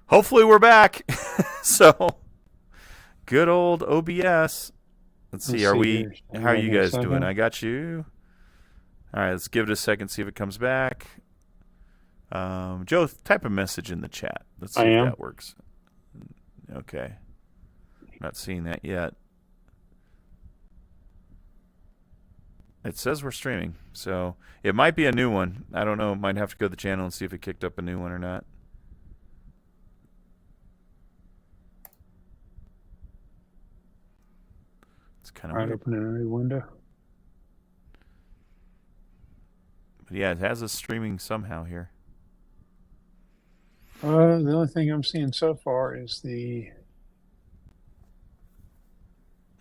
Hopefully we're back. So, good old OBS. Let's see. How are you guys doing? I got you. All right, let's give it a second, see if it comes back. Joe, type a message in the chat. Let's see if that works. Okay. Not seeing that yet. It says we're streaming, so it might be a new one. I don't know. Might have to go to the channel and see if it kicked up a new one or not. It's kind of weird. Open a new window. But yeah, it has us streaming somehow here. The only thing I'm seeing so far is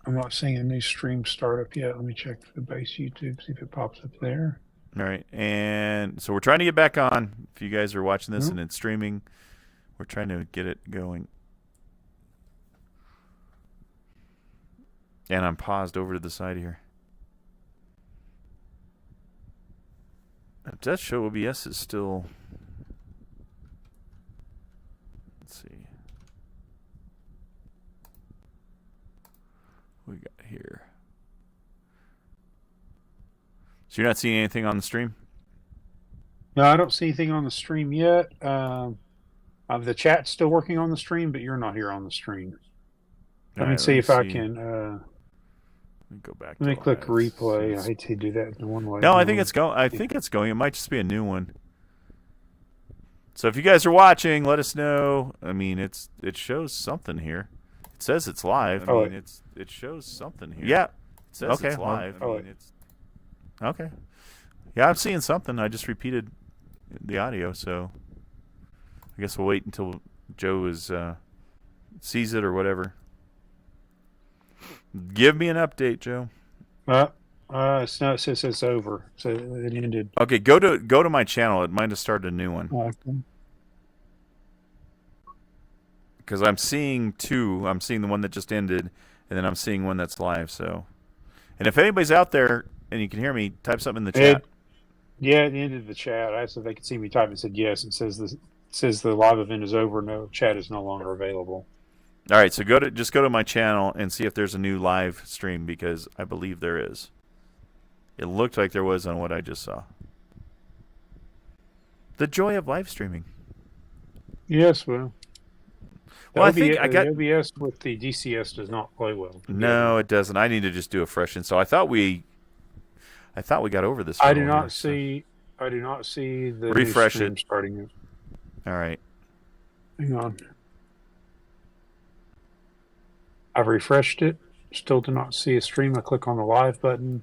I'm not seeing a new stream startup yet. Let me check the base YouTube, see if it pops up there. All right. And so we're trying to get back on. If you guys are watching this and it's streaming, we're trying to get it going. And I'm paused over to the side here. It does show OBS is still... Let's see. What we got here? So you're not seeing anything on the stream? No, I don't see anything on the stream yet. The chat's still working on the stream, but you're not here on the stream. Let me see if I can. Let me go back. Let me click replay. I hate to do that in one way. No, I think it's going. I think it's going. It might just be a new one. So if you guys are watching, let us know. I mean, it shows something here. It says it's live. I mean, it shows something here. Yeah. It says it's live. I mean, it's okay. Yeah, I'm seeing something. I just repeated the audio, so I guess we'll wait until Joe sees it or whatever. Give me an update, Joe. It says it's over. So it ended. Okay, go to my channel. It might have started a new one. Okay. Because I'm seeing two. I'm seeing the one that just ended, and then I'm seeing one that's live. So, and if anybody's out there and you can hear me, type something in the chat. Yeah, it ended the chat. I asked if they could see me type. It said yes. It says the live event is over. No, chat is no longer available. All right, so just go to my channel and see if there's a new live stream, because I believe there is. It looked like there was on what I just saw. The joy of live streaming. Yes, well. I think I got OBS with the DCS does not play well. No, it doesn't. I need to just do a fresh install. I thought we got over this. I do not see the refresh it starting it. All right. Hang on. I've refreshed it. Still do not see a stream. I click on the live button.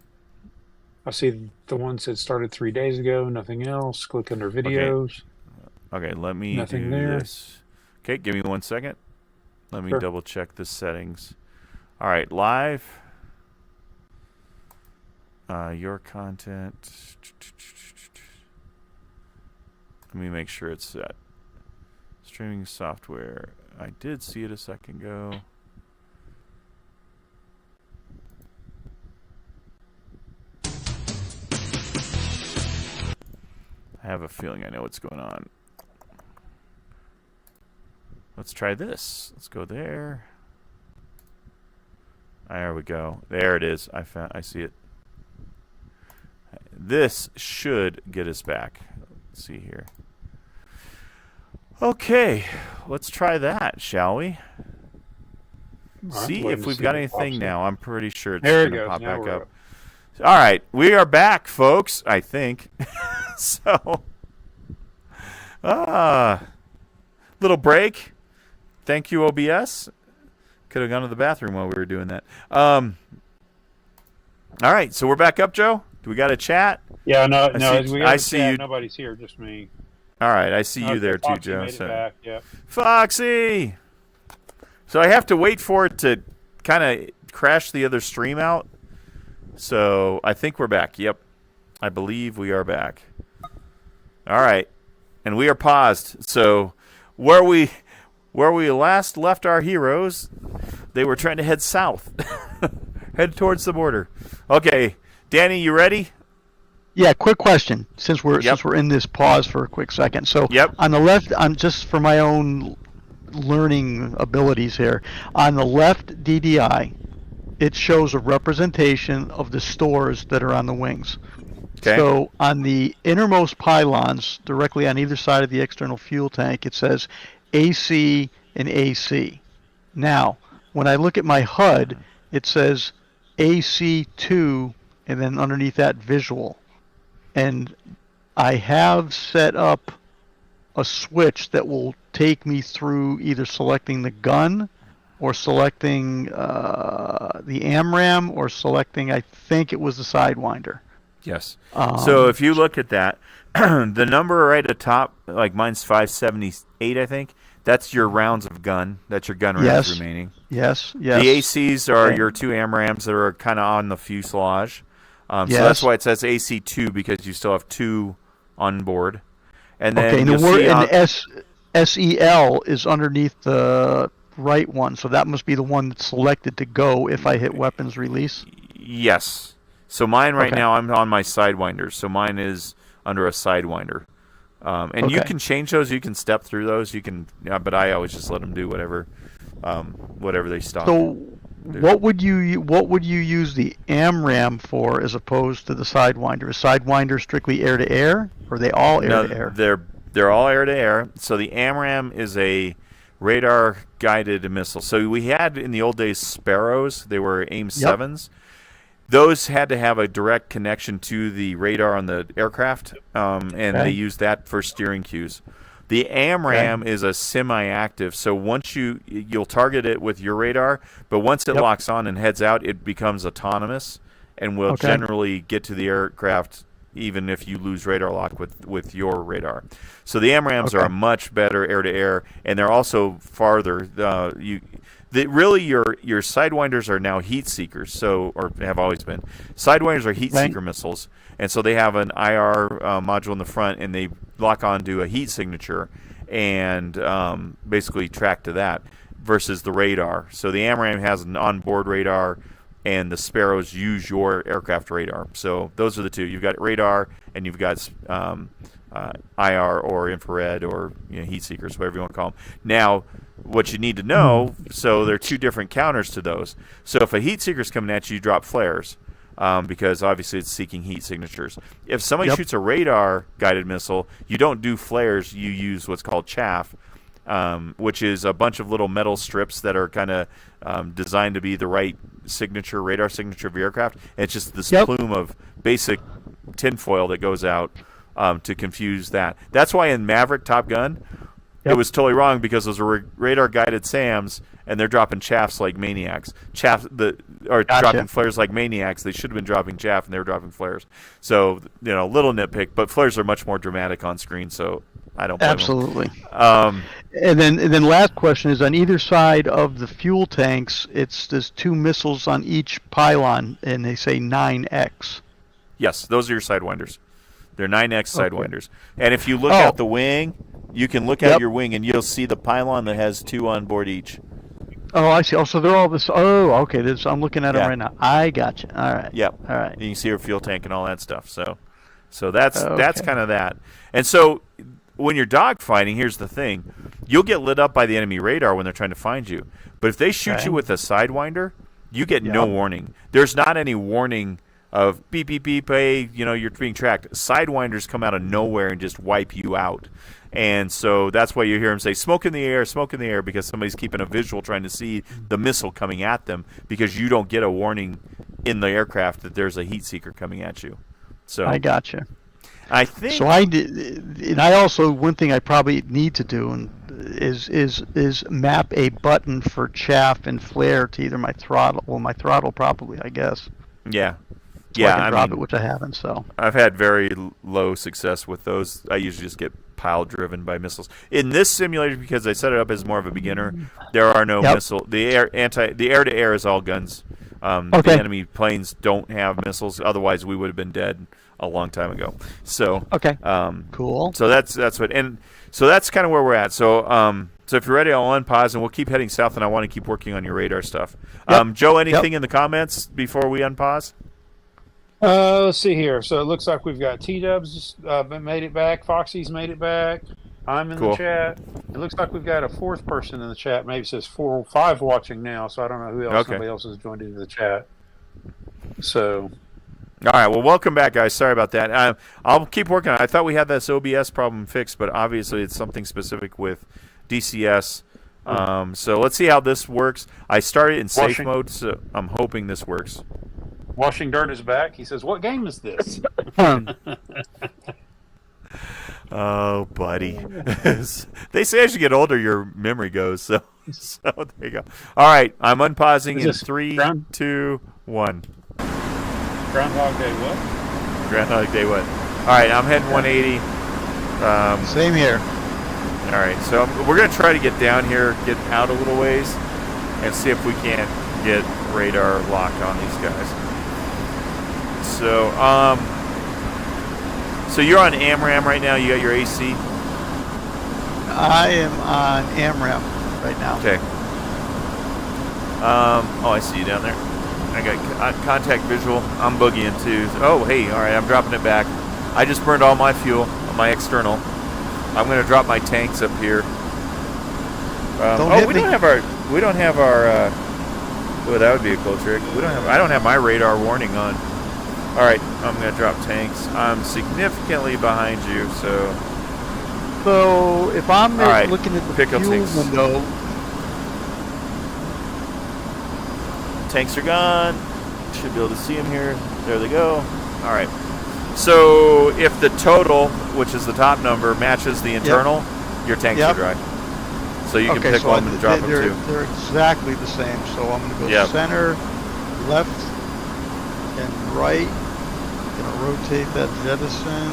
I see the ones that started 3 days ago. Nothing else. Click under videos. Okay, let me nothing do there. this. Okay, give me 1 second. Let me double check the settings. All right, live. Your content. Let me make sure it's set. Streaming software. I did see it a second ago. I have a feeling I know what's going on. Let's try this. Let's go there. There we go. There it is. I see it. This should get us back. Let's see here. Okay, let's try that, shall we? See if we've got anything now. I'm pretty sure it's going to pop back up. All right, we are back, folks, I think. So, little break. Thank you, OBS. Could have gone to the bathroom while we were doing that. All right, so we're back up, Joe. Do we got a chat? Yeah, no, I see you. Nobody's here, just me. All right, I see you there too, Foxy Joe. made it back, yep. Foxy. So I have to wait for it to kind of crash the other stream out. So I think we're back. Yep, I believe we are back. All right, and we are paused. So where we last left our heroes, they were trying to head south, head towards the border. Okay, Danny, you ready? Yeah, quick question. Since we're in this pause for a quick second, so on the left, just for my own learning abilities here. On the left DDI, it shows a representation of the stores that are on the wings. Okay. So on the innermost pylons, directly on either side of the external fuel tank, it says AC and AC. Now, when I look at my HUD, it says AC2, and then underneath that, visual. And I have set up a switch that will take me through either selecting the gun or selecting the AMRAM or selecting, I think it was the Sidewinder. Yes. So if you look at that, the number right at the top, like mine's 578, I think. That's your rounds of gun. That's your gun rounds remaining. Yes. The ACs are your 2 AMRAMs that are kind of on the fuselage. So that's why it says AC2, because you still have 2 on board. And then SEL is underneath the right one, so that must be the one that's selected to go if I hit weapons release. Yes. So mine right now, I'm on my Sidewinders. So mine is under a Sidewinder. And you can change those. You can step through those. You can, but I always just let them do whatever they stop. So, what would you use the AMRAM for as opposed to the Sidewinder? Is Sidewinder strictly air to air, or are they all air to air? They're all air to air. So the AMRAM is a radar guided missile. So we had in the old days Sparrows. They were AIM 7s. Those had to have a direct connection to the radar on the aircraft, and they used that for steering cues. The AMRAM is a semi-active, so once you'll target it with your radar, but once it locks on and heads out, it becomes autonomous and will generally get to the aircraft even if you lose radar lock with your radar. So the AMRAMs are a much better air-to-air, and they're also farther. Really, your Sidewinders are now heat seekers, or have always been. Sidewinders are heat seeker missiles, and so they have an IR module in the front, and they lock onto a heat signature and basically track to that versus the radar. So the AMRAM has an onboard radar, and the Sparrows use your aircraft radar. So those are the two. You've got radar, and you've got IR or infrared or heat seekers, whatever you want to call them. Now, what you need to know, so there are 2 different counters to those. So if a heat seeker is coming at you, you drop flares because obviously it's seeking heat signatures. If somebody shoots a radar-guided missile, you don't do flares. You use what's called chaff, which is a bunch of little metal strips that are kind of designed to be the right radar signature of your aircraft. And it's just this plume of basic tinfoil that goes out to confuse that. That's why in Maverick Top Gun, it was totally wrong because those are radar-guided SAMs, and they're dropping chaffs like maniacs. Dropping flares like maniacs. They should have been dropping chaff, and they were dropping flares. So, little nitpick, but flares are much more dramatic on screen, so I don't blame Absolutely. them. And then last question is, on either side of the fuel tanks, there's 2 missiles on each pylon, and they say 9X. Yes, those are your Sidewinders. They're 9X Sidewinders. And if you look out the wing, you can look out your wing, and you'll see the pylon that has 2 on board each. Oh, I see. Oh, so they're all this. Oh, okay. I'm looking at them right now. I got you. All right. Yep. All right. And you can see your fuel tank and all that stuff. So that's kind of that. And so when you're dogfighting, here's the thing: you'll get lit up by the enemy radar when they're trying to find you. But if they shoot you with a Sidewinder, you get no warning. There's not any warning of beep beep beep. Hey, you're being tracked. Sidewinders come out of nowhere and just wipe you out. And so that's why you hear them say, smoke in the air, because somebody's keeping a visual trying to see the missile coming at them, because you don't get a warning in the aircraft that there's a heat seeker coming at you. So I gotcha. I think. So I did, and I also, one thing I probably need to do is map a button for chaff and flare to either my throttle. Well, my throttle probably, I guess. Yeah. So I can drop it, which I haven't. So I've had very low success with those. I usually just get pile driven by missiles. In this simulator, because I set it up as more of a beginner, there are no missile. The air to air is all guns. The enemy planes don't have missiles. Otherwise, we would have been dead a long time ago. So cool. So that's what, and so that's kind of where we're at. So so if you're ready, I'll unpause and we'll keep heading south. And I want to keep working on your radar stuff. Joe, anything in the comments before we unpause? Let's see here. So it looks like we've got T-Dubs made it back. Foxy's made it back. I'm in the chat. It looks like we've got a fourth person in the chat. Maybe it says 4 or 5 watching now, so I don't know who else. Okay. Nobody else has joined into the chat. So, all right. Well, welcome back, guys. Sorry about that. I'll keep working on it. I thought we had this OBS problem fixed, but obviously it's something specific with DCS. So let's see how this works. I started in safe mode, so I'm hoping this works. Washing Dirt is back. He says, "What game is this?" Oh, buddy. They say as you get older, your memory goes. So there you go. All right, I'm unpausing in 3, 2, 1. Groundhog Day what? Groundhog Day what? All right, I'm heading 180. Same here. All right, so we're going to try to get down here, get out a little ways, and see if we can't get radar lock on these guys. So, so you're on AMRAM right now? You got your AC? I am on AMRAM right now. Okay. Oh, I see you down there. I got contact visual. I'm boogieing too. Oh, hey, all right, I'm dropping it back. I just burned all my fuel on my external. I'm going to drop my tanks up here. We don't have our. Oh, that would be a cool trick. I don't have my radar warning on. All right, I'm going to drop tanks. I'm significantly behind you, so. So if I'm right, looking at the pick up fuel tanks. window, tanks are gone. Should be able to see them here. There they go. All right. So if the total, which is the top number, matches the internal, your tanks are dry. So you can pick one and drop them too. They're exactly the same. So I'm going to go center, left, and right. I'm going to rotate that jettison.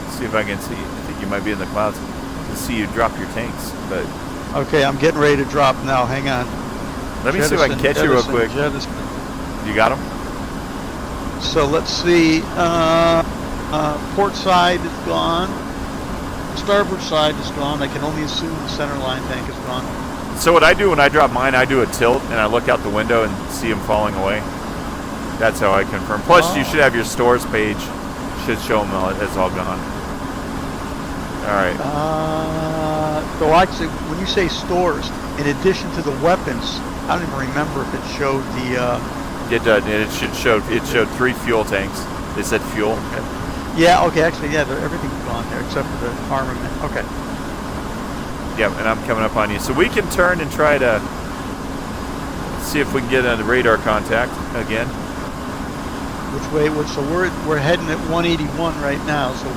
Let's see if I can see. I think you might be in the clouds to see you drop your tanks. But okay, I'm getting ready to drop now. Hang on. Let me see if I can catch you real quick. You got them? So let's see. Port side is gone. Starboard side is gone. I can only assume the center line tank is gone. So what I do when I drop mine, I do a tilt and I look out the window and see them falling away. That's how I confirm. Plus, you should have your stores page. Should show them it's all gone. All right. So actually, when you say stores, in addition to the weapons, I don't even remember if it showed the. It showed 3 fuel tanks. They said fuel. Okay. Yeah. Okay. Actually, yeah. Everything's gone there except for the armament. Okay. Yeah, and I'm coming up on you. So we can turn and try to see if we can get a radar contact again. Which way? So we're heading at 181 right now. So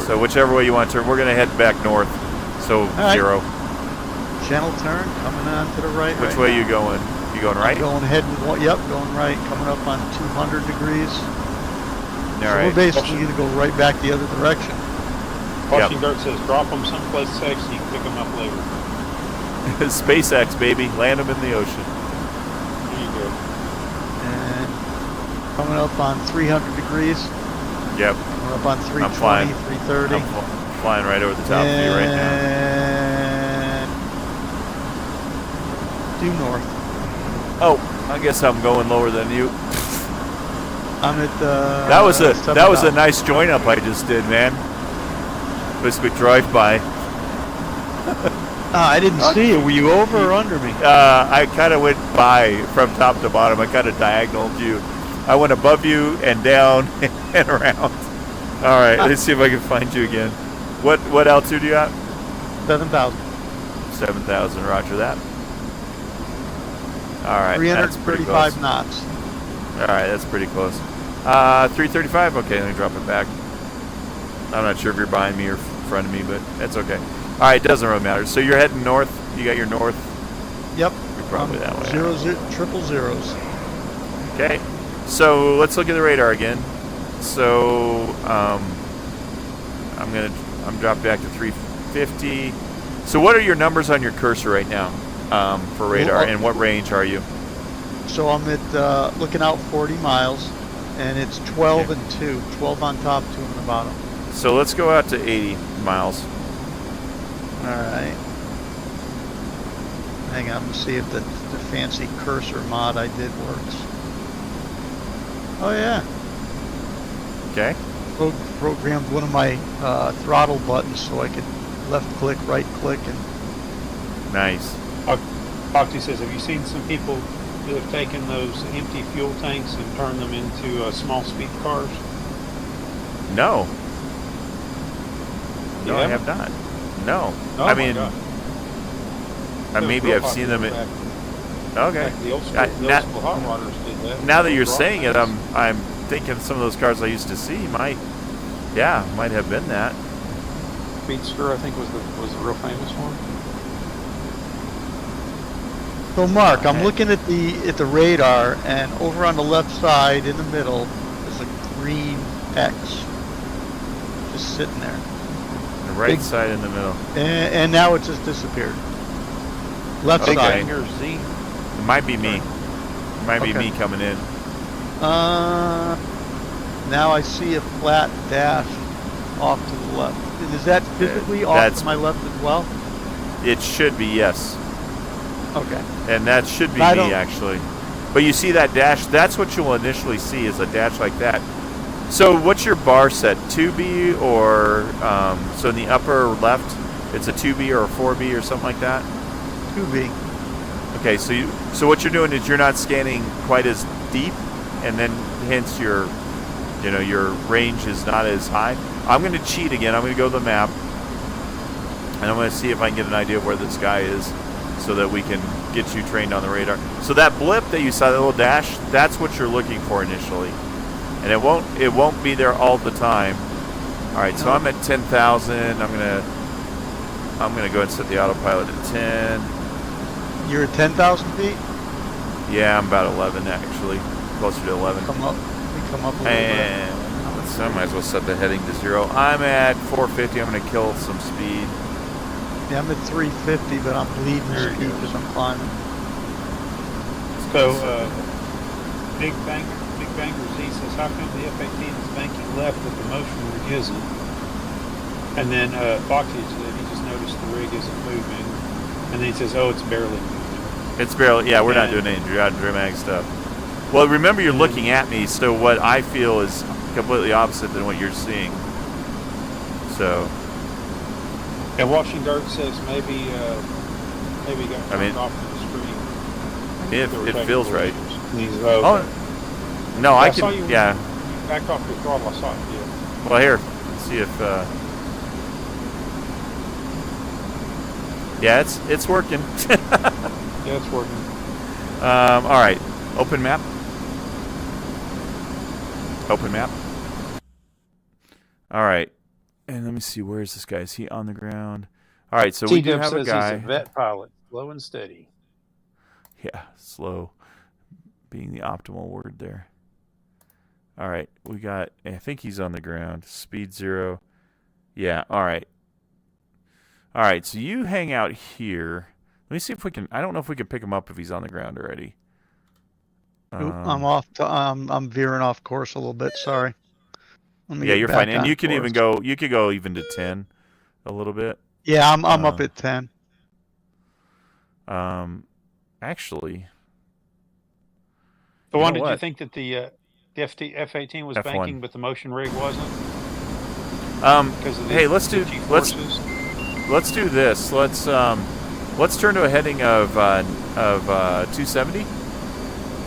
so whichever way you want to turn, we're going to head back north. So 0. Gentle turn coming on to the right. Which way you going? You going right? Going going right. Coming up on 200 degrees. All right. We're basically going to go right back the other direction. Washing Dirt says, drop them someplace sexy, you can pick them up later. SpaceX, baby. Land them in the ocean. There you go. And coming up on 300 degrees. Yep. We're up on 320, 330. I'm flying right over the top of you right now. And due north. Oh, I guess I'm going lower than you. I'm at that was a nice join up I just did, man. This quick drive by. I didn't see you. Were you over or under me? I kind of went by from top to bottom. I kind of diagonaled you. I went above you and down and around. All right, let's see if I can find you again. What altitude you at? 7,000. 7,000. Roger that. All right, 335 knots. All right, that's pretty close. 335. Okay, let me drop it back. I'm not sure if you're behind me or in front of me, but that's okay. All right, doesn't really matter. So you're heading north. You got your north. Yep. You're probably that way. Triple zeros. Okay. So let's look at the radar again. So I'm dropped back to 350. So what are your numbers on your cursor right now for radar, and what range are you? So I'm at looking out 40 miles, and it's 12 and 2. 12 on top, 2 on the bottom. So let's go out to 80 miles. All right. Hang on, let's see if the fancy cursor mod I did works. Oh yeah. Okay. programmed one of my throttle buttons so I could left click, right click, and Nice. Foxy says, have you seen some people that have taken those empty fuel tanks and turned them into small speed cars? No. No, I Yeah? have not. No. Oh I my mean, God. maybe Real I've seen them. popular back- Okay. back the old school, I- the now- old school hot rodders did that. Now that you're Raw saying it, tanks. I'm thinking some of those cars I used to see might have been that. Speedster, I think, was the real famous one. so Mark, I'm Okay. looking at the radar, and over on the left side in the middle is a green X just sitting there, The right side in the middle. and now it just disappeared. Left Okay. side. Banger Z. It might be me. It might be Okay. me coming in. Now I see a flat dash off to the left. Is that physically off that's- to my left as well? It should be, yes. Okay. And that should be I me, don't- actually. But you see that dash? That's what you'll initially see, is a dash like that. So what's your bar set? 2B or, so in the upper left, it's a 2B or a 4B or something like that? 2B. Okay, so what you're doing is you're not scanning quite as deep, and then hence your range is not as high. I'm going to cheat again. I'm going to go to the map, and I'm going to see if I can get an idea of where this guy is, so that we can get you trained on the radar. So that blip that you saw, that little dash, that's what you're looking for initially, and it won't be there all the time. All right, so I'm at 10,000. I'm gonna go ahead and set the autopilot at 10. You're at 10,000 feet? Yeah, I'm about 11 actually, closer to 11. We come up a little bit. And I might as well set the heading to 0. I'm at 450. I'm going to kill some speed. Yeah, I'm at 350, but I'm bleeding There you speed go. because I'm climbing. So, Big Banger Z says, how come the F-18 is banking left but the motion rig isn't? And then Foxy said he just noticed the rig isn't moving. And then he says, oh, it's barely moving. It's barely, yeah, we're not And- doing any dramatic stuff. Well, remember you're looking at me, so what I feel is completely opposite than what you're seeing. So, And Washington Dirt says maybe he got turned off to the screen. They were it taking feels right. pictures. And he's, okay. Oh, no, I saw you can, when yeah. you backed off the throttle. I saw it, yeah. Well, here, let's see if, yeah, it's working. Yeah, it's working. All right, open map. Open map. All right, and let me see, where is this guy? Is he on the ground? All right, so we do have a guy. He's a vet pilot, slow and steady. Yeah, slow being the optimal word there. All right, we got, I think he's on the ground. Speed 0. Yeah, all right. All right, so you hang out here. Let me see if we can, I don't know if we can pick him up if he's on the ground already. Oop, I'm off. I'm veering off course a little bit. Sorry. Let me Yeah, get you're back fine. And on you can even course. go, you could go even to 10 a little bit. Yeah, I'm up at 10. Actually. The You one, know did you what? think that the F-18 was F1. banking, but the motion rig wasn't? Because of the, Hey, let's do G-forces? let's do this. Let's turn to a heading of 270.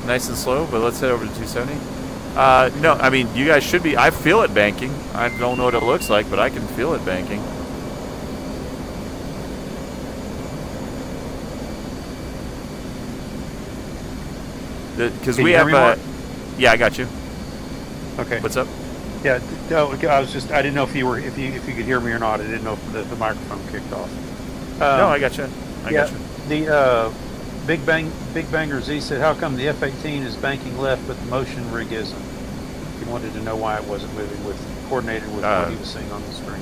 Nice and slow, but let's head over to 270. No, I mean, you guys should be. I feel it banking. I don't know what it looks like, but I can feel it banking. Because Can we you hear have me, Mark? yeah, I got you. Okay. What's up? Yeah, no, I didn't know if you could hear me or not. I didn't know if the microphone kicked off. No, I got you. I got you. The Big Banger Z said, how come the F-18 is banking left but the motion rig isn't? He wanted to know why it wasn't moving coordinated with what he was seeing on the screen.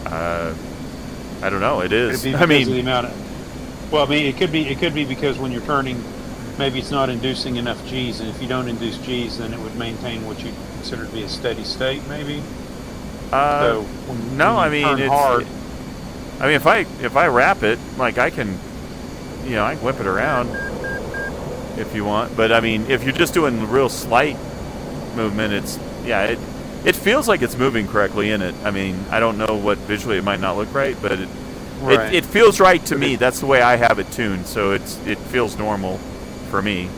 I don't know. It is. Could it be I because of the mean, amount of, well, I mean, it could be because when you're turning, maybe it's not inducing enough G's, and if you don't induce G's, then it would maintain what you consider to be a steady state, maybe. So no, I you mean, turn hard. I mean, if I wrap it, like I can whip it around if you want. But I mean, if you're just doing real slight movement, It feels like it's moving correctly in it. I mean, I don't know what visually it might not look right, but it feels right to me. That's the way I have it tuned, so it feels normal for me.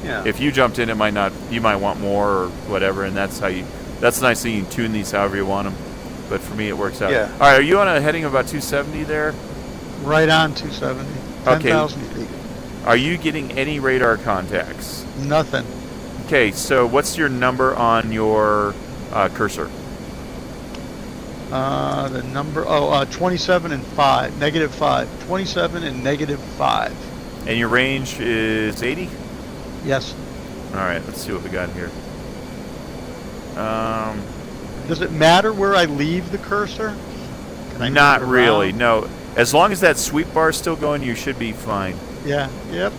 If you jumped in, it might not. You might want more or whatever, and that's how you. That's the nice thing. You can tune these however you want them. But for me, it works out. Yeah. All right, are you on a heading of about 270 there? Right on 270. 10,000 feet. Are you getting any radar contacts? Nothing. Okay, so what's your number on your cursor? The number, 27 and 5, negative 5. 27 and negative 5. And your range is 80? Yes. All right, let's see what we got here. Does it matter where I leave the cursor? Can I not move it really, around? no. As long as that sweep bar is still going, you should be fine. Yeah, yep.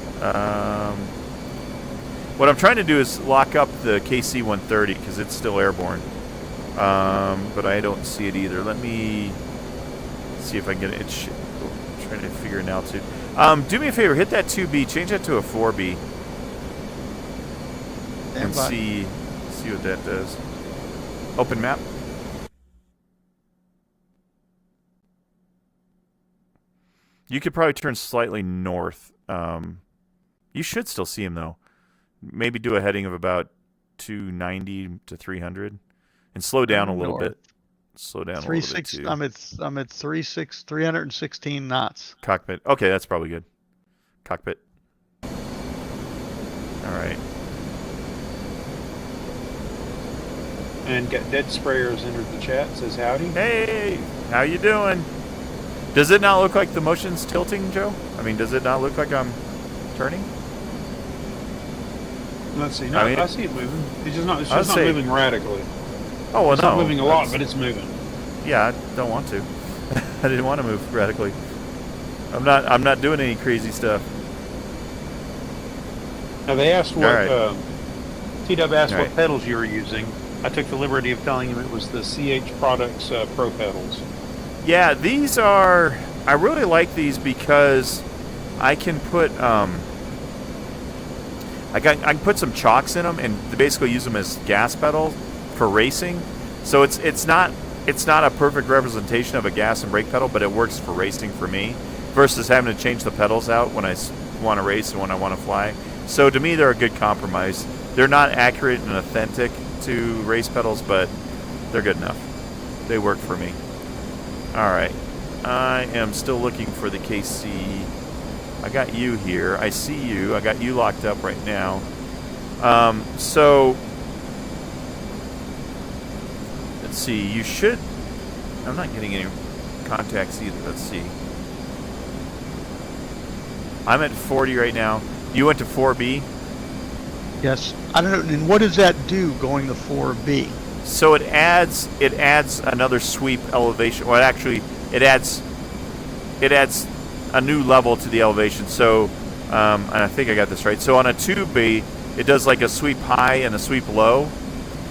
What I'm trying to do is lock up the KC-130 because it's still airborne. But I don't see it either. Let me see if I can get it. I'm trying to figure an altitude. Do me a favor, hit that 2B, change that to a 4B. And see what that does. Open map. You could probably turn slightly north. You should still see him though. Maybe do a heading of about 290 to 300, and slow down a little bit. Slow down a little bit too. I'm at 316 knots. Cockpit. Okay, that's probably good. Cockpit. All right. And Dead Sprayer has entered the chat. Says howdy. Hey, how you doing? Does it not look like the motion's tilting, Joe? I mean, does it not look like I'm turning? Let's see. No, I see it moving. It's just not. It's just not moving radically. Oh well, it's not moving a lot, but it's moving. Yeah, I don't want to. I didn't want to move radically. I'm not doing any crazy stuff. Now they asked what T-Dub asked what pedals you were using. I took the liberty of telling him it was the CH Products Pro pedals. Yeah, these are. I really like these because I can put I can put some chocks in them and basically use them as gas pedals for racing. So it's not a perfect representation of a gas and brake pedal, but it works for racing for me. Versus having to change the pedals out when I want to race and when I want to fly. So to me, they're a good compromise. They're not accurate and authentic to race pedals, but they're good enough. They work for me. All right, I am still looking for the KC. I got you here. I see you. I got you locked up right now. So let's see. You should. I'm not getting any contacts either. Let's see. I'm at 40 right now. You went to 4B? Yes. I don't know. And what does that do going to 4B? So it adds another sweep elevation. Well, actually, it adds a new level to the elevation. So, and I think I got this right. So on a 2B, it does like a sweep high and a sweep low.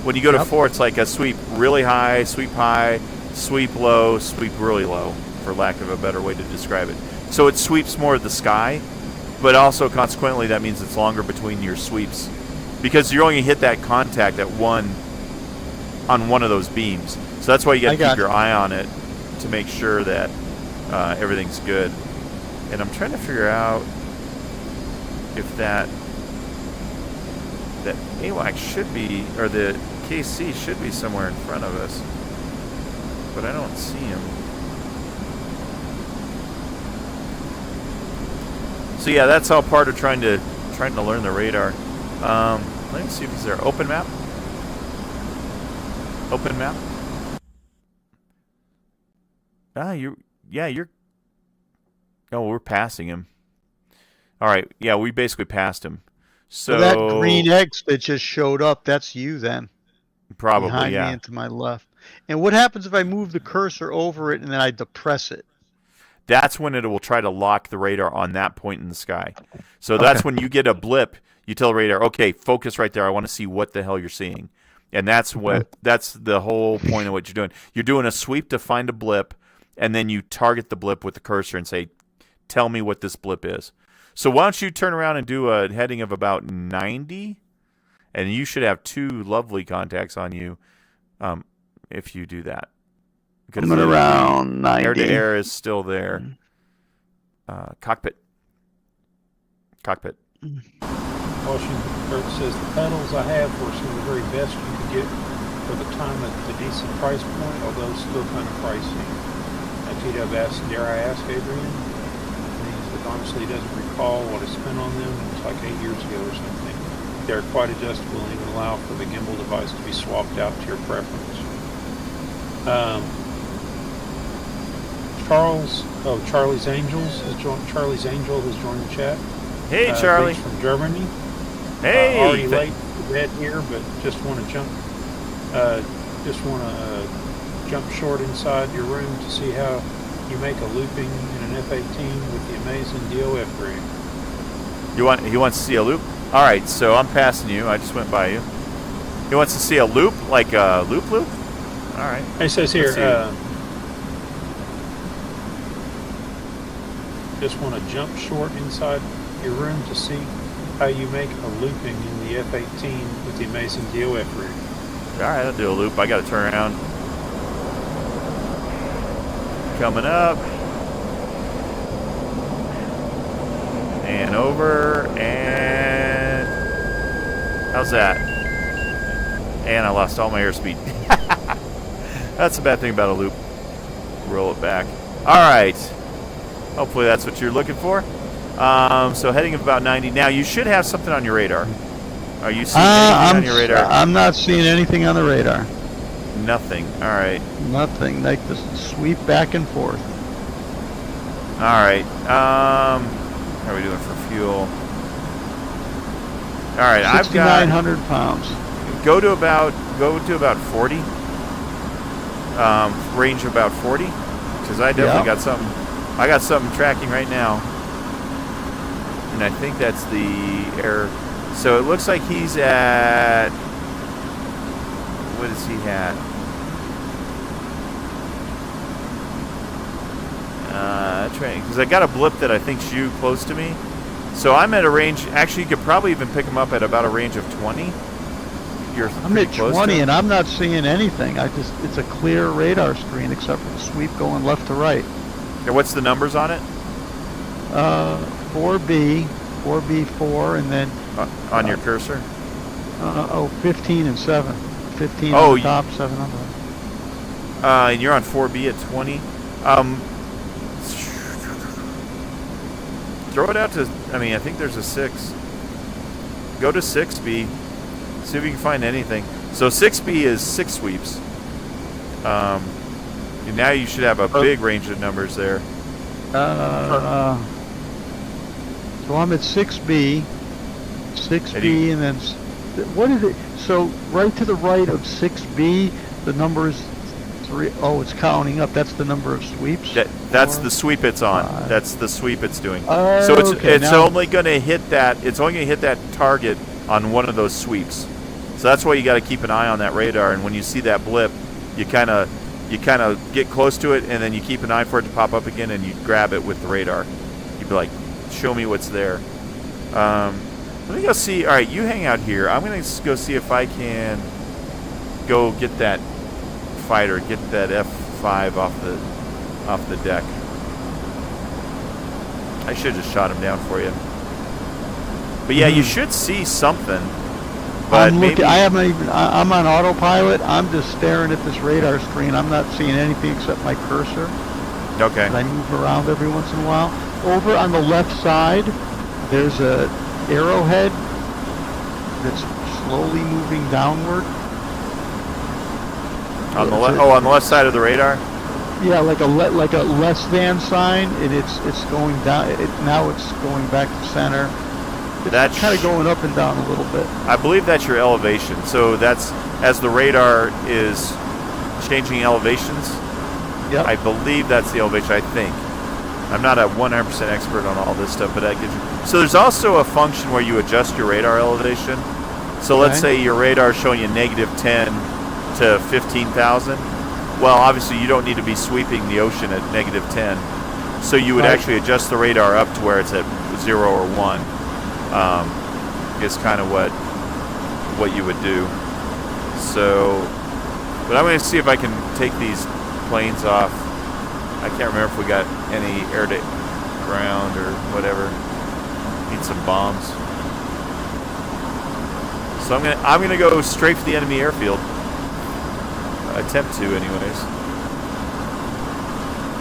When you go to 4, it's like a sweep really high, sweep low, sweep really low, for lack of a better way to describe it. So it sweeps more of the sky, but also consequently that means it's longer between your sweeps because you're only going to hit that contact at on one of those beams. So that's why you got to keep your eye on it to make sure that everything's good. And I'm trying to figure out if that AWACS should be, or the KC should be somewhere in front of us, but I don't see him. So yeah, that's all part of trying to learn the radar. Let me see if he's there. Open map. Open map. You're. Oh, we're passing him. All right. Yeah, we basically passed him. So that green X that just showed up, that's you then. Probably, behind me and to my left. And what happens if I move the cursor over it and then I depress it? That's when it will try to lock the radar on that point in the sky. So that's when you get a blip, you tell the radar, okay, focus right there. I want to see what the hell you're seeing. And that's the whole point of what you're doing. You're doing a sweep to find a blip, and then you target the blip with the cursor and say, tell me what this blip is. So why don't you turn around and do a heading of about 90, And you should have 2 lovely contacts on you if you do that. Coming around 90. Air-to-air is still there. Cockpit. Washington Kurt says the pedals I have were some of the very best you could get for the time at the decent price point, although still kind of pricey. TW asked, dare I ask Adrian? And he said, honestly, he doesn't recall what I spent on them. It was like 8 years ago or something. They're quite adjustable and even allow for the gimbal device to be swapped out to your preference. Charlie's Angel has joined the chat. Hey, Charlie. From Germany. Hey. Already late to bed here, but just want to jump short inside your room to see how you make a looping in an F-18 with the amazing DOF rig. He wants to see a loop? All right, so I'm passing you. I just went by you. He wants to see a loop, like a loop? All right. It says here, just want to jump short inside your room to see how you make a looping in the F-18 with the amazing DOF rig. All right, I'll do a loop. I got to turn around. Coming up. And over. And how's that? And I lost all my airspeed. That's the bad thing about a loop. Roll it back. All right. Hopefully that's what you're looking for. So heading of about 90. Now you should have something on your radar. Are you seeing anything on your radar? I'm not seeing anything on the radar. Nothing. All right. Nothing. Like this sweep back and forth. All right. How are we doing for fuel? All right. I've got 6,900 pounds. Go to about 40. Range of about 40, because I definitely got something. I got something tracking right now, and I think that's the air. So it looks like he's at. What is he at? Training, because I got a blip that I think's you close to me. So I'm at a range. Actually, you could probably even pick him up at about a range of 20. I'm at 20 and I'm not seeing anything. It's a clear radar screen except for the sweep going left to right. Okay, what's the numbers on it? 4B, 4B4, and then on your cursor. 15 and 7. 15 on the top, 7 on the. And you're on 4B at 20. Throw it out to. I mean, I think there's a 6. Go to 6B. See if you can find anything. So 6B is 6 sweeps. Now you should have a big range of numbers there. So I'm at 6B, and then what is it? So right to the right of 6B, the number is 3. Oh, it's counting up. That's the number of sweeps. That's the sweep it's on. That's the sweep it's doing. So it's only going to hit that. It's only going to hit that target on one of those sweeps. So that's why you got to keep an eye on that radar. And when you see that blip, you kind of get close to it, and then you keep an eye for it to pop up again, and you grab it with the radar. You'd be like, "Show me what's there." Let me go see. All right, you hang out here. I'm gonna go see if I can go get that fighter, get that F5 off the deck. I should have just shot him down for you. But yeah, you should see something. But I'm on autopilot. I'm just staring at this radar screen. I'm not seeing anything except my cursor. Okay. And I move around every once in a while. Over on the left side, there's a arrowhead that's slowly moving downward. On the left side of the radar. Yeah, like a less than sign, and it's going down. Now it's going back to center. It's kind of going up and down a little bit. I believe that's your elevation. So that's as the radar is changing elevations. Yep. I believe that's the elevation. I think. I'm not a 100% expert on all this stuff, but that gives you. So there's also a function where you adjust your radar elevation. So let's say your radar is showing you -10 to 15,000. Well, obviously you don't need to be sweeping the ocean at -10. So you would actually adjust the radar up to where it's at 0 or 1. Is kind of what what you would do. So, but I'm going to see if I can take these planes off. I can't remember if we got any air to ground or whatever. Need some bombs. So I'm gonna go straight for the enemy airfield. Attempt to, anyways.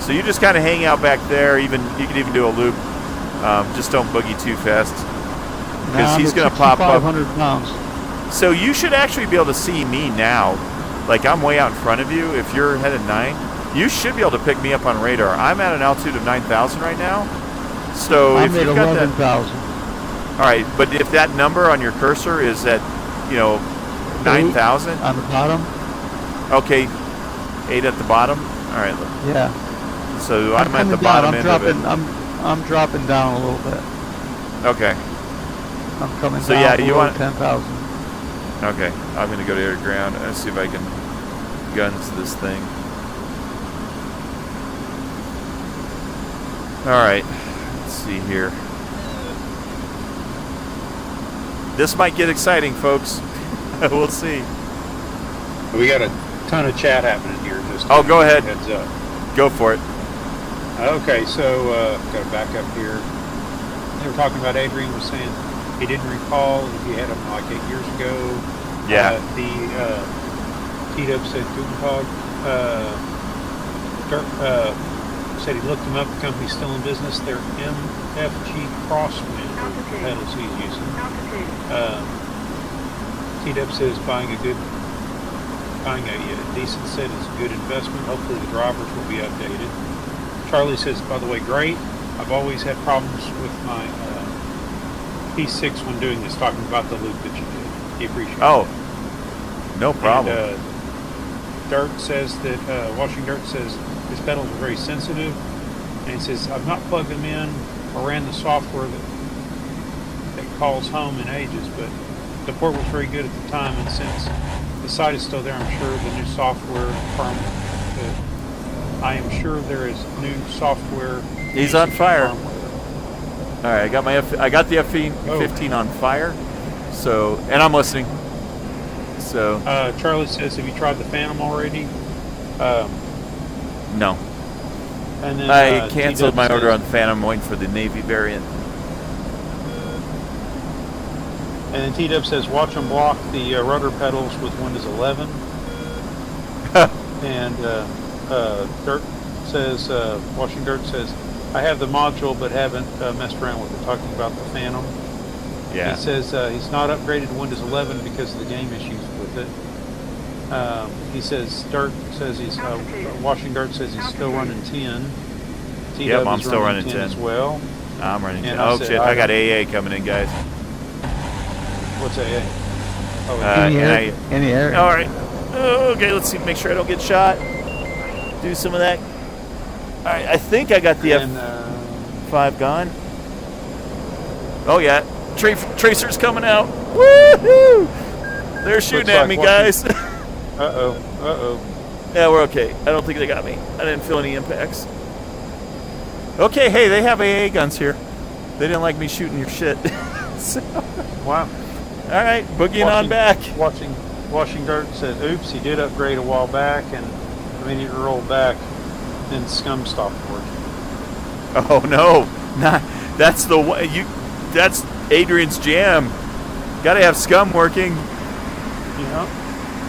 So you just kind of hang out back there. Even you can even do a loop. Just don't boogie too fast because he's gonna pop up. 500 pounds. So you should actually be able to see me now. Like I'm way out in front of you. If you're headed 9, you should be able to pick me up on radar. I'm at an altitude of 9,000 right now. So I'm if at you've got 11,000. all right, but if that number on your cursor is at, 9,000 on the bottom. Okay, 8 at the bottom. All right. Yeah. So I'm at the bottom end of it. I'm dropping down a little bit. Okay. I'm coming So down yeah, below you want 10,000. Okay, I'm gonna go to air ground and see if I can guns this thing. All right. Let's see here. This might get exciting, folks. We'll see. We got a ton of chat happening here. Just Oh, go ahead. Heads up. Go for it. Okay, so got to back up here. They were talking about Adrian was saying he didn't recall if he had them like 8 years ago. Yeah. T-Dub said Guten Tag. Dirk said he looked them up. The company's still in business. They're MFG Crosswind pedals he's using. T-Dub says buying a decent set is a good investment. Hopefully the drivers will be updated. Charlie says, by the way, great. I've always had problems with my P6 when doing this, talking about the loop that you did. He appreciates it. Oh, no problem. And, Dirt says that, Washing Dirt says his pedals are very sensitive. And he says, I've not plugged them in or ran the software that calls home in ages, but the port was very good at the time, and since the site is still there, I'm sure the new software I am sure there is new software. He's on fire. Firmware. All right, I got the F-15 on fire. So, and I'm listening. So. Charlie says, have you tried the Phantom already? No. And then, I canceled my order on the Phantom. I'm waiting for the Navy variant. And then T-Dub says, watch them block the rudder pedals with Windows 11. And Dirt says, Washing Dirt says, I have the module but haven't messed around with it, talking about the Phantom. Yeah. He says he's not upgraded to Windows 11 because of the game issues with it. He says, Dirt says he's, Washing Dirt says he's still running 10. Yep, I'm still running 10 as well. I'm running 10. And Oh, shit, I got AA coming in, guys. What's AA? Oh, In the air. All right. Okay, let's see. Make sure I don't get shot. Do some of that. All right, I think I got the F5 gone. Oh, yeah. Tracer's coming out. Woohoo! They're shooting at me, guys. Uh-oh. Yeah, we're okay. I don't think they got me. I didn't feel any impacts. Okay, hey, they have AA guns here. They didn't like me shooting your shit. So, wow. All right, boogieing on back. Washing Dirt said, oops, he did upgrade a while back, and immediately rolled back, then Scum stopped working. Oh no, that's the way that's Adrian's jam. Got to have Scum working. Yeah.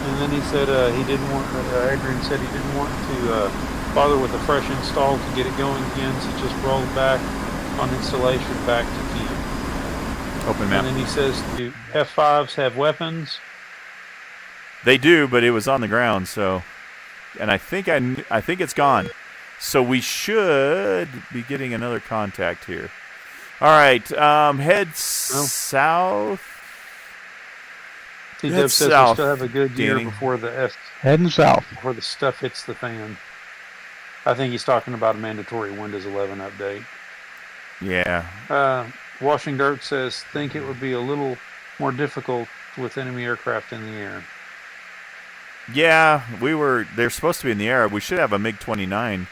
And then he said he didn't want. Adrian said he didn't want to bother with a fresh install to get it going again, so just rolled back on installation back to 10. Open map. And then he says, do F5s have weapons? They do, but it was on the ground, so. And I think it's gone. So we should be getting another contact here. All right, head south. T-Dub says we still have a good year Danny. before the Heading south. before the stuff hits the fan. I think he's talking about a mandatory Windows 11 update. Yeah. Washing Dirt says, think it would be a little more difficult with enemy aircraft in the air. Yeah, they're supposed to be in the air. We should have a MiG-29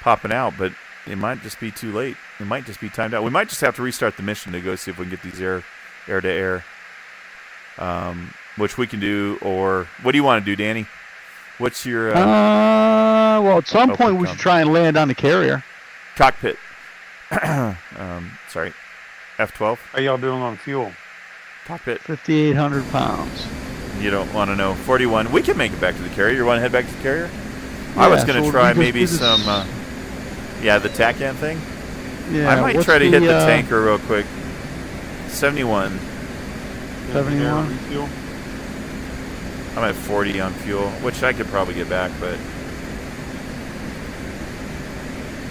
popping out, but it might just be too late. It might just be timed out. We might just have to restart the mission to go see if we can get these air to air. which we can do. Or what do you want to do, Danny? What's your well, at some point we come. should try and land on the carrier. Cockpit? Sorry, F12. How y'all doing on fuel? Cockpit. 5,800 pounds. You don't want to know. 41. We can make it back to the carrier. You want to head back to the carrier? I was going to so try we maybe just some. Yeah, the TACAN thing. Yeah, I might what's try to hit the uh, tanker real quick. 71. 71? Refuel? I'm at 40 on fuel, which I could probably get back, but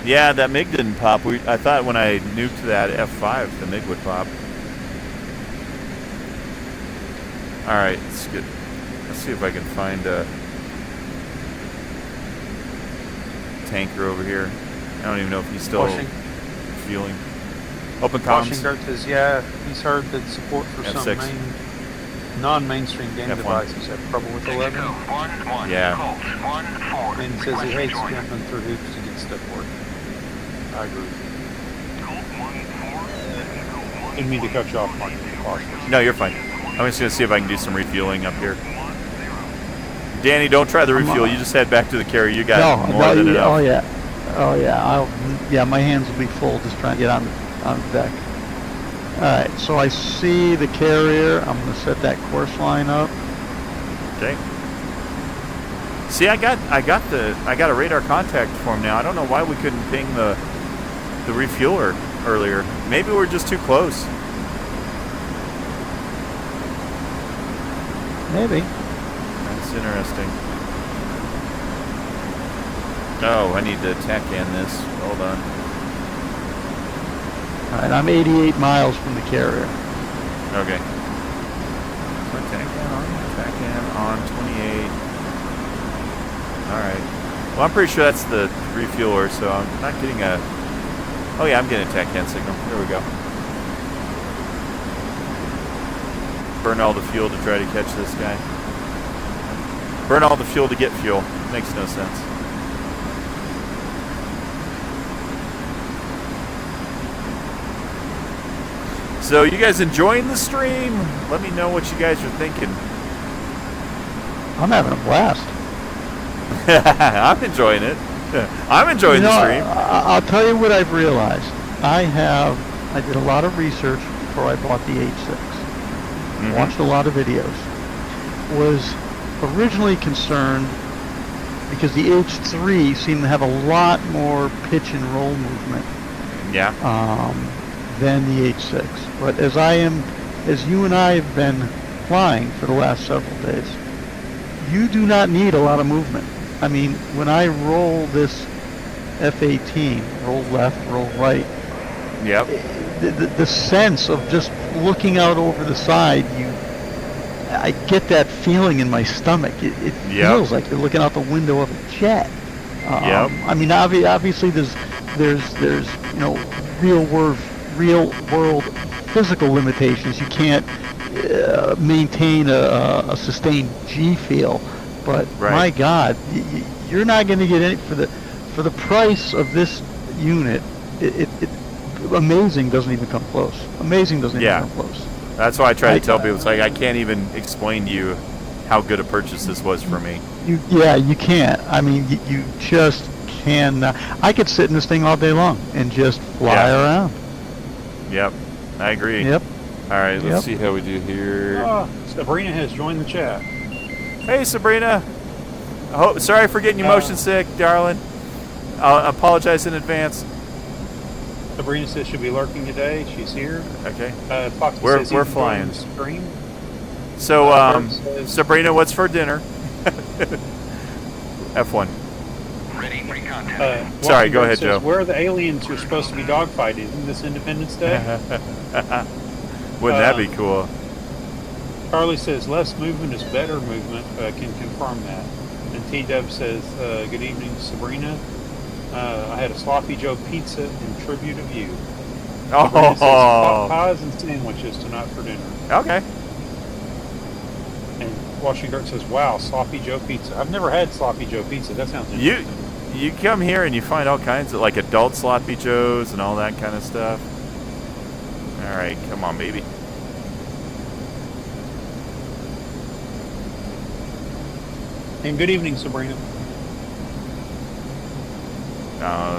yeah, that MiG didn't pop. I thought when I nuked that F5, the MiG would pop. All right, it's good. Let's see if I can find a tanker over here. I don't even know if he's still fueling. Open comms. Washington says, yeah, he's heard that support for some non-mainstream game F1. devices have trouble with 11. Yeah. And he says he hates jumping through hoops to get stuff working. I agree. Didn't mean to cut you off, Mark. No, you're fine. I'm just going to see if I can do some refueling up here. Danny, don't try the refuel. You just head back to the carrier. You got more than enough. Oh yeah, yeah. My hands will be full just trying to get on the deck. All right, so I see the carrier. I'm going to set that course line up. Okay. See, I got a radar contact for him now. I don't know why we couldn't ping the refueler earlier. Maybe we're just too close. Maybe. That's interesting. Oh, I need to TACAN this. Hold on. All right, I'm 88 miles from the carrier. Okay. So TACAN on 28. All right. Well, I'm pretty sure that's the refueler, so I'm not getting a... Oh, yeah, I'm getting a TACAN signal. There we go. Burn all the fuel to try to catch this guy. Burn all the fuel to get fuel. Makes no sense. So, you guys enjoying the stream? Let me know what you guys are thinking. I'm having a blast. I'm enjoying it. I'm enjoying the stream. I'll tell you what I've realized. I did a lot of research before I bought the H6. Watched a lot of videos. Was originally concerned because the H3 seemed to have a lot more pitch and roll movement. Yeah. Than the H6. But as you and I have been flying for the last several days, you do not need a lot of movement. I mean, when I roll this F-18, roll left, roll right. Yep. The sense of just looking out over the side, I get that feeling in my stomach. It feels like you're looking out the window of a jet. I mean, obviously there's real world physical limitations. You can't maintain a sustained G feel. But my God, you're not going to get any for the price of this unit. Amazing doesn't even come close. Amazing doesn't even come close. That's why I try to tell people. It's like I can't even explain to you how good a purchase this was for me. You can't. I mean, you just can. I could sit in this thing all day long and just fly around. Yep, I agree. Yep. All right, let's see how we do here. Sabrina has joined the chat. Hey, Sabrina. Sorry for getting you motion sick, darling. I'll apologize in advance. Sabrina says she'll be lurking today. She's here. Okay. We're flying. So, Sabrina, what's for dinner? F1. Ready for contact. Sorry, go ahead, says, Joe. Where are the aliens you're supposed to be dogfighting? Isn't this Independence Day? Wouldn't that be cool? Charlie says less movement is better movement. Can confirm that. And T-Dub says, good evening, Sabrina. I had a Sloppy Joe pizza in tribute of you. Sabrina says, pies and sandwiches tonight for dinner. Okay. And Washington says, wow, Sloppy Joe pizza. I've never had Sloppy Joe pizza. That sounds interesting. You come here and you find all kinds of, like, adult Sloppy Joes and all that kind of stuff. All right, come on, baby. And good evening, Sabrina.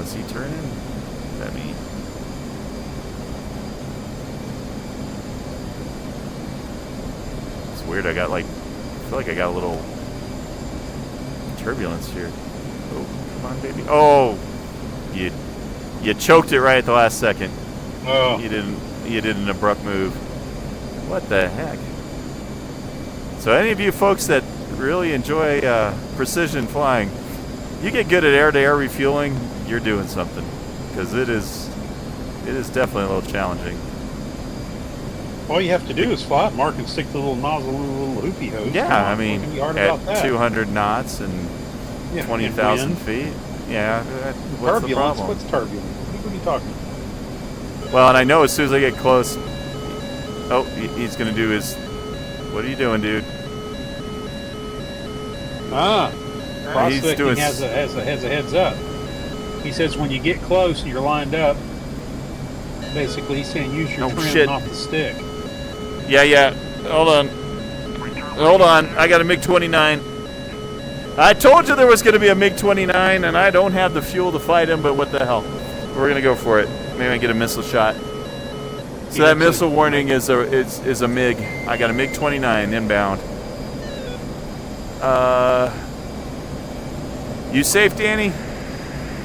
Is he turning? That me? It's weird. I feel like I got a little turbulence here. Oh, come on, baby. Oh, you choked it right at the last second. Oh. You did an abrupt move. What the heck? So any of you folks that really enjoy precision flying, you get good at air-to-air refueling, you're doing something, because it is definitely a little challenging. All you have to do is fly it, Mark, and stick the little nozzle in the little hoopy hose. Yeah, I mean, at 200 knots and 20,000 feet. Yeah, what's the problem? What's turbulence? What are you talking about? Well, and I know as soon as I get close, oh, he's going to do his, what are you doing, dude? Prospecting has a heads up. He says when you get close and you're lined up, basically he's saying use your trim off the stick. Yeah. Hold on. I got a MiG-29. I told you there was going to be a MiG-29, and I don't have the fuel to fight him, but what the hell? We're going to go for it. Maybe I get a missile shot. So that missile warning is a MiG. I got a MiG-29 inbound. You safe, Danny?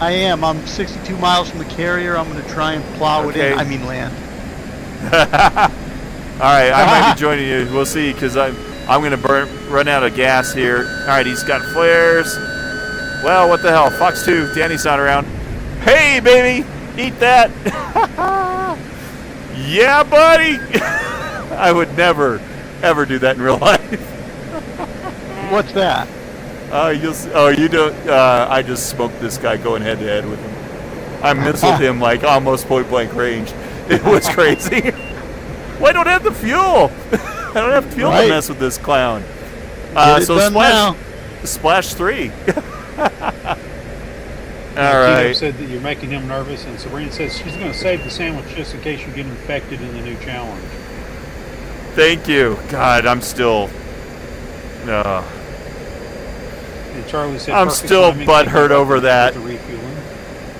I am. I'm 62 miles from the carrier. I'm going to try and plow it in. I mean land. All right, I might be joining you. We'll see, because I'm going to run out of gas here. All right, he's got flares. Well, what the hell? Fox 2, Danny's not around. Hey, baby, eat that. Yeah, buddy. I would never, ever do that in real life. What's that? You don't. I just smoked this guy going head to head with him. I missiled him like almost point blank range. It was crazy. Well, I don't have the fuel. I don't have fuel to mess with this clown. So splash 3. All right. Said that you're making him nervous, and Sabrina says she's going to save the sandwich just in case you get infected in the new challenge. Thank you. God, I'm still. And Charlie said I'm still butthurt over that. The refueling.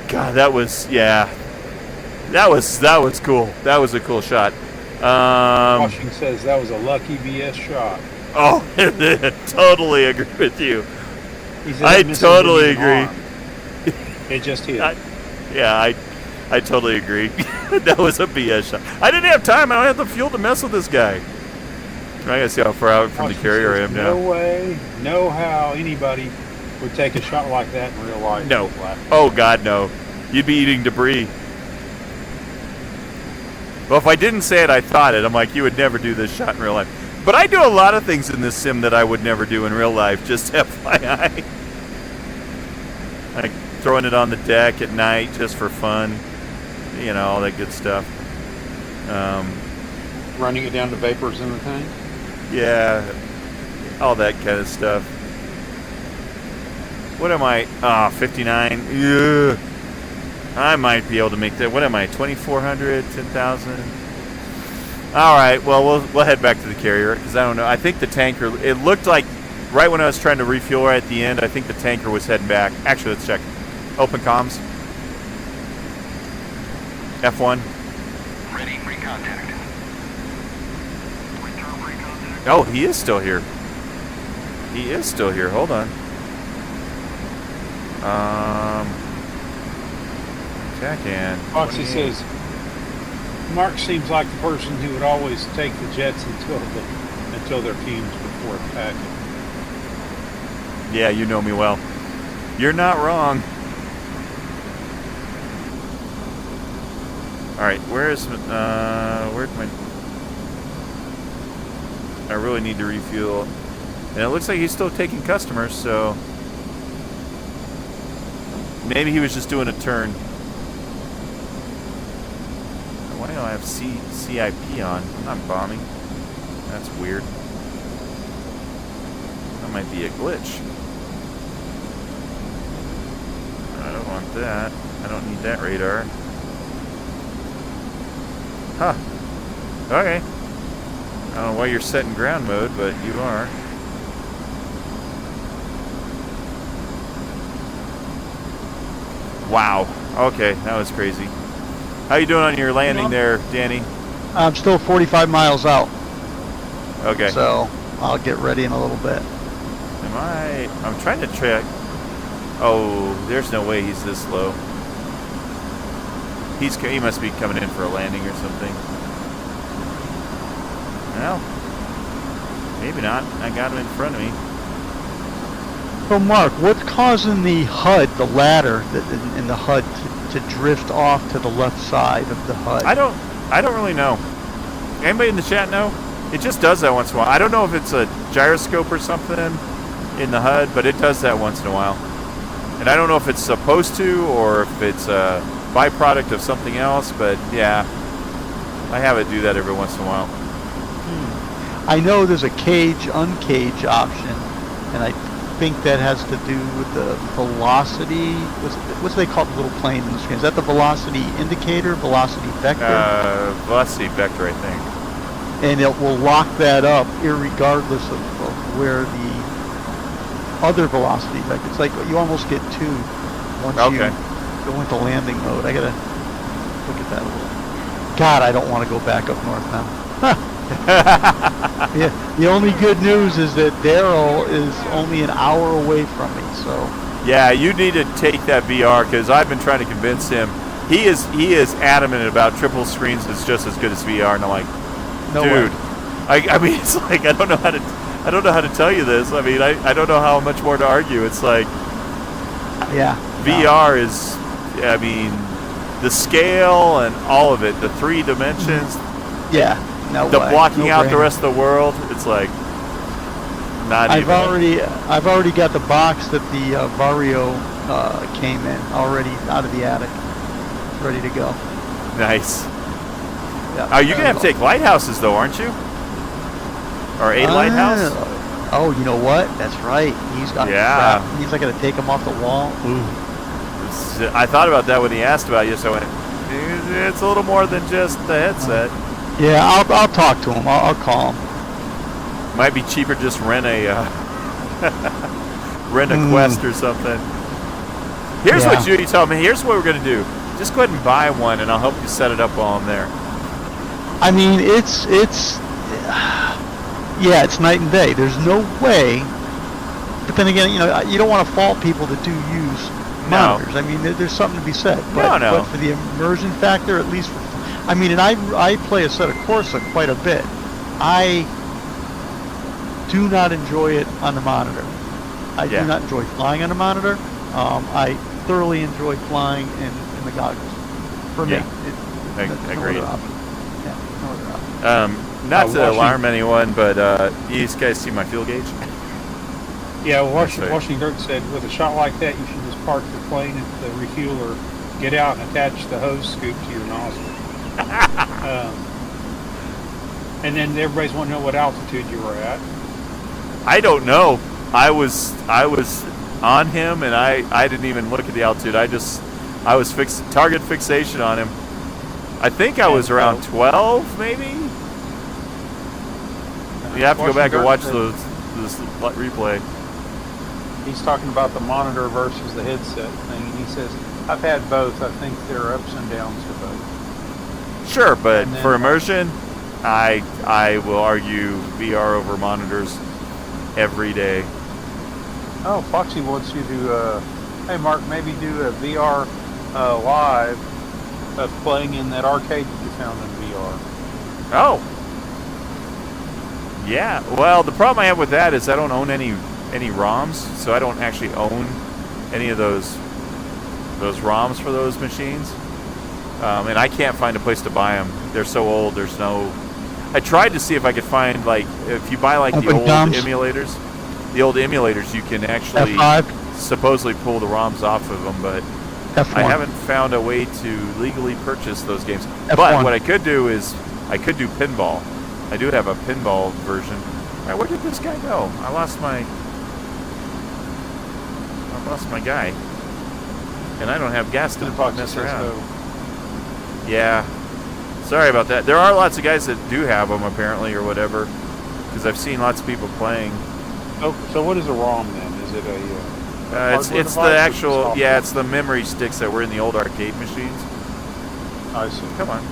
God, that was That was cool. That was a cool shot. Washington says that was a lucky BS shot. Oh, totally agree with you. I totally agree. It just hit. I totally agree. That was a BS shot. I didn't have time. I don't have the fuel to mess with this guy. I gotta see how far out from the carrier I am now. No way, no how anybody would take a shot like that in real life. No. Oh, God, no. You'd be eating debris. Well, if I didn't say it, I thought it. I'm like, you would never do this shot in real life. But I do a lot of things in this sim that I would never do in real life, just FYI. Like throwing it on the deck at night just for fun. You know, all that good stuff. Running it down to vapors in the tank? Yeah, all that kind of stuff. What am I? 59. Ugh. I might be able to make that. What am I? 2,400, 10,000. All right. Well, we'll head back to the carrier because I don't know. I think the tanker. It looked like right when I was trying to refuel right at the end. I think the tanker was heading back. Actually, let's check. Open comms. F1. Ready for contact. Oh, he is still here. He is still here. Hold on. Check-in. Foxy says, Mark seems like the person who would always take the jets until they're fumes before attacking. Yeah, you know me well. You're not wrong. All right, where's my? I really need to refuel, and it looks like he's still taking customers. So maybe he was just doing a turn. Why do I have CIP on? I'm not bombing. That's weird. That might be a glitch. I don't want that. I don't need that radar. Huh. Okay. I don't know why you're set in ground mode, but you are. Wow. Okay, that was crazy. How you doing on your landing there, Danny? I'm still 45 miles out. Okay. So I'll get ready in a little bit. I'm trying to track. Oh, there's no way he's this low. He must be coming in for a landing or something. Well, maybe not. I got him in front of me. So Mark, what's causing the HUD, the ladder in the HUD, to drift off to the left side of the HUD? I don't really know. Anybody in the chat know? It just does that once in a while. I don't know if it's a gyroscope or something in the HUD, but it does that once in a while. And I don't know if it's supposed to or if it's a byproduct of something else, but yeah, I have it do that every once in a while. I know there's a cage, uncage option, and I think that has to do with the velocity. What's they call the little plane in the screen? Is that the velocity indicator, velocity vector? Velocity vector, I think. And it will lock that up irregardless of where the other velocity vector. It's like you almost get two once you go into landing mode. I gotta look at that a little. God, I don't want to go back up north now. Yeah, the only good news is that Daryl is only an hour away from me, so. Yeah, you need to take that VR because I've been trying to convince him. He is adamant about triple screens is just as good as VR, and I'm like, No dude. way. I mean, it's like I don't know how to tell you this. I mean, I don't know how much more to argue. It's like, yeah, VR is, I mean, the scale and all of it, the 3 dimensions. Yeah. No the way. blocking No out brainer. the rest of the world, it's like not I've even. I've already got the box that the Vario came in already out of the attic, ready to go. Nice. Yeah. Are you gonna have to take lighthouses though, aren't you? Or a lighthouse? Oh, you know what? That's right. He's got. Yeah. Crap. He's not gonna take him off the wall. Ooh. I thought about that when he asked about you, so I went, it's a little more than just the headset. Yeah, I'll talk to him. I'll call him. Might be cheaper just rent a Quest or something. Here's what Judy told me. Here's what we're gonna do. Just go ahead and buy one, and I'll help you set it up while I'm there. I mean, it's night and day. There's no way. But then again, you don't want to fault people that do use monitors. I mean, there's something to be said. But, No. But for the immersion factor, at least. I mean, and I play a set of Corsa quite a bit. I do not enjoy it on the monitor. I do not enjoy flying on the monitor. I thoroughly enjoy flying in the goggles. For me, Agreed. No other option. Yeah, no other option. Not to alarm anyone, but you guys see my fuel gauge? Yeah, Washington Dirk said, with a shot like that, you should just park your plane at the refueler, get out and attach the hose scoop to your nozzle. And then everybody's wanting to know what altitude you were at. I don't know. I was on him, and I didn't even look at the altitude. I was target fixation on him. I think I was around 12, maybe. You have to go back and watch this replay. He's talking about the monitor versus the headset thing, and he says, I've had both. I think there are ups and downs to both. Sure, but for immersion, I will argue VR over monitors every day. Oh, Foxy wants you to, hey Mark, maybe do a VR live of playing in that arcade that you found in VR. Oh. Yeah, well, the problem I have with that is I don't own any ROMs, so I don't actually own any of those ROMs for those machines. And I can't find a place to buy them. They're so old, there's no... I tried to see if I could find, like, if you buy, like, the old emulators, you can actually F5? supposedly pull the ROMs off of them, but F1. I haven't found a way to legally purchase those games. F1. But what I could do is, I could do pinball. I do have a pinball version. All right, where did this guy go? I lost my guy. And I don't have gas to mess around. Yeah. Sorry about that. There are lots of guys that do have them, apparently, or whatever. Because I've seen lots of people playing. Oh, so what is a ROM then? Is it a... It's hardware the device or actual, software? yeah, it's the memory sticks that were in the old arcade machines. I see. Come on.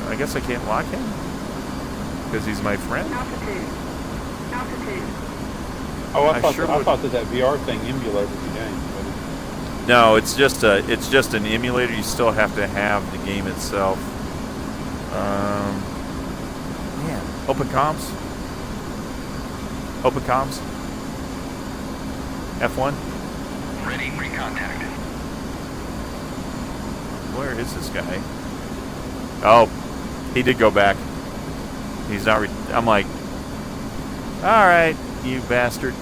I guess I can't lock him because he's my friend. Oh, I sure thought that VR thing emulated the game. But No, it's just an emulator. You still have to have the game itself. Man, open comms. Open comms. F1. Ready for contact. Where is this guy? Oh, he did go back. He's not. I'm like, all right, you bastard.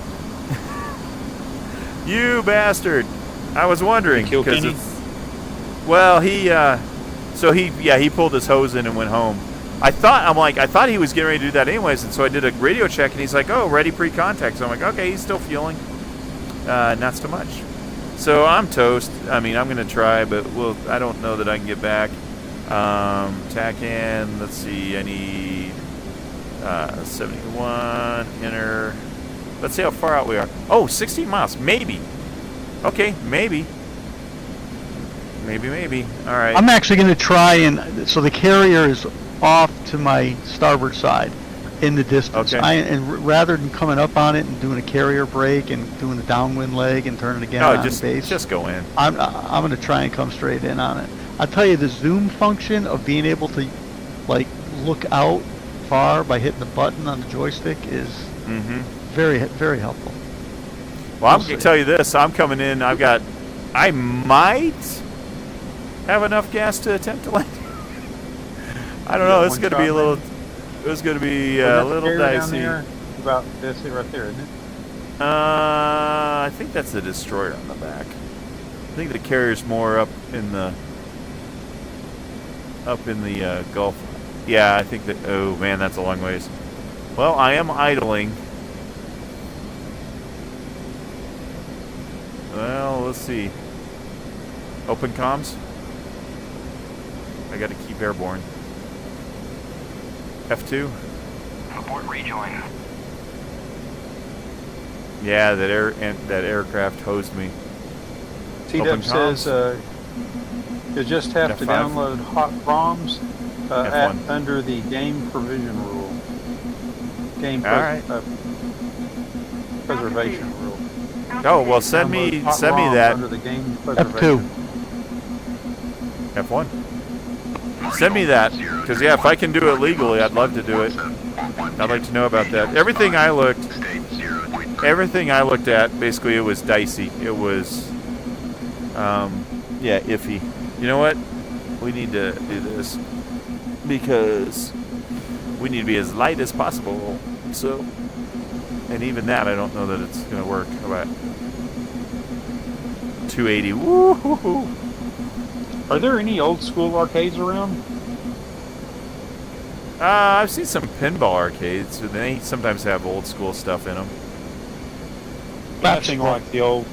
You bastard. I was wondering Did you kill Kenny? well, he pulled his hose in and went home. I thought he was getting ready to do that anyways, and so I did a radio check, and he's like, oh, ready pre-contact. So I'm like, okay, he's still fueling. Not so much. So I'm toast. I mean, I'm going to try, but I don't know that I can get back. Tack in. Let's see. I need 71. Enter. Let's see how far out we are. Oh, 16 miles. Maybe. Okay, maybe. Maybe. All right. I'm actually going to try so the carrier is off to my starboard side in the distance. Okay. And rather than coming up on it and doing a carrier brake and doing the downwind leg and turning again on base, just go in. I'm going to try and come straight in on it. I'll tell you, the zoom function of being able to like look out far by hitting the button on the joystick is very, very helpful. Well, I'm going to tell you this. I'm coming in. I might have enough gas to attempt to land. I don't know. It's going to be a little. It was going to be a little dicey. That's it right there, isn't it? I think that's the destroyer on the back. I think the carrier's more up in the Gulf. Yeah, I think that. Oh man, that's a long ways. Well, I am idling. Well, let's see. Open comms. I got to keep airborne. F2. Report rejoin. Yeah, that aircraft hosed me. TDEP says you just have to F5. download hot ROMs F1. under the game provision rule. Preservation rule. Oh well, send me Download hot that. ROMs under the game preservation. F2. F1. Send me that, because yeah, if I can do it legally, I'd love to do it. I'd like to know about that. Everything I looked at, basically, it was dicey. It was, yeah, iffy. You know what? We need to do this because we need to be as light as possible. So, and even that, I don't know that it's going to work. How about 280? Woo-hoo-hoo. Are there any old school arcades around? I've seen some pinball arcades. They sometimes have old school stuff in them. Nothing like the old,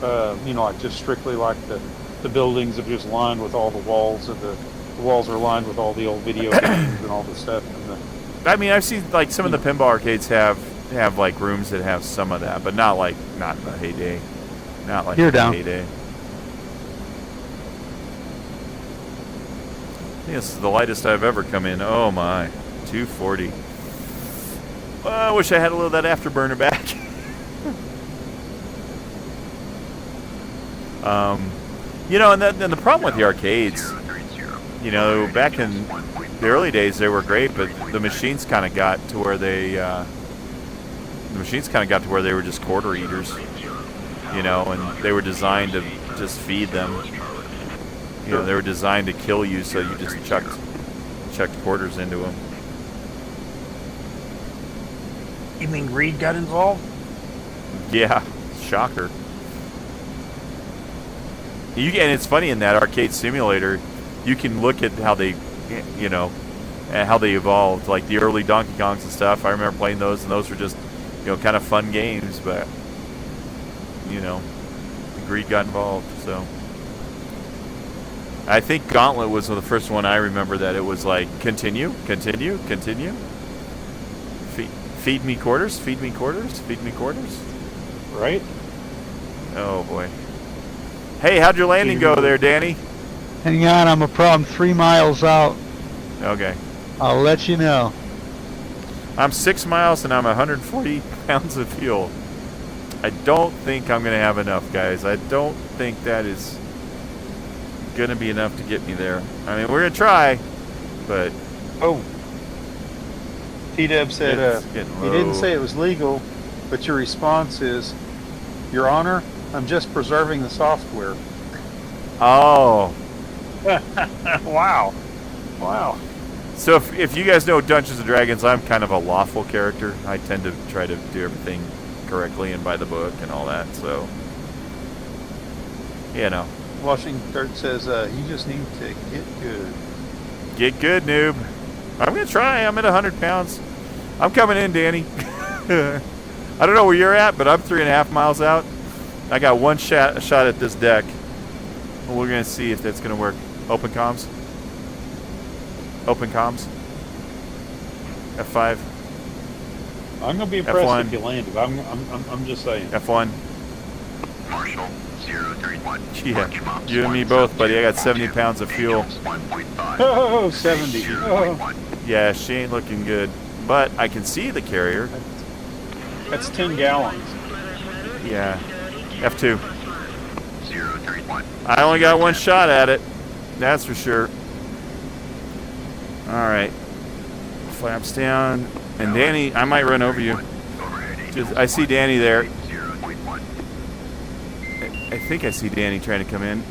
like just strictly like the buildings that are just lined with all the walls of the walls are lined with all the old video games and all the stuff. I mean, I've seen like some of the pinball arcades have like rooms that have some of that, but not in the heyday. Not like You're in the down. heyday. I think this is the lightest I've ever come in. Oh my, 240. I wish I had a little of that afterburner back. And the problem with the arcades, back in the early days they were great, but the machines kind of got to where they were just quarter eaters, and they were designed to just feed them. They were designed to kill you, so you just chucked quarters into them. You mean greed got involved? Yeah, shocker. And it's funny in that arcade simulator, you can look at how they, how they evolved, like the early Donkey Kongs and stuff. I remember playing those, and those were just, kind of fun games, but, greed got involved, so. I think Gauntlet was the first one I remember that it was like, continue. Feed me quarters. right? Oh boy. Hey, how'd your landing go there, Danny? Hang on, I'm 3 miles out. Okay. I'll let you know. I'm 6 miles and I'm 140 pounds of fuel. I don't think I'm going to have enough, guys. I don't think that is going to be enough to get me there. I mean, we're going to try, but... Oh. T-Dub said It's he getting didn't low. say it was legal, but your response is, Your Honor, I'm just preserving the software. Oh. Wow. Wow. So if you guys know Dungeons & Dragons, I'm kind of a lawful character. I tend to try to do everything correctly and by the book and all that, so... You know. Washington Dirt says you just need to get good. Get good, noob. I'm going to try. I'm at 100 pounds. I'm coming in, Danny. I don't know where you're at, but I'm 3.5 miles out. I got one shot at this deck. We're going to see if that's going to work. Open comms. Open comms. F5. I'm going to be impressed F1. if you landed. I'm just saying. F1. Marshal 031. Yeah, you and me both, buddy. I got 70 pounds of fuel. 1.5. Oh, 70. Oh, Yeah, she ain't looking good. But I can see the carrier. that's 10 gallons. Yeah. F2. 031. I only got one shot at it. That's for sure. Alright. Flaps down. And Danny, I might run over you. I see Danny there. 0.1. I think I see Danny trying to come in.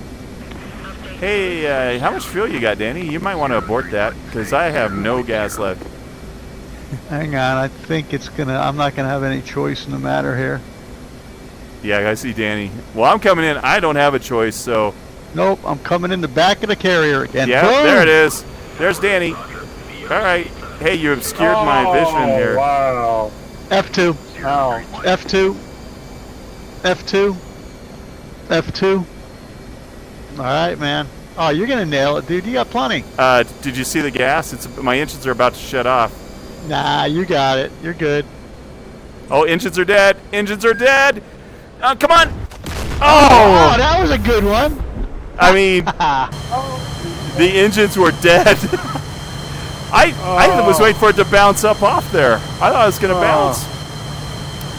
Hey, how much fuel you got, Danny? You might want to abort that, because I have no gas left. Hang on, I think I'm not gonna have any choice in the matter here. Yeah, I see Danny. Well, I'm coming in. I don't have a choice, so... Nope, I'm coming in the back of the carrier again. Yeah, Boom! there it is. There's Danny. Alright. Hey, you obscured my vision here. Wow. F2, Wow. F2, F2, F2. Alright, man. Oh, you're gonna nail it, dude. You got plenty. Did you see the gas? My engines are about to shut off. Nah, you got it. You're good. Oh, engines are dead. Engines are dead. Come on. Oh, Oh, that was a good one. I mean, the engines were dead. I was waiting for it to bounce up off there. I thought it was going to bounce.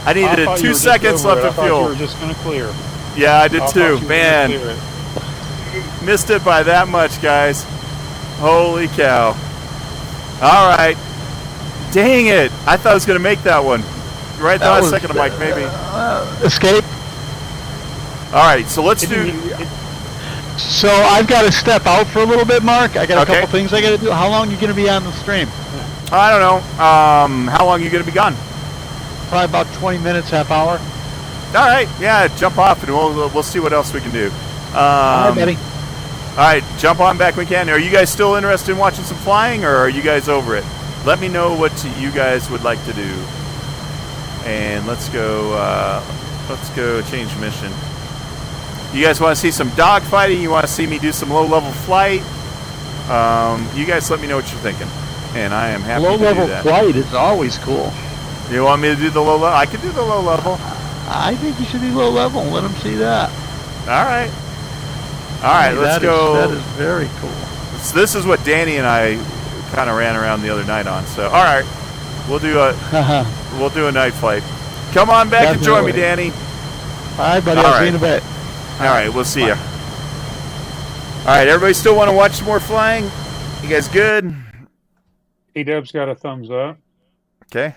I needed thought you 2 were just seconds over left it. of I thought you fuel. were just going to clear. Yeah, I did I thought too. you were gonna Man, clear it. missed it by that much, guys. Holy cow. All right. Dang it. I thought I was going to make that one. Right at the last second, I'm like, maybe. Escape. All right, so let's do... So I've got to step out for a little bit, Mark. I got a Okay. couple things I got to do. How long are you going to be on the stream? I don't know. How long are you going to be gone? Probably about 20 minutes, half hour. All right, yeah, jump off and we'll see what else we can do. All right, buddy. All right, jump on back when we can. Are you guys still interested in watching some flying, or are you guys over it? Let me know what you guys would like to do. And let's go change mission. You guys want to see some dogfighting? You want to see me do some low-level flight? You guys let me know what you're thinking. And I am happy to do Low-level that. flight is always cool. You want me to do the low level? I can do the low level. I think you should do low level. Let them see that. All right. All right, let's go. That is very cool. So this is what Danny and I kind of ran around the other night on. So, all right, we'll do a night flight. Come on back and join me, Danny. All right, buddy. All I'll right. see you in a bit. All right, we'll see you. All right, everybody still want to watch some more flying? You guys good? T-Dub's got a thumbs up. Okay.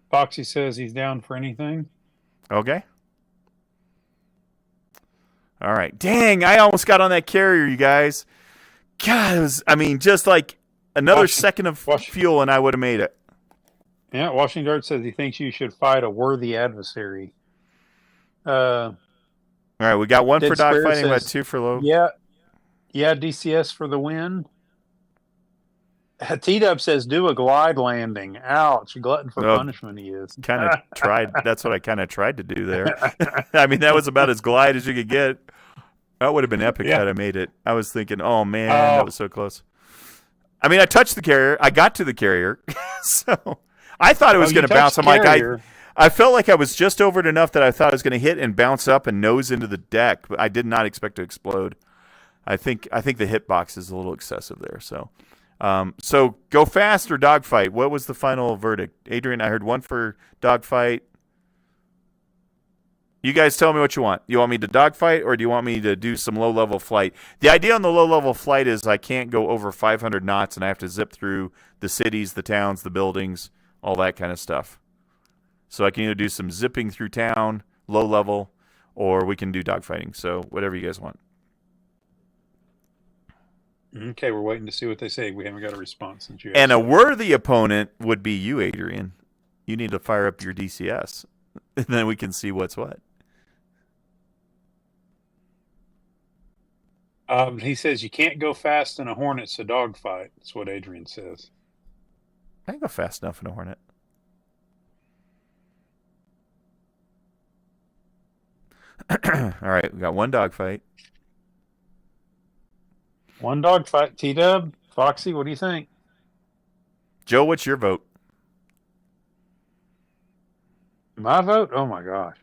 Foxy says he's down for anything. Okay. All right. Dang, I almost got on that carrier, you guys. God, it was, just like another second of fuel and I would have made it. Yeah, Washington Dirt says he thinks you should fight a worthy adversary. All right, we got one Dead for Spirit dogfighting, we got says, 2 for low. Yeah, DCS for the win. T-Dub says do a glide landing. Ouch, glutton for punishment he is. Kind of tried. That's what I kind of tried to do there. That was about as glide as you could get. That would have been epic had I made it. I was thinking, oh man, that was so close. I touched the carrier. I got to the carrier, so I thought it was going to bounce. I'm like, I felt like I was just over it enough that I thought I was going to hit and bounce up and nose into the deck, but I did not expect to explode. I think the hitbox is a little excessive there. So, so go fast or dogfight. What was the final verdict, Adrian? I heard one for dogfight. You guys tell me what you want. You want me to dogfight or do you want me to do some low-level flight? The idea on the low-level flight is I can't go over 500 knots and I have to zip through the cities, the towns, the buildings, all that kind of stuff. So I can either do some zipping through town, low-level, or we can do dogfighting. So whatever you guys want. Okay, we're waiting to see what they say. We haven't got a response since you. And a worthy opponent would be you, Adrian. You need to fire up your DCS, and then we can see what's what. He says you can't go fast in a Hornet, so dogfight. That's what Adrian says. I can go fast enough in a Hornet. All right, we got one dogfight. One dogfight. T-Dub, Foxy, what do you think? Joe, what's your vote? My vote? Oh my gosh.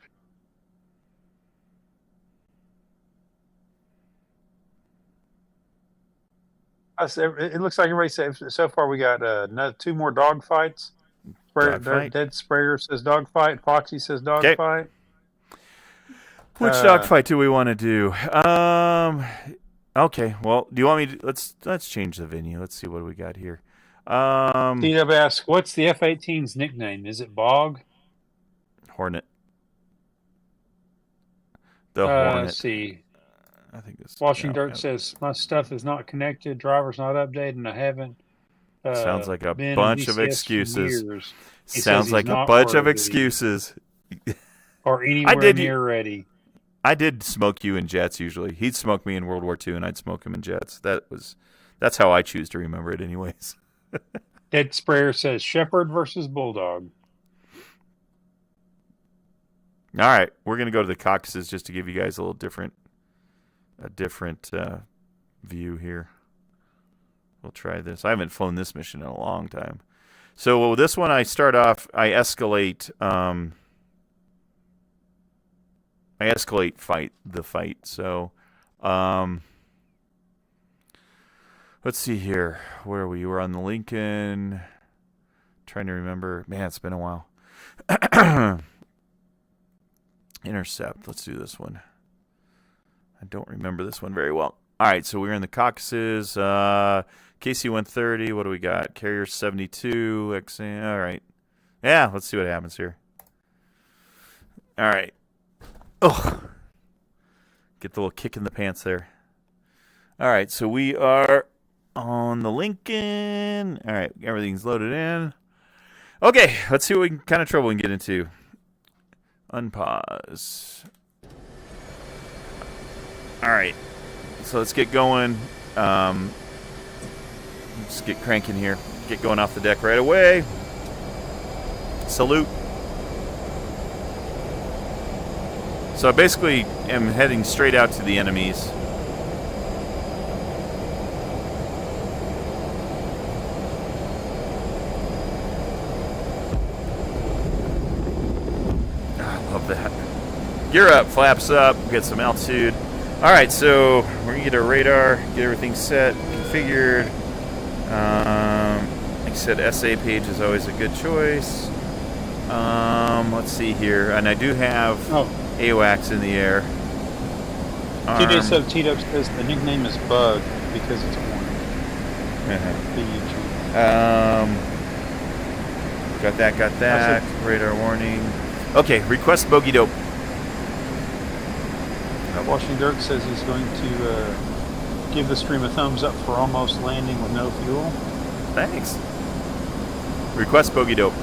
It looks like everybody said so far we got two more dogfights. Dead Sprayer says dogfight. Foxy says dogfight. Which dogfight do we want to do? Okay, well, do you want me to let's change the venue. Let's see what we got here. T-Dub asks, what's the F-18's nickname? Is it Bog? Hornet. The Hornet. Let's see. I think this. Washing Dirt says my stuff is not connected, driver's not updated, and I haven't. Sounds like a bunch of excuses. Sounds like a bunch of excuses. Or anywhere near ready. I did smoke you in jets usually. He'd smoke me in World War II, and I'd smoke him in jets. That's how I choose to remember it, anyways. Dead Sprayer says Shepherd versus Bulldog. All right, we're gonna go to the caucuses just to give you guys a different view here. We'll try this. I haven't flown this mission in a long time. So this one, I start off. I escalate the fight. So let's see here. Where are we? We're on the Lincoln. Trying to remember. Man, it's been a while. Intercept. Let's do this one. I don't remember this one very well. All right, so we're in the Caucasus. KC-130. What do we got? Carrier 72. XM. All right. Yeah, let's see what happens here. All right. Oh, get the little kick in the pants there. All right, so we are on the Lincoln. All right, everything's loaded in. Okay, let's see what kind of trouble we can get into. Unpause. All right, so let's get going. Let's get cranking here. Get going off the deck right away. Salute. So I basically am heading straight out to the enemies. I love that. Gear up, flaps up, get some altitude. All right, so we're going to get our radar, get everything set, configured. Like I said, SA page is always a good choice. Let's see here. And I do have AWACS in the air. TJ T-Dub says the nickname is Bug because it's a Hornet. Got that. Radar warning. Okay, request bogey dope. Washington Dirk says he's going to give the stream a thumbs up for almost landing with no fuel. Thanks. Request bogey dope.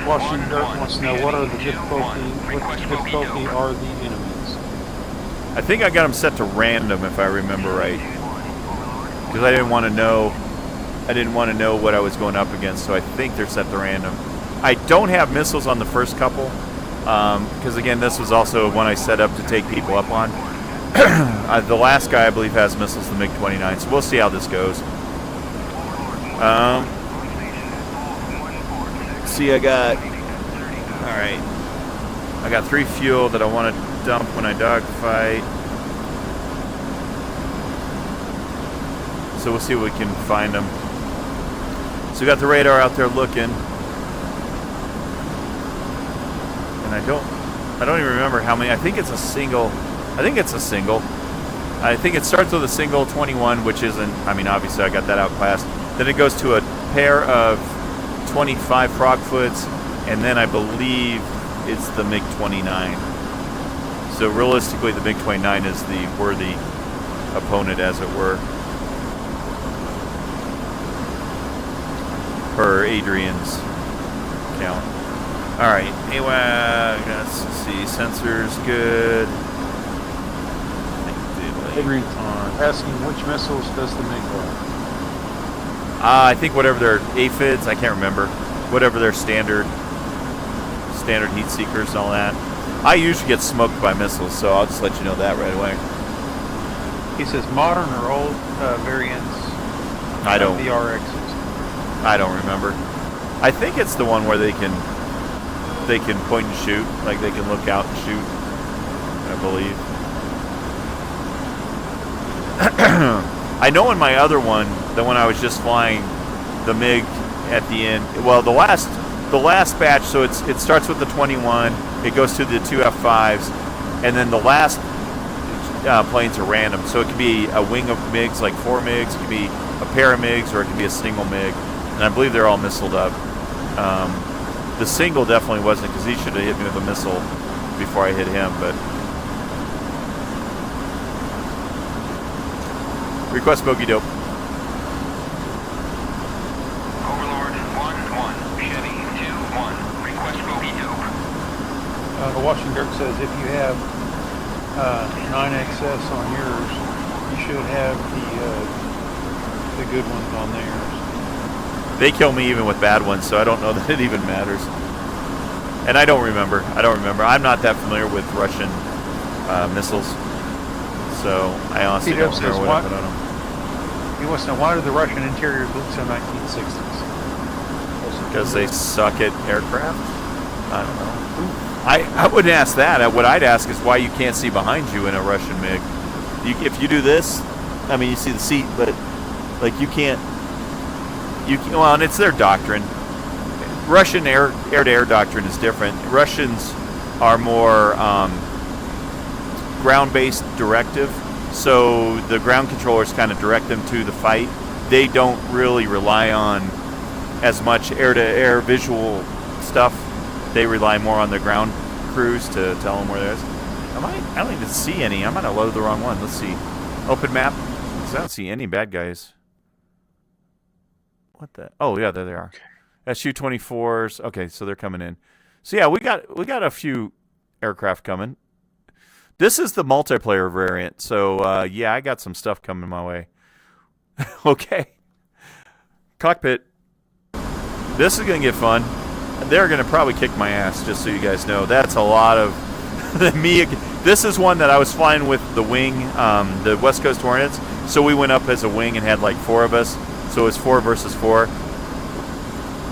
Washington Dirk wants to know what difficulty are the enemies? I think I got them set to random if I remember right. Because I didn't want to know what I was going up against, so I think they're set to random. I don't have missiles on the first couple. Because again, this was also one I set up to take people up on. The last guy, I believe, has missiles, the MiG-29, so we'll see how this goes. see, I got... Alright. I got 3 fuel that I want to dump when I dogfight. So we'll see if we can find them. So we got the radar out there looking. And I don't even remember how many. I think it's a single. I think it starts with a single 21, which isn't, I mean, obviously I got that outclassed. Then it goes to a pair of 25 frogfoots, and then I believe it's the MiG-29. So realistically, the MiG-29 is the worthy opponent, as it were. Per Adrian's count. Alright, AWACS, let's see, sensors good. Adrian, asking which missiles does the MiG have? I think whatever their aphids, I can't remember. Whatever their standard heat seekers and all that. I usually get smoked by missiles, so I'll just let you know that right away. He says modern or old variants of the RXs. I don't remember. I think it's the one where they can point and shoot, like they can look out and shoot, I believe. I know in my other one, the one I was just flying, the MiG at the end, well, the last batch, so it starts with the 21, it goes to the 2 F5s, and then the last planes are random. So it could be a wing of MiGs, like 4 MiGs, it could be a pair of MiGs, or it could be a single MiG. And I believe they're all missiled up. The single definitely wasn't, because he should have hit me with a missile before I hit him, but... Request bogey dope. Overlord 1-1, Chevy 2-1, request bogey dope. Washington Dirk says if you have 9XS on yours, you should have the good ones on theirs. They kill me even with bad ones, so I don't know that it even matters. And I don't remember. I'm not that familiar with Russian missiles, so I honestly don't know what I put on them. He wants to know, why do the Russian interiors look so 1960s? Because they suck at aircraft? I don't know. I wouldn't ask that. What I'd ask is why you can't see behind you in a Russian MiG. If you do this, I mean, you see the seat, but like you can't. Well, and it's their doctrine. Russian air-to-air doctrine is different. Russians are more ground-based directive, so the ground controllers kind of direct them to the fight. They don't really rely on as much air-to-air visual stuff. They rely more on the ground crews to tell them where there is. I don't even see any. I might have loaded the wrong one. Let's see. Open map. I don't see any bad guys. What the? Oh yeah, there they are. Su-24s. Okay, so they're coming in. So yeah, we got a few aircraft coming. This is the multiplayer variant. So yeah, I got some stuff coming my way. Okay. Cockpit. This is gonna get fun. They're gonna probably kick my ass, just so you guys know. That's a lot of me. This is one that I was flying with the wing, the West Coast Hornets. So we went up as a wing and had like 4 of us. So it's 4 versus 4.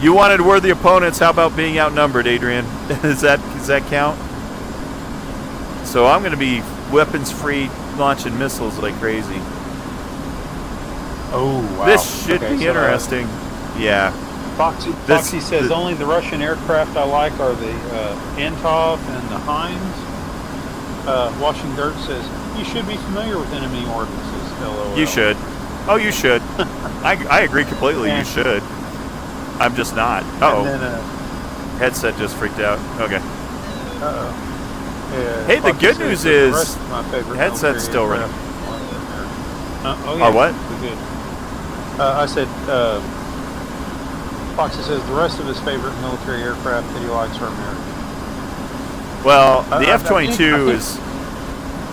You wanted worthy opponents. How about being outnumbered, Adrian? Does that count? So I'm going to be weapons-free, launching missiles like crazy. Oh, wow. This should be interesting. Yeah. Foxy says only the Russian aircraft I like are the Antov and the Heinz. Washington Dirt says you should be familiar with enemy ordinances. LOL. You should. Oh, you should. I agree completely. You should. I'm just not. Uh-oh. Headset just freaked out. Okay. Uh-oh. Yeah, hey, the good news is the headset's still running. Oh, yeah. Oh, what? We're good. I said, Foxy says the rest of his favorite military aircraft that he likes are American. Well, the F-22 is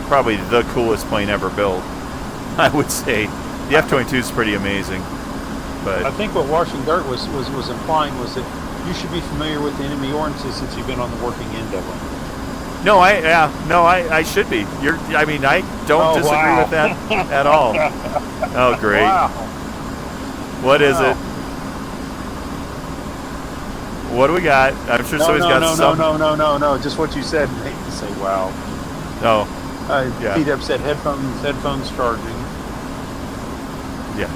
probably the coolest plane ever built, I would say. The F-22 is pretty amazing. But I think what Washington Dirt was implying was that you should be familiar with the enemy ordinances since you've been on the working end of them. No, I should be. I don't disagree with that at all. Oh, great. Wow. What is it? What do we got? I'm sure somebody's got some. No. Just what you said made me say, wow. Oh. Yeah. P-Dub said headphones charging. Yeah.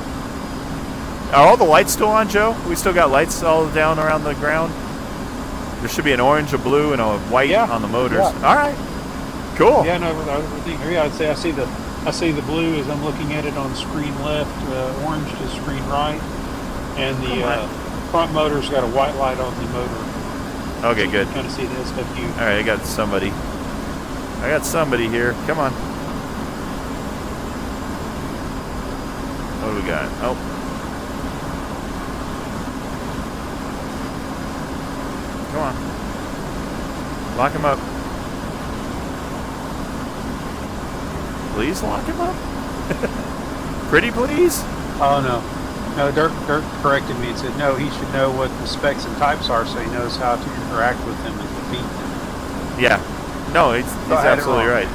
Are all the lights still on, Joe? We still got lights all down around the ground? There should be an orange, a blue, and a white on the motors. Yeah. All right. Cool. Yeah, no, I'd say I see the blue as I'm looking at it on screen left, orange to screen right, and the front motor's got a white light on the motor. Okay, so good. You kind of see the SW. All right, I got somebody here. Come on. What do we got? Oh. Come on. Lock him up. Please lock him up. Pretty please? Oh, no. No, Dirk corrected me and said, no, he should know what the specs and types are so he knows how to interact with them and defeat them. Yeah. No, he's absolutely right.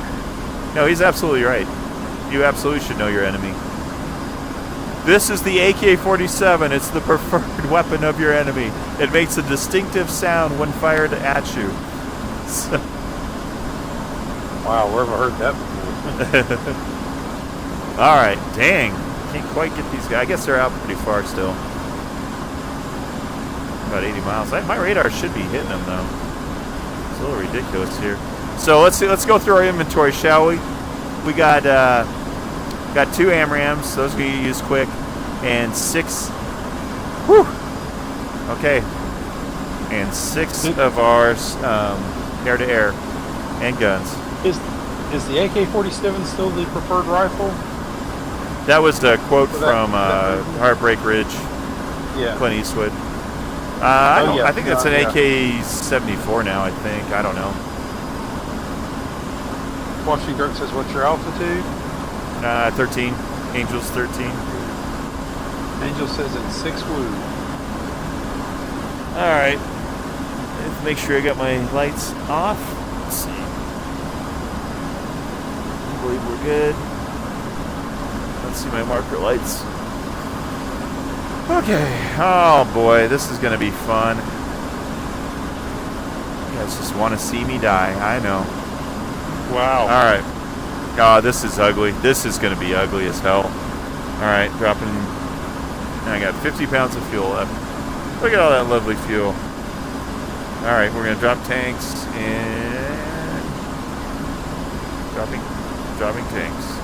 No, he's absolutely right. You absolutely should know your enemy. This is the AK-47. It's the preferred weapon of your enemy. It makes a distinctive sound when fired at you. So. Wow, where have I heard that before? All right, dang. Can't quite get these guys. I guess they're out pretty far still. About 80 miles. My radar should be hitting them, though. It's a little ridiculous here. So let's see. Let's go through our inventory, shall we? We got 2 AMRAMs. Those can get used quick, and 6. Whew. Okay. And 6 of ours air-to-air and guns. Is the AK-47 still the preferred rifle? That was the quote from Heartbreak Ridge. Yeah. Clint Eastwood. I think that's an AK-74 now. I think. I don't know. Washington Dirt says, "What's your altitude?" 13. Angels 13. Angel says it's 6 woo. All right. Let's make sure I got my lights off. Let's see. I believe we're good. Let's see my marker lights. Okay. Oh boy, this is gonna be fun. You guys just want to see me die. I know. Wow. All right. Oh, this is ugly. This is going to be ugly as hell. All right, dropping. And I got 50 pounds of fuel left. Look at all that lovely fuel. All right, we're going to drop tanks and dropping tanks.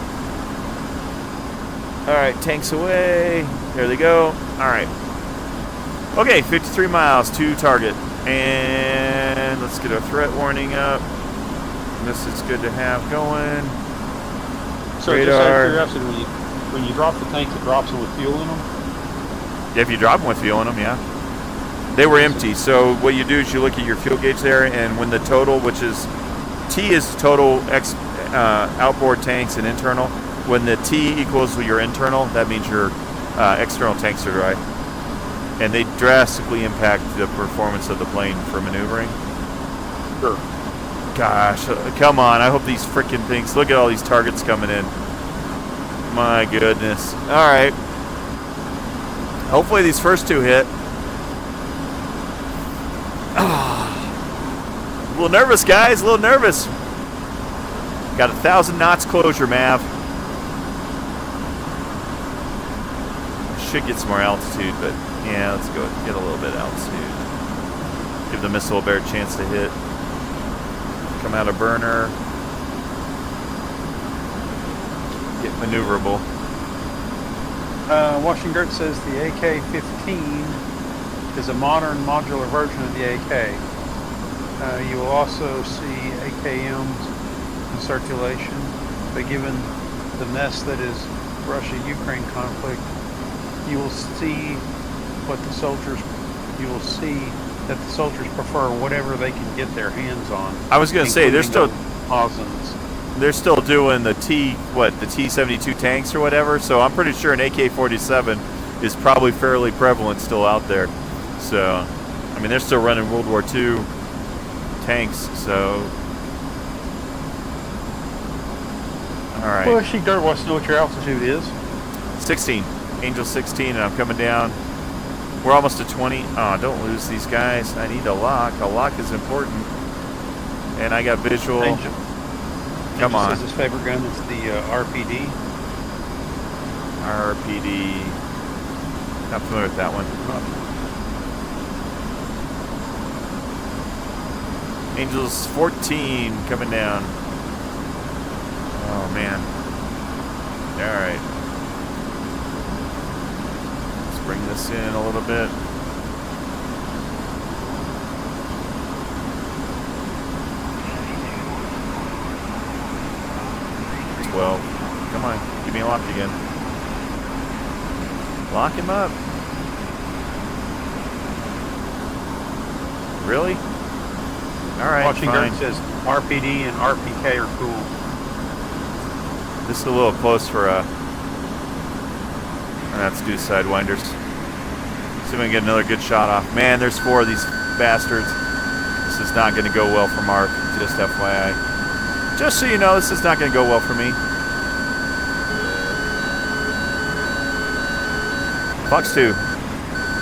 All right, tanks away. There they go. All right. Okay, 53 miles to target. And let's get our threat warning up. This is good to have going. So radar. Just out of curiosity, when you drop the tank, it drops them with fuel in them? Yeah, if you drop them with fuel in them, yeah. They were empty, so what you do is you look at your fuel gauge there, and when the total, which is T is total outboard tanks and internal. When the T equals your internal, that means your external tanks are dry. And they drastically impact the performance of the plane for maneuvering. Sure. Gosh, come on. I hope these freaking things... Look at all these targets coming in. My goodness. All right. Hopefully these first 2 hit. A little nervous, guys. A little nervous. Got 1,000 knots closure, Mav. Should get some more altitude, but yeah, let's go get a little bit of altitude. Give the missile a better chance to hit. Come out of burner. Get maneuverable. Washington Dirt says the AK-15 is a modern modular version of the AK. You will also see AKMs in circulation, but given the mess that is Russia-Ukraine conflict, you will see that the soldiers prefer whatever they can get their hands on. I was going to say they're still doing the T-72 tanks or whatever. So I'm pretty sure an AK-47 is probably fairly prevalent still out there. So, I mean, they're still running World War II tanks. So, all right. Well, she wants to know what your altitude is. 16, Angel 16, and I'm coming down. We're almost to 20. Oh, don't lose these guys. I need a lock. A lock is important. And I got visual. Angel. Come on. Says his favorite gun is the RPD. RPD. Not familiar with that one. Angels 14 coming down. Oh, man. All right. Let's bring this in a little bit. Come on, give me a lock again. Lock him up. Really? Alright, Watching fine. Dirt says RPD and RPK are cool. This is a little close for let's do sidewinders. See if we can get another good shot off. Man, there's 4 of these bastards. This is not going to go well for Mark, just FYI. Just so you know, this is not going to go well for me. Fox 2.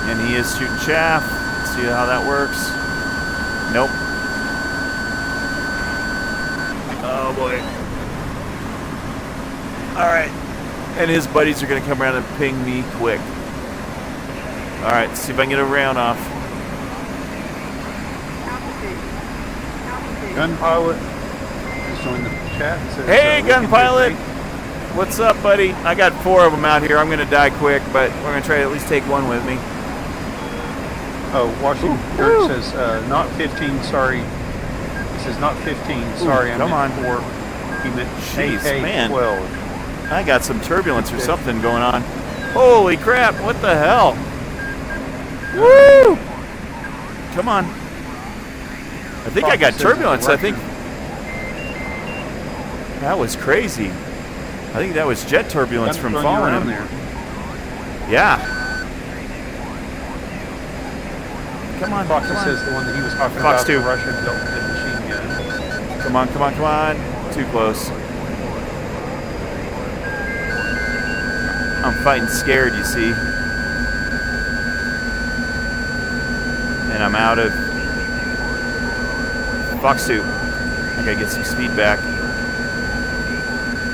And he is shooting chaff. Let's see how that works. Nope. Oh boy. Alright. And his buddies are going to come around and ping me quick. Alright, see if I can get a round off. Gun pilot just joined the chat. And says, Hey, gun looking pilot! busy. What's up, buddy? I got 4 of them out here. I'm going to die quick, but we're going to try to at least take one with me. Oh, Washington Dirt says not 15. Sorry. He says not 15. Sorry, I come meant on. 4. He meant Jeez, man. AK-12. I got some turbulence or something going on. Holy crap, what the hell? Woo! Come on. I think I got turbulence. I think that was crazy. I think that was jet turbulence from falling in there. Yeah. Come on, Fox come on. says the one that he was talking Fox about, 2. the Russian built machine gun. Come on, come on, come on. Too close. I'm fighting scared, you see. And I'm out of Fox 2. I gotta get some speed back.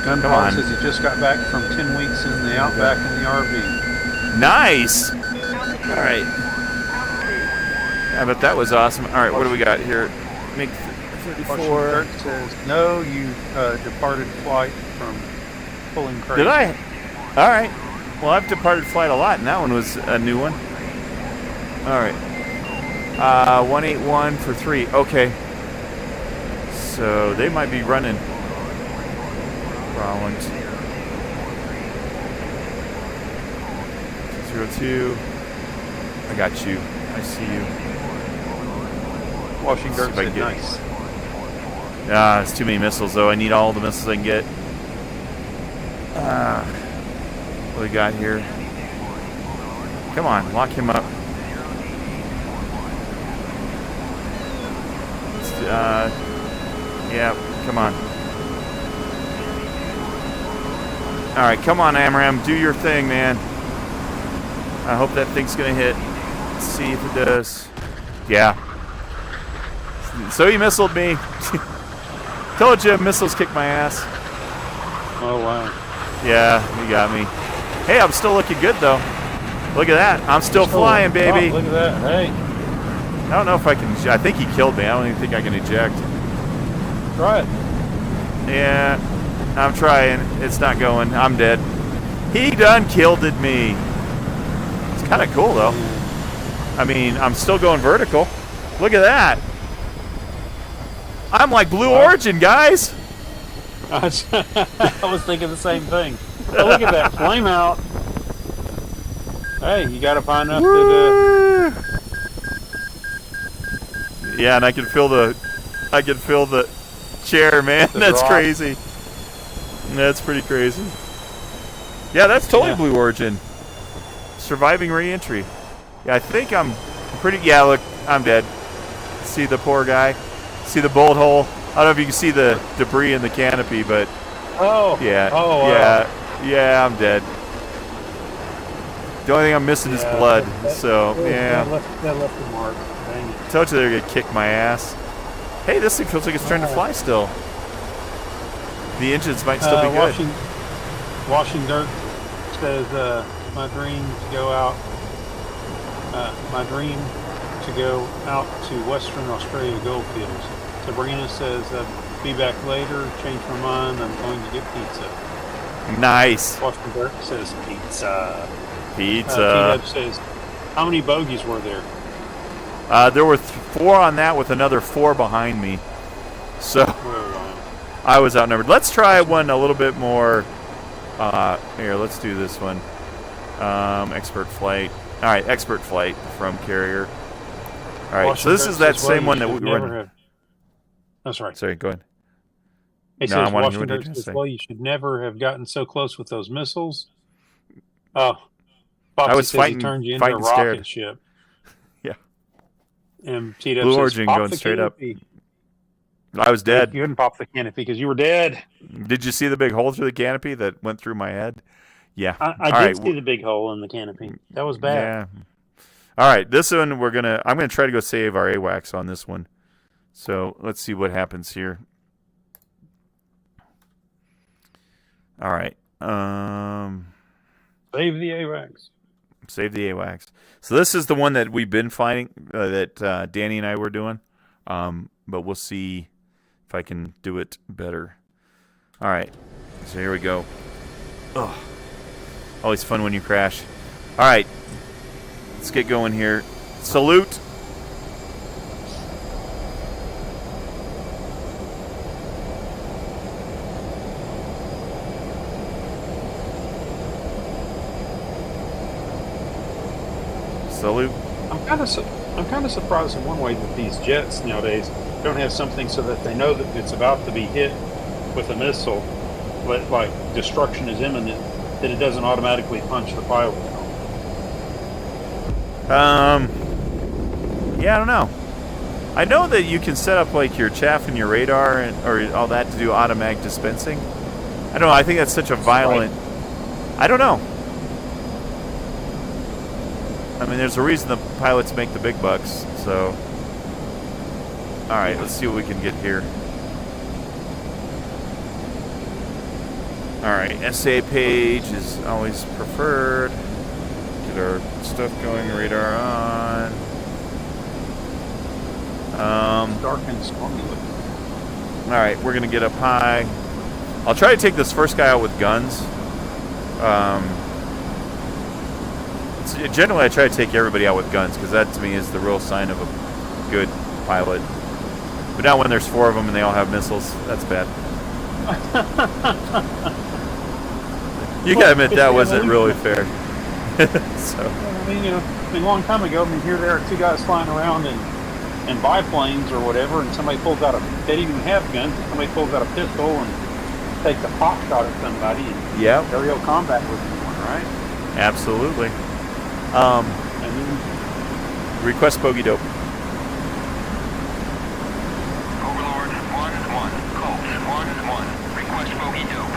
Gun Come pilot on. says he just got back from 10 weeks in the outback in the RV. Nice! Alright. I bet that was awesome. Alright, what do we got here? Make 34. Dirt says, no, you departed flight from pulling crate. Did I? Alright. Well, I've departed flight a lot, and that one was a new one. Alright. 181 for 3. Okay. So they might be running. Rollins. 02. I got you. I see you. Washington Dirt See if I said can get- nice. It's too many missiles, though. I need all the missiles I can get. What do we got here? Come on, lock him up. Yeah, come on. Alright, come on, Amram. Do your thing, man. I hope that thing's going to hit. Let's see if it does. Yeah. So he missiled me. Told you, missiles kick my ass. Oh, wow. Yeah, he got me. Hey, I'm still looking good, though. Look at that. I'm still flying, baby. Oh, look at that. Hey, I don't know if I can... I think he killed me. I don't even think I can eject. try it. Yeah, I'm trying. It's not going. I'm dead. He done killed me. It's kind of cool, though. I mean, I'm still going vertical. Look at that. I'm like Blue Origin, guys. I was thinking the same thing. Oh, look at that flame out. Hey, you got to find enough to... Yeah, and I can feel the chair, man. The That's drop. crazy. That's pretty crazy. Yeah, that's totally Yeah. Blue Origin. Surviving re-entry. Yeah, I think I'm pretty... Yeah, look, I'm dead. See the poor guy? See the bullet hole? I don't know if you can see the debris in the canopy, but... Oh. Yeah. Oh, wow. Yeah, I'm dead. The only thing I'm missing is blood. So, yeah. That left a mark. Dang it. Told you they were going to kick my ass. Hey, this thing feels like it's trying to fly still. The engines might still be good. Washing Dirt says, my dream to go out. My dream to go out to Western Australia goldfields. Sabrina says, be back later. Change my mind. I'm going to get pizza. Nice. Washing Dirt says pizza. Pizza. T-Dub says, how many bogeys were there? There were 4 on that with another 4 behind me. So I was outnumbered. Let's try one a little bit more. Here, let's do this one. Expert flight. All right, expert flight from carrier. All right, so this is that same one that we were. That's right. Sorry, go ahead. He says, Washington says, well, you should never have gotten so close with those missiles. Oh, I was fighting, turned you into a rocket ship. Yeah. And T-Dub Blue says, Origin going straight canopy. up. I was dead. You couldn't pop the canopy because you were dead. Did you see the big hole through the canopy that went through my head? Yeah. I did see the big hole in the canopy. That was bad. Yeah. All right, this one I'm gonna try to go save our AWACS on this one. So let's see what happens here. All right. Save the AWACS. Save the AWACS. So this is the one that we've been fighting, that Danny and I were doing. But we'll see if I can do it better. All right. So here we go. Ugh. Always fun when you crash. All right. Let's get going here. Salute. Salute. I'm kind of surprised in one way that these jets nowadays don't have something so that they know that it's about to be hit with a missile, but like destruction is imminent, that it doesn't automatically punch the pilot. Yeah, I don't know. I know that you can set up like your chaff and your radar or all that to do automatic dispensing. I don't know. I think that's such a violent. I don't know. I mean, there's a reason the pilots make the big bucks. So, all right, let's see what we can get here. All right, SA page is always preferred. Get our stuff going, radar on. Dark and stormy. All right, we're gonna get up high. I'll try to take this first guy out with guns. Generally, I try to take everybody out with guns because that, to me, is the real sign of a good pilot. But now when there's 4 of them and they all have missiles, that's bad. You gotta admit that wasn't really fair. So. I mean, a long time ago, here there are 2 guys flying around in biplanes or whatever, and somebody pulls out they didn't even have guns, somebody pulls out a pistol and takes a pop shot at somebody. Yeah. Aerial combat was one, right? Absolutely. Request bogey dope. Overlord 1-1, Colt 1-1, request bogey dope.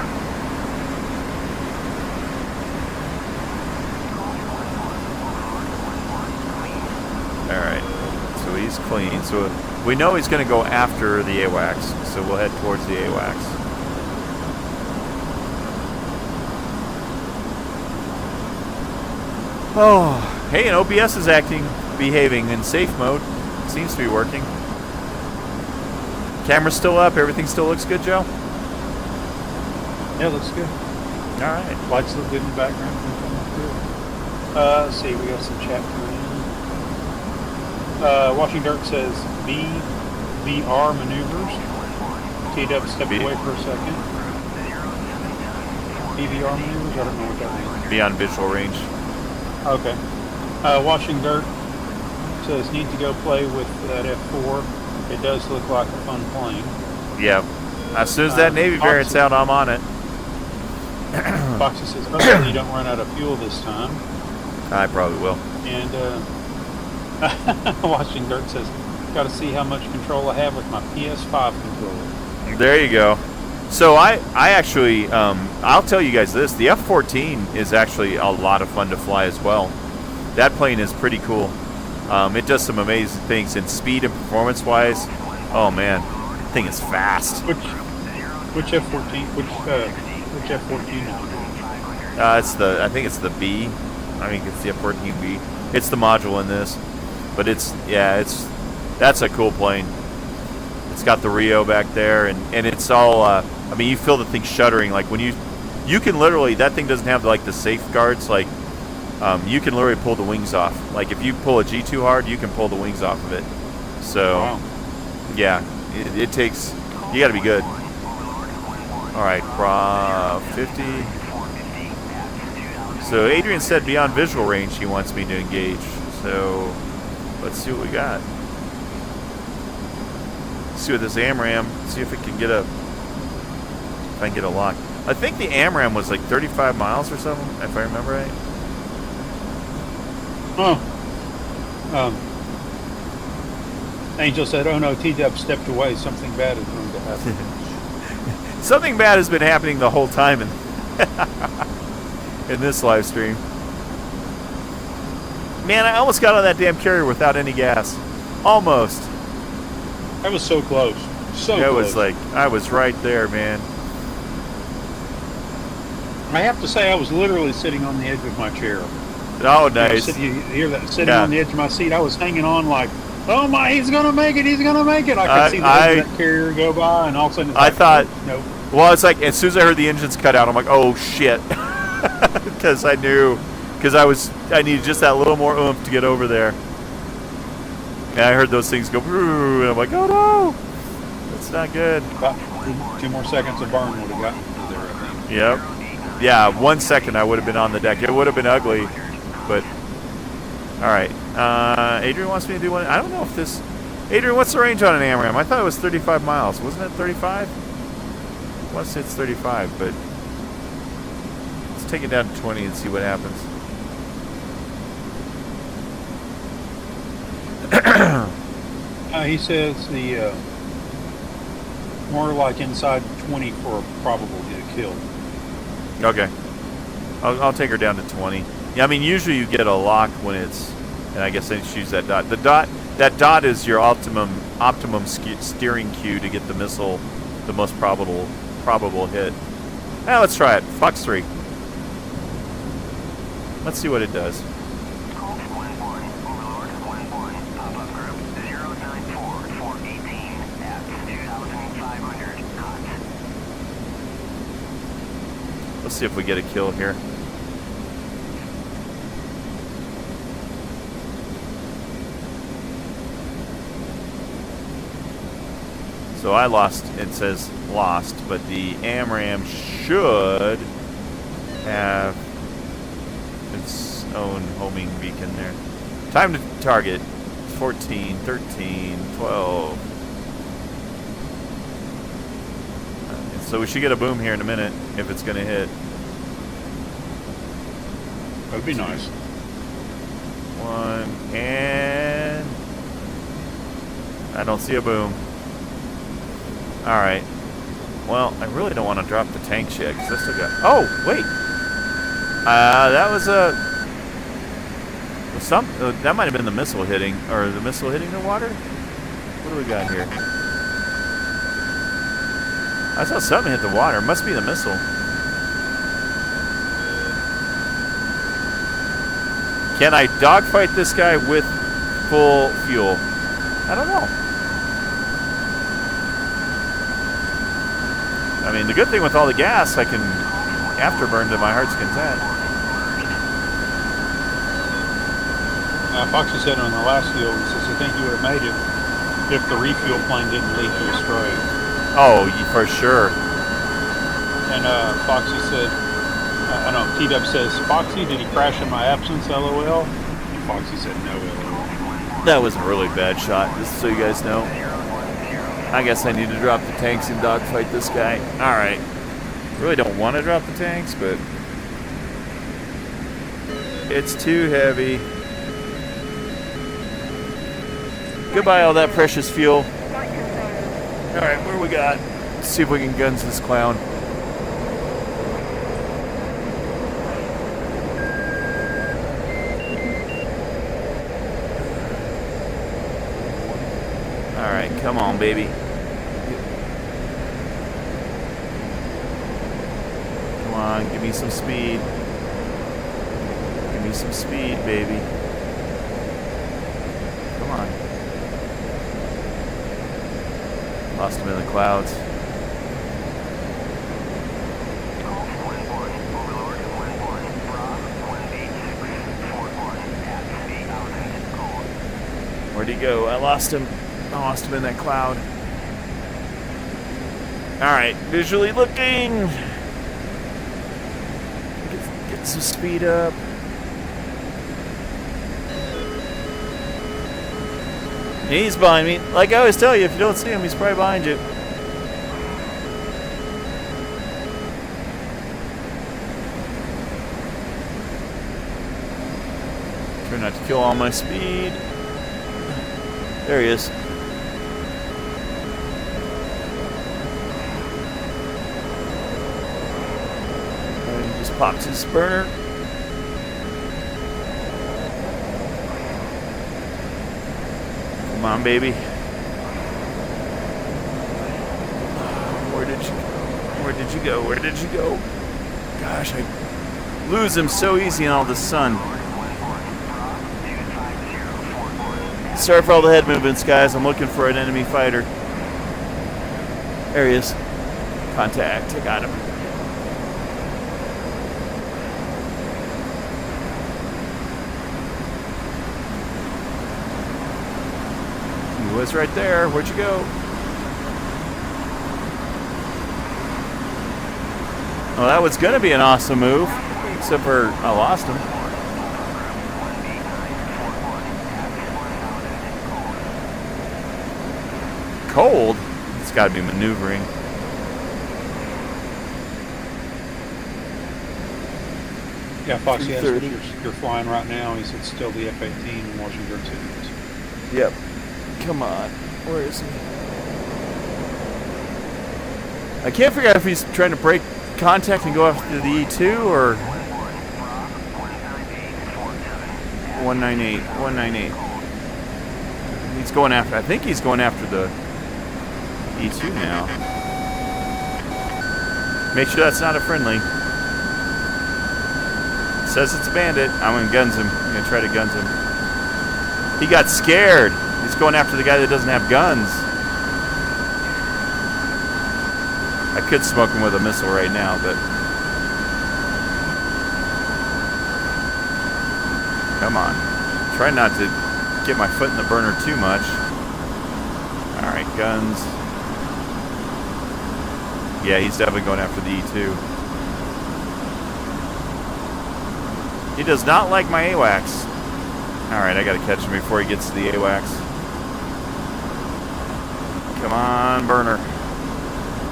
Alright, so he's clean. So we know he's going to go after the AWACS, so we'll head towards the AWACS. Oh, hey, and OBS is behaving in safe mode. It seems to be working. Camera's still up. Everything still looks good, Joe? Yeah, looks good. All right. Lights look good in the background. Let's see, we got some chat coming in. Washing Dirt says BVR maneuvers. T-Dub, step away for a second. BVR maneuvers? I don't know what that means. Beyond visual range. Okay. Washing Dirt says need to go play with that F4. It does look like a fun plane. Yeah. As soon as that Navy variant's out, I'm on it. Foxy says, hopefully you don't run out of fuel this time. I probably will. And Washing Dirt says, got to see how much control I have with my PS5 controller. There you go. So I actually, I'll tell you guys this: the F-14 is actually a lot of fun to fly as well. That plane is pretty cool. It does some amazing things in speed and performance-wise. Oh man, that thing is fast. Which F-14? Which F-14? I think it's the B. I think it's the F-14B. It's the module in this, but that's a cool plane. It's got the Rio back there, and it's all. I mean, you feel the thing shuddering. Like when you can literally, that thing doesn't have like the safeguards. Like you can literally pull the wings off. Like if you pull a G too hard, you can pull the wings off of it. So wow. Yeah, it takes. You got to be good. All right, 50. So Adrian said beyond visual range he wants me to engage. So let's see what we got. See what this AMRAM. See if it can get if I can get a lock. I think the AMRAM was like 35 miles or something, if I remember right. Oh. Angel said, "Oh no, T-Dub stepped away. Something bad is going to happen." Something bad has been happening the whole time in this live stream. Man, I almost got on that damn carrier without any gas. Almost. I was so close. So it close. Was like, I was right there, man. I have to say, I was literally sitting on the edge of my chair. Oh, nice. You hear that? Sitting on the edge of my seat. I was hanging on like, oh my, he's going to make it. He's going to make it. I could see the edge of that carrier go by, and all of a sudden it's I thought, nope. Well, it's like, as soon as I heard the engines cut out, I'm like, oh, shit. Because I knew, I needed just that little more oomph to get over there. And I heard those things go, and I'm like, oh no, that's not good. About 2 more seconds of burn would have gotten through there, I think. Yep. Yeah, 1 second I would have been on the deck. It would have been ugly, but all right. Adrian wants me to do one. I don't know if this. Adrian, what's the range on an AMRAM? I thought it was 35 miles. Wasn't it 35? I want to say it's 35, but let's take it down to 20 and see what happens. He says the more like inside 20 for a probable kill. Okay, I'll take her down to 20. Yeah, I mean usually you get a lock when it's, and I guess then you choose that dot. That dot is your optimum steering cue to get the missile, the most probable hit. Now let's try it. Fox 3. Let's see what it does. Let's see if we get a kill here. So I lost, it says lost, but the AMRAM should have its own homing beacon there. Time to target, 14, 13, 12. So we should get a boom here in a minute if it's going to hit. That'd be nice. 1, and I don't see a boom. Alright. Well, I really don't want to drop the tanks yet, because I still got... Oh, wait! That was a... that might have been the missile hitting, or the missile hitting the water? What do we got here? I saw something hit the water. It must be the missile. Can I dogfight this guy with full fuel? I don't know. I mean, the good thing with all the gas, I can afterburn to my heart's content. Foxy said on the last field, he says, I think you would have made it if the refuel plane didn't lead you astray. Oh, for sure. And Foxy said, I don't know, T-Dub says, Foxy, did he crash in my absence, LOL? And Foxy said, no, LOL. That was a really bad shot, just so you guys know. I guess I need to drop the tanks and dogfight this guy. Alright. Really don't want to drop the tanks, but it's too heavy. Goodbye all that precious fuel. Alright, where we got? Let's see if we can guns this clown. Alright, come on, baby. Come on, give me some speed. Give me some speed, baby. Come on. Lost him in the clouds. Where'd he go? I lost him. I lost him in that cloud. Alright, visually looking. Get some speed up. He's behind me. Like I always tell you, if you don't see him, he's probably behind you. Try not to kill all my speed. There he is. And he just pops his burner. Come on, baby. Where did you go? Where did you go? Gosh, I lose him so easy in all the sun. Sorry for all the head movements, guys. I'm looking for an enemy fighter. There he is. Contact. I got him. He was right there. Where'd you go? Well, that was going to be an awesome move, except for I lost him. Cold? It's got to be maneuvering. Yeah, Foxy, that's what you're flying right now. He said still the F-18 in Washington 2. Yep. Come on. Where is he? I can't figure out if he's trying to break contact and go after the E2 or 198. 198. He's going after. I think he's going after the E2 now. Make sure that's not a friendly. It says it's a bandit. I'm gonna guns him. I'm gonna try to guns him. He got scared. He's going after the guy that doesn't have guns. I could smoke him with a missile right now, but come on. Try not to get my foot in the burner too much. Alright, guns. Yeah, he's definitely going after the E2. He does not like my AWACS. Alright, I gotta catch him before he gets to the AWACS. Come on, burner.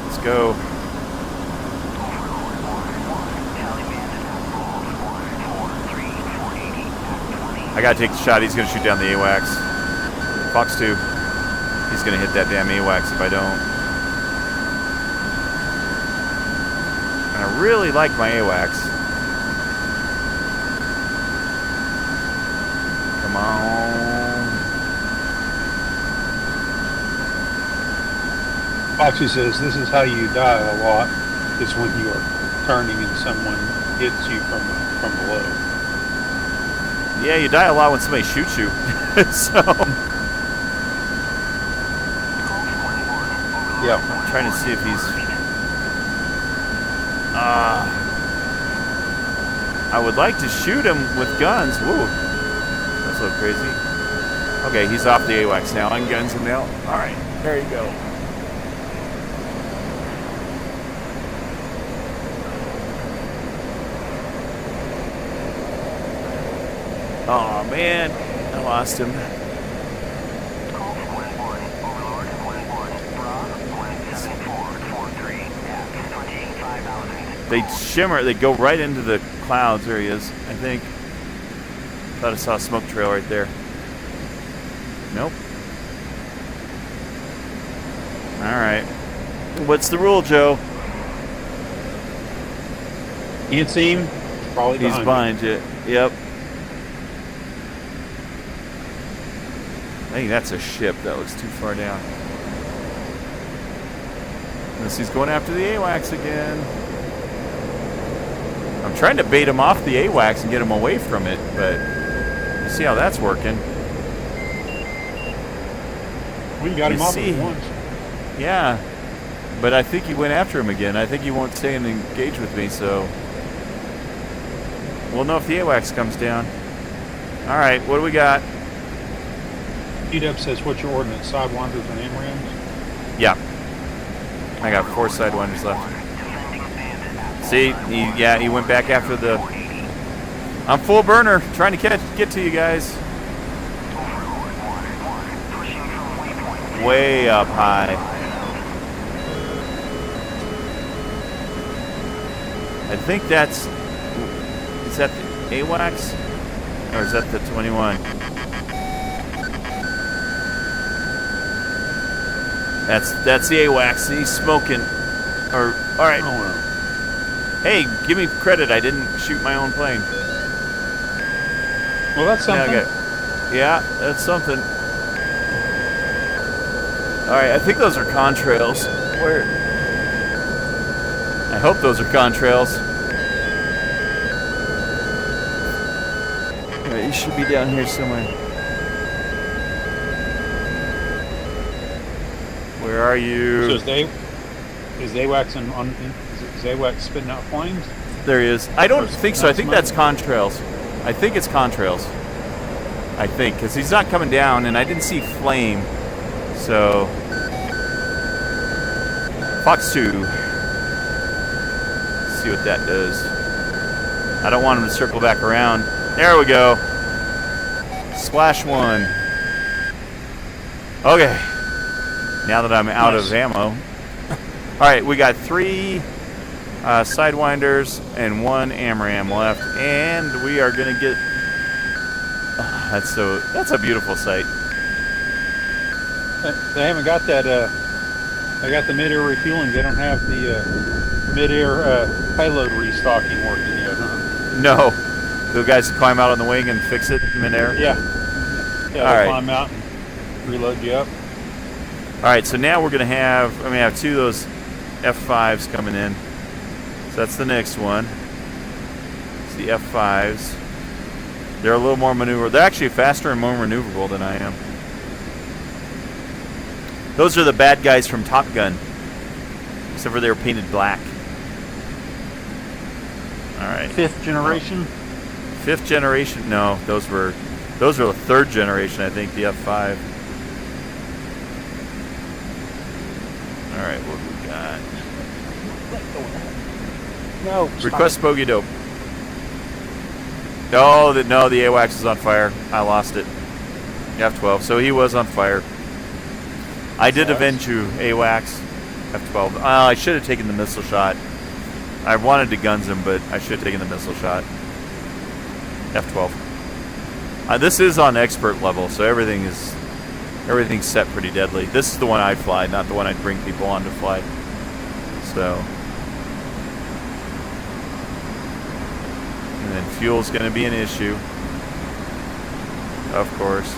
Let's go. I gotta take the shot. He's gonna shoot down the AWACS. Fox 2. He's gonna hit that damn AWACS if I don't. And I really like my AWACS. Come on. Foxy says this is how you die a lot. Is when you are turning and someone hits you from below. Yeah, you die a lot when somebody shoots you. So. Yeah, I'm trying to see if he's. I would like to shoot him with guns. Woo, that's a little crazy. Okay, he's off the AWACS now. I can guns him now. All right, there you go. Oh man, I lost him. They shimmer, they go right into the clouds. There he is, I think. Thought I saw a smoke trail right there. Nope. Alright. What's the rule, Joe? Can't see him. Probably He's behind you. Yep. I think that's a ship. That looks too far down. Unless he's going after the AWACS again. I'm trying to bait him off the AWACS and get him away from it, but you see how that's working. We got him off at once. Yeah, but I think he went after him again. I think he won't stay and engage with me, so we'll know if the AWACS comes down. All right, what do we got? P-Dub says, what's your ordnance? Sidewinders and AMRAMs? Yeah. I got 4 sidewinders left. See, he went back after the... I'm full burner, trying to get to you guys. Way up high. I think that's... Is that the AWACS? Or is that the 21? That's the AWACS. He's smoking. Or all right. Hey, give me credit. I didn't shoot my own plane. Well, that's something. Yeah, that's something. All right, I think those are contrails. Where? I hope those are contrails. All right, you should be down here somewhere. Where are you? So is AWACS is AWACS spitting out flames? There he is. I don't think so. I think that's contrails. I think it's contrails. I think, because he's not coming down, and I didn't see flame. So, Fox 2. Let's see what that does. I don't want him to circle back around. There we go. Splash 1. Okay. Now that I'm out of ammo. Alright, we got 3 sidewinders and 1 AMRAM left, and we are going to get... that's a beautiful sight. They haven't got that, they got the Midair refueling, they don't have the Midair payload restocking working yet, huh? No. The guys climb out on the wing and fix it in midair? Yeah. Yeah, they climb out and reload you up. Alright, so now we're going to have, I'm going to have 2 of those F5s coming in. So that's the next one. It's the F5s. They're a little more maneuverable. They're actually faster and more maneuverable than I am. Those are the bad guys from Top Gun. Except for they were painted black. Alright. 5th generation? 5th generation? No, those are the 3rd generation, I think, the F5. Alright, what do we got? No. Request bogey dope. No, the AWACS is on fire. I lost it. F12. So he was on fire. I did avenge you, AWACS. F12. I should have taken the missile shot. I wanted to guns him, but I should have taken the missile shot. F12. This is on expert level, so everything's set pretty deadly. This is the one I fly, not the one I'd bring people on to fly. So. And then fuel's going to be an issue. Of course.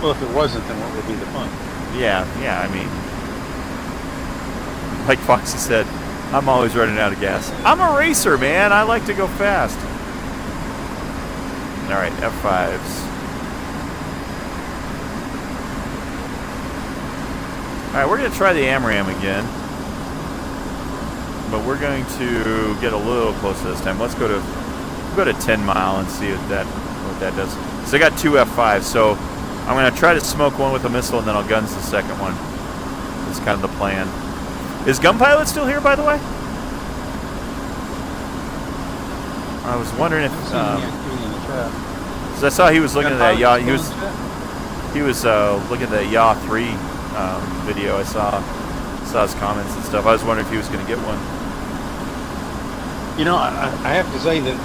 Well, if it wasn't, then what would be the fun? Yeah, I mean, like Foxy said, I'm always running out of gas. I'm a racer, man. I like to go fast. All right, F5s. All right, we're going to try the AMRAM again. But we're going to get a little closer this time. Let's go to 10 mile and see what that does. So I got 2 F5s, so I'm going to try to smoke one with a missile, and then I'll guns the second one. That's kind of the plan. Is Gunpilot still here, by the way? I was wondering if... so I saw he was looking at that yaw. He was looking at that yaw 3 video. I saw his comments and stuff. I was wondering if he was going to get one. You know, I have to say that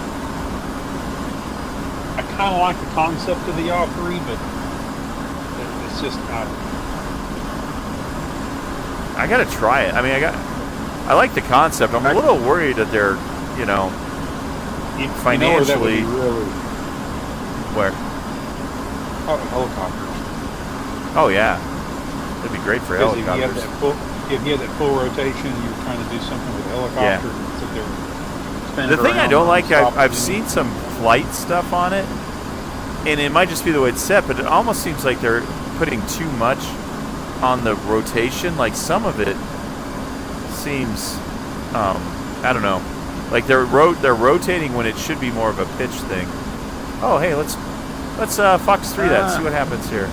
I kind of like the concept of the yaw 3, but It's just I gotta try it. I mean, I like the concept. I'm a little worried that they're, you know, financially. You know where that would be really, where? oh, helicopters. Oh yeah, that'd be great for Because helicopters. if you had that full rotation, you were trying to do something with a helicopter. Yeah. Sit there, spin The it thing I around don't like, non-stop I've and seen some flight stuff on it, and it might just be the way it's set, but it almost seems like they're putting too much on the rotation. Like some of it seems, I don't know, like they're rotating when it should be more of a pitch thing. Oh, hey, let's Fox 3 that, see what happens here.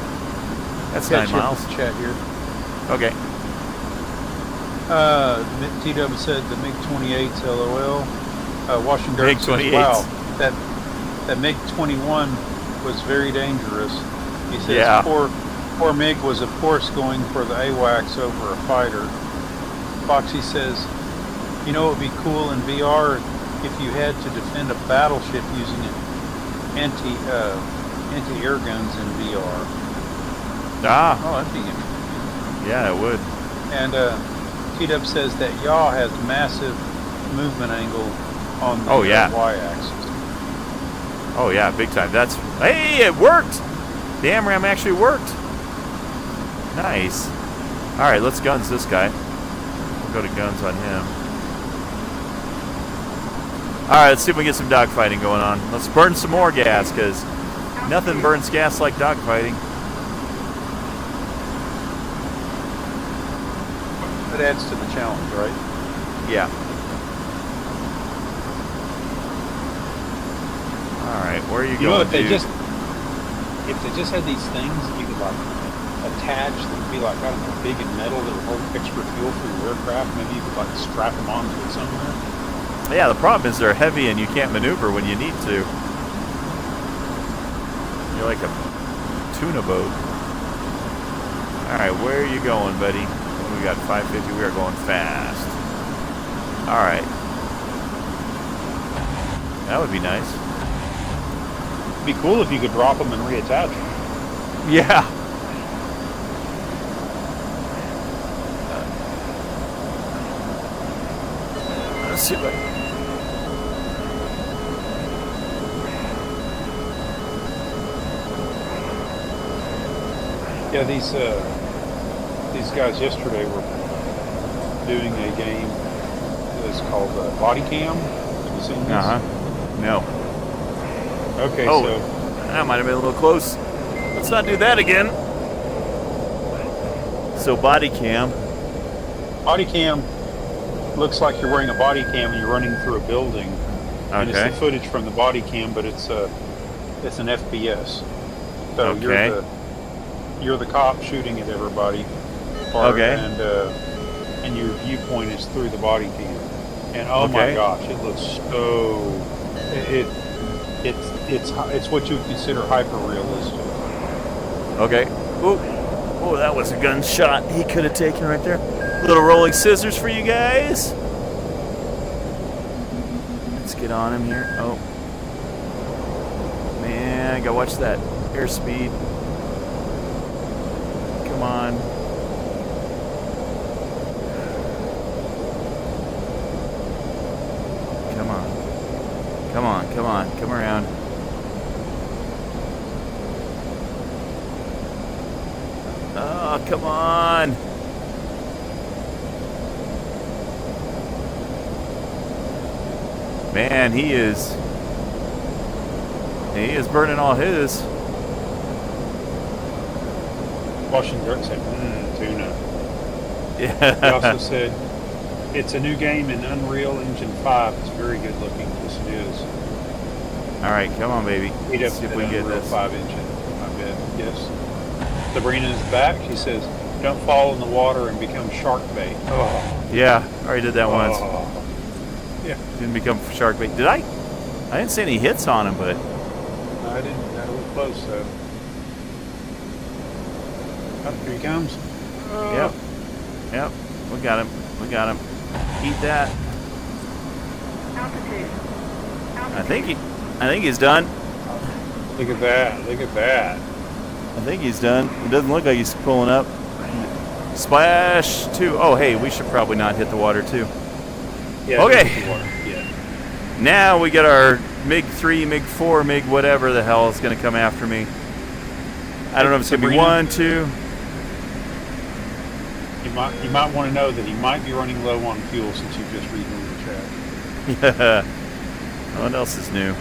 That's 9 miles. Chat here. Okay. TW said the MiG-28s, LOL. Washington MiG-28s. says, wow, that MiG-21 was very dangerous. He says, Yeah. poor MiG was, of course, going for the AWACS over a fighter. Foxy says, you know what would be cool in VR if you had to defend a battleship using anti-air guns in VR. Ah. Oh, that'd be interesting. Yeah, it would. And T-Dub says that yaw has massive movement angle on the y-axis. Oh yeah, big time. That's, hey, it worked. The AMRAAM actually worked. Nice. All right, let's guns this guy. We'll go to guns on him. All right, let's see if we can get some dogfighting going on. Let's burn some more gas, because nothing burns gas like dogfighting. That adds to the challenge, right? Yeah. All right, where are you going, if they dude? just had these things that you could like attach that would be like, I don't know, big and metal that would hold extra fuel for your aircraft, maybe you could like strap them onto it somewhere. Yeah, the problem is they're heavy and you can't maneuver when you need to. You're like a tuna boat. All right, where are you going, buddy? We got 550. We are going fast. All right. That would be nice. It'd be cool if you could drop them and reattach them. Yeah. Let's see if I... Yeah, these guys yesterday were doing a game that's called Body Cam. Have you seen this? No. Okay, Oh, so that might have been a little close. Let's not do that again. So body cam. Body Cam looks like you're wearing a body cam and you're running through a building. And it's the footage from the body cam, but it's an FPS. So you're the cop shooting at everybody. And your viewpoint is through the body cam. And oh my gosh, it looks so. It's what you would consider hyper realistic. Okay. Oh, that was a gunshot he could have taken right there. Little rolling scissors for you guys. Let's get on him here. Oh. Man, I gotta watch that airspeed. Come on. Come around. Oh, come on. Man, he is burning all his. Washington Dirk said, tuna. Yeah. He also said, it's a new game in Unreal Engine 5. It's very good looking. Yes, it is. All right, come on, baby. Let's see if we can get this. 5 engine, I bet. Yes. Sabrina is back. She says, don't fall in the water and become shark bait. Oh. Yeah, I already did that once. Yeah. Didn't become shark bait. Did I? I didn't see any hits on him, but... No, I didn't. That was close, though. Oh, here he comes. Yep. We got him. Eat that. I think he's done. Look at that. I think he's done. It doesn't look like he's pulling up. Splash 2. Oh, hey, we should probably not hit the water, too. Yeah, okay. hit the water. Yeah. Now we get our MiG-3, MiG-4, MiG whatever the hell is going to come after me. I don't know if it's going to be 1, 2. You might want to know that he might be running low on fuel since you just read the chat. Yeah. What else is new?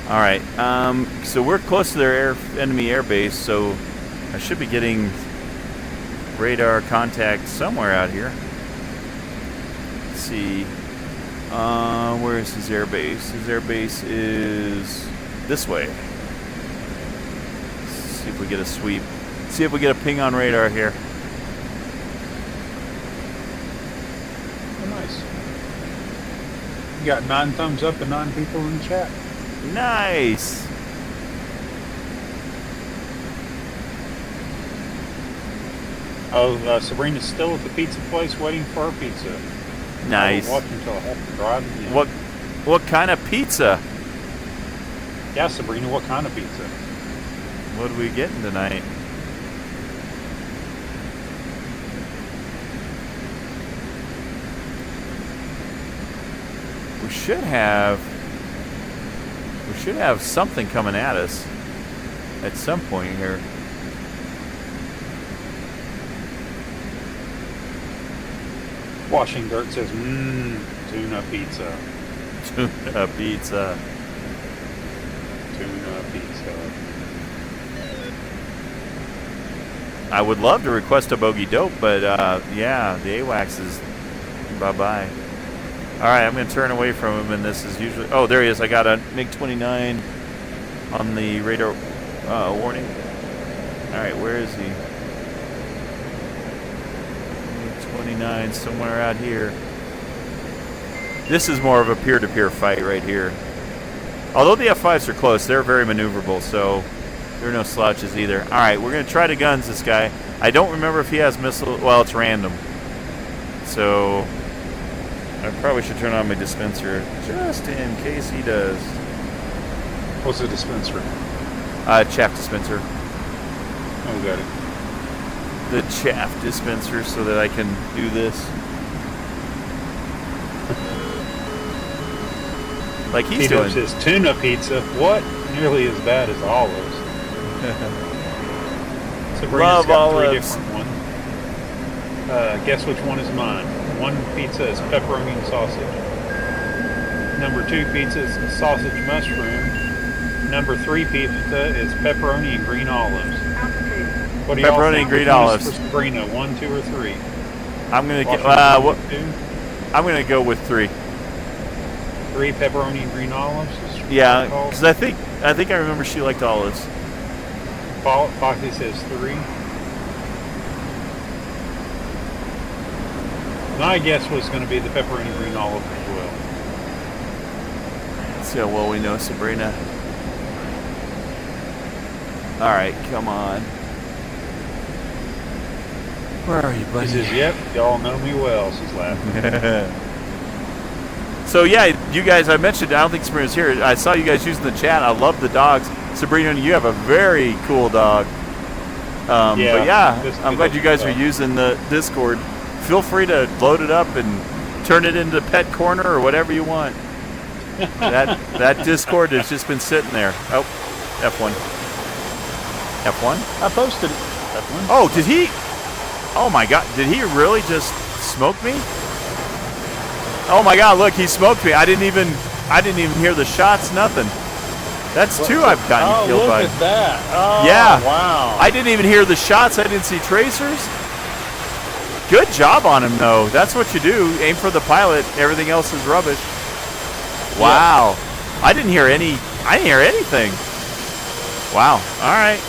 All right. So we're close to their enemy air base, so I should be getting radar contact somewhere out here. Let's see. Where is his air base? His air base is this way. Let's see if we get a sweep. See if we get a ping on radar here. Oh, nice. You got 9 thumbs up and 9 people in the chat. Nice. Oh, Sabrina's still at the pizza place waiting for her pizza. Nice. I'll watch until I have to drive again. What kind of pizza? Yeah, Sabrina, what kind of pizza? What are we getting tonight? We should have something coming at us at some point here. Washing Dirt says, tuna pizza. Tuna pizza. Tuna pizza. I would love to request a bogey dope, but yeah, the AWACS is bye-bye. All right, I'm going to turn away from him, and this is usually... Oh, there he is. I got a MiG-29 on the radar warning. All right, where is he? MiG-29 somewhere out here. This is more of a peer-to-peer fight right here. Although the F-5s are close, they're very maneuverable, so there are no slouches either. All right, we're going to try to guns this guy. I don't remember if he has missile... Well, it's random. So... I probably should turn on my dispenser just in case he does. What's a dispenser? Chaff dispenser. Oh, got it. The chaff dispenser so that I can do this. Like he's doing. Says tuna pizza. What? Nearly as bad as olives. Sabrina's Love got olives. 3 different ones. Guess which one is mine? 1 pizza is pepperoni and sausage. Number 2 pizza is sausage mushroom. Number 3 pizza is pepperoni and green olives. What do y'all Pepperoni think? and green Which one is olives. for Sabrina, 1, 2, or 3? I'm gonna get. Washington, 2? I'm gonna go with 3. 3 pepperoni and green olives. Yeah, because I think I remember she liked olives. Foxy says 3. My guess was going to be the pepperoni and green olive as well. Let's see how well we know Sabrina. All right, come on. Where are you, buddy? She says, yep, y'all know me well. She's laughing. So yeah, you guys, I mentioned, I don't think Sabrina's here. I saw you guys using the chat. I love the dogs. Sabrina, you have a very cool dog. But yeah, I'm glad you guys are using the Discord. Feel free to load it up and turn it into Pet Corner or whatever you want. That Discord has just been sitting there. Oh, F1. F1? I posted F1. Oh, did he? Oh my God, did he really just smoke me? Oh my God, look, he smoked me. I didn't even hear the shots, nothing. That's 2 I've gotten killed by. Oh, look at that. Oh, yeah. Wow. I didn't even hear the shots. I didn't see tracers. Good job on him, though. That's what you do. Aim for the pilot. Everything else is rubbish. Wow. Yeah. I didn't hear anything. Wow. All right.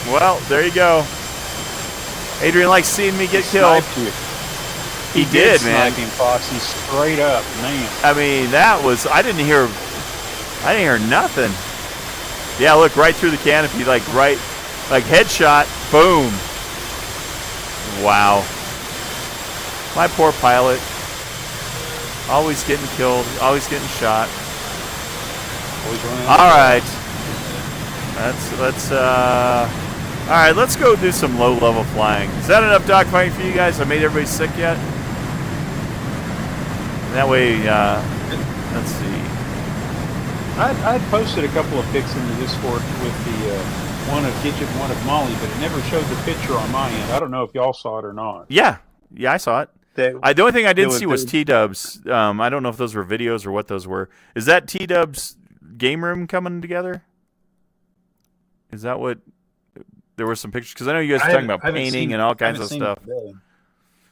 Well, there you go. Adrian likes seeing me get killed. He did, man. Sniping Foxy straight up, man. I mean, that was. I didn't hear nothing. Yeah, look right through the canopy, like headshot. Boom. Wow. My poor pilot. Always getting killed, always getting shot. Always running All right. Let's all right, let's go do some low-level flying. Is that enough dogfighting for you guys? I made everybody sick yet? That way, let's see. I posted a couple of pics in the Discord with the one of Gidget and one of Molly, but it never showed the picture on my end. I don't know if y'all saw it or not. Yeah, I saw it. The only thing I didn't see was T-Dubs. I don't know if those were videos or what those were. Is that T-Dubs game room coming together? Is that what... There were some pictures, because I know you guys were talking about painting and all kinds of stuff.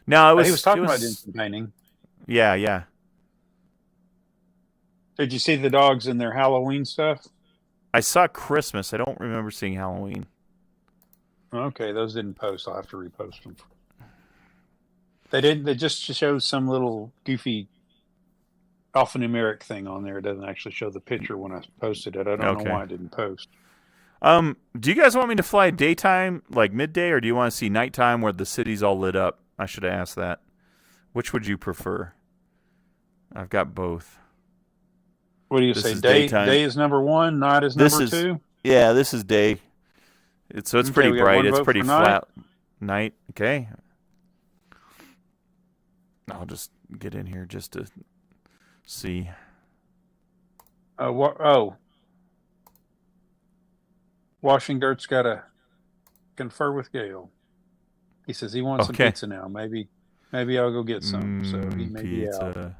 No, he was talking about doing some painting. Yeah. Did you see the dogs in their Halloween stuff? I saw Christmas. I don't remember seeing Halloween. Okay, those didn't post. I'll have to repost them. They didn't. They just showed some little goofy alphanumeric thing on there. It doesn't actually show the picture when I posted it. I don't know why I didn't post. Do you guys want me to fly daytime, like midday, or do you want to see nighttime where the city's all lit up? I should have asked that. Which would you prefer? I've got both. What do you say? Day is number one, night is number two? Yeah, this is day. It's pretty bright. It's pretty flat. Night. Okay. I'll just get in here just to see. Washing Dirt's got to confer with Gale. He says he wants some pizza now. Maybe I'll go get some. So he may be out.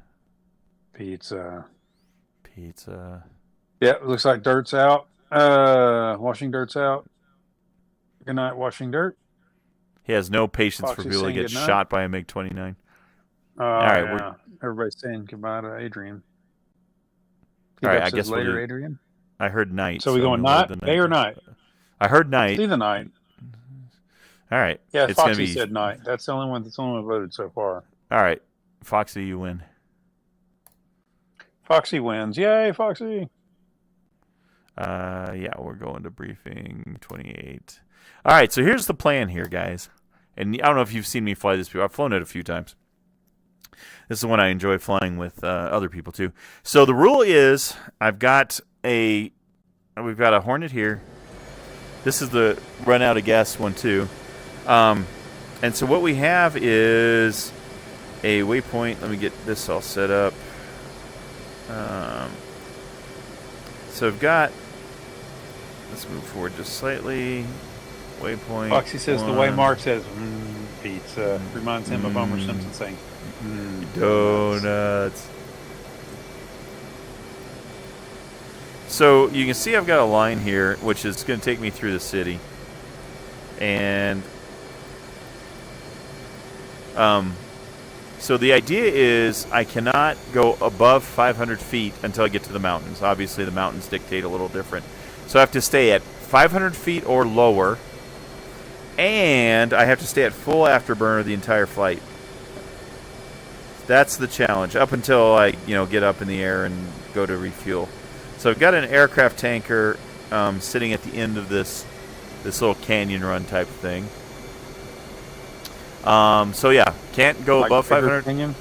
Pizza. Yeah, it looks like Dirt's out. Washing Dirt's out. Good night, Washing Dirt. He has no patience for people to get shot by a MiG-29. All right, everybody's saying goodbye to Adrian. All right, I guess later, Adrian. I heard night. So we going night, day or night? I heard night. See the night. All right. Yeah, it's Foxy said night. That's the only one voted so far. All right, Foxy, you win. Foxy wins. Yay, Foxy. Yeah, we're going to briefing 28. All right, so here's the plan here, guys. And I don't know if you've seen me fly this before. I've flown it a few times. This is one I enjoy flying with other people too. So the rule is we've got a Hornet here. This is the run out of gas one too. And so what we have is a waypoint. Let me get this all set up. So I've got, let's move forward just slightly. Waypoint. Foxy says the way Mark says pizza reminds him of Homer Simpson saying donuts. So you can see I've got a line here, which is going to take me through the city. And so the idea is I cannot go above 500 feet until I get to the mountains. Obviously, the mountains dictate a little different. So I have to stay at 500 feet or lower, and I have to stay at full afterburner the entire flight. That's the challenge, up until I get up in the air and go to refuel. So I've got an aircraft tanker sitting at the end of this little canyon run type thing. So yeah, can't go above 500. Canyon?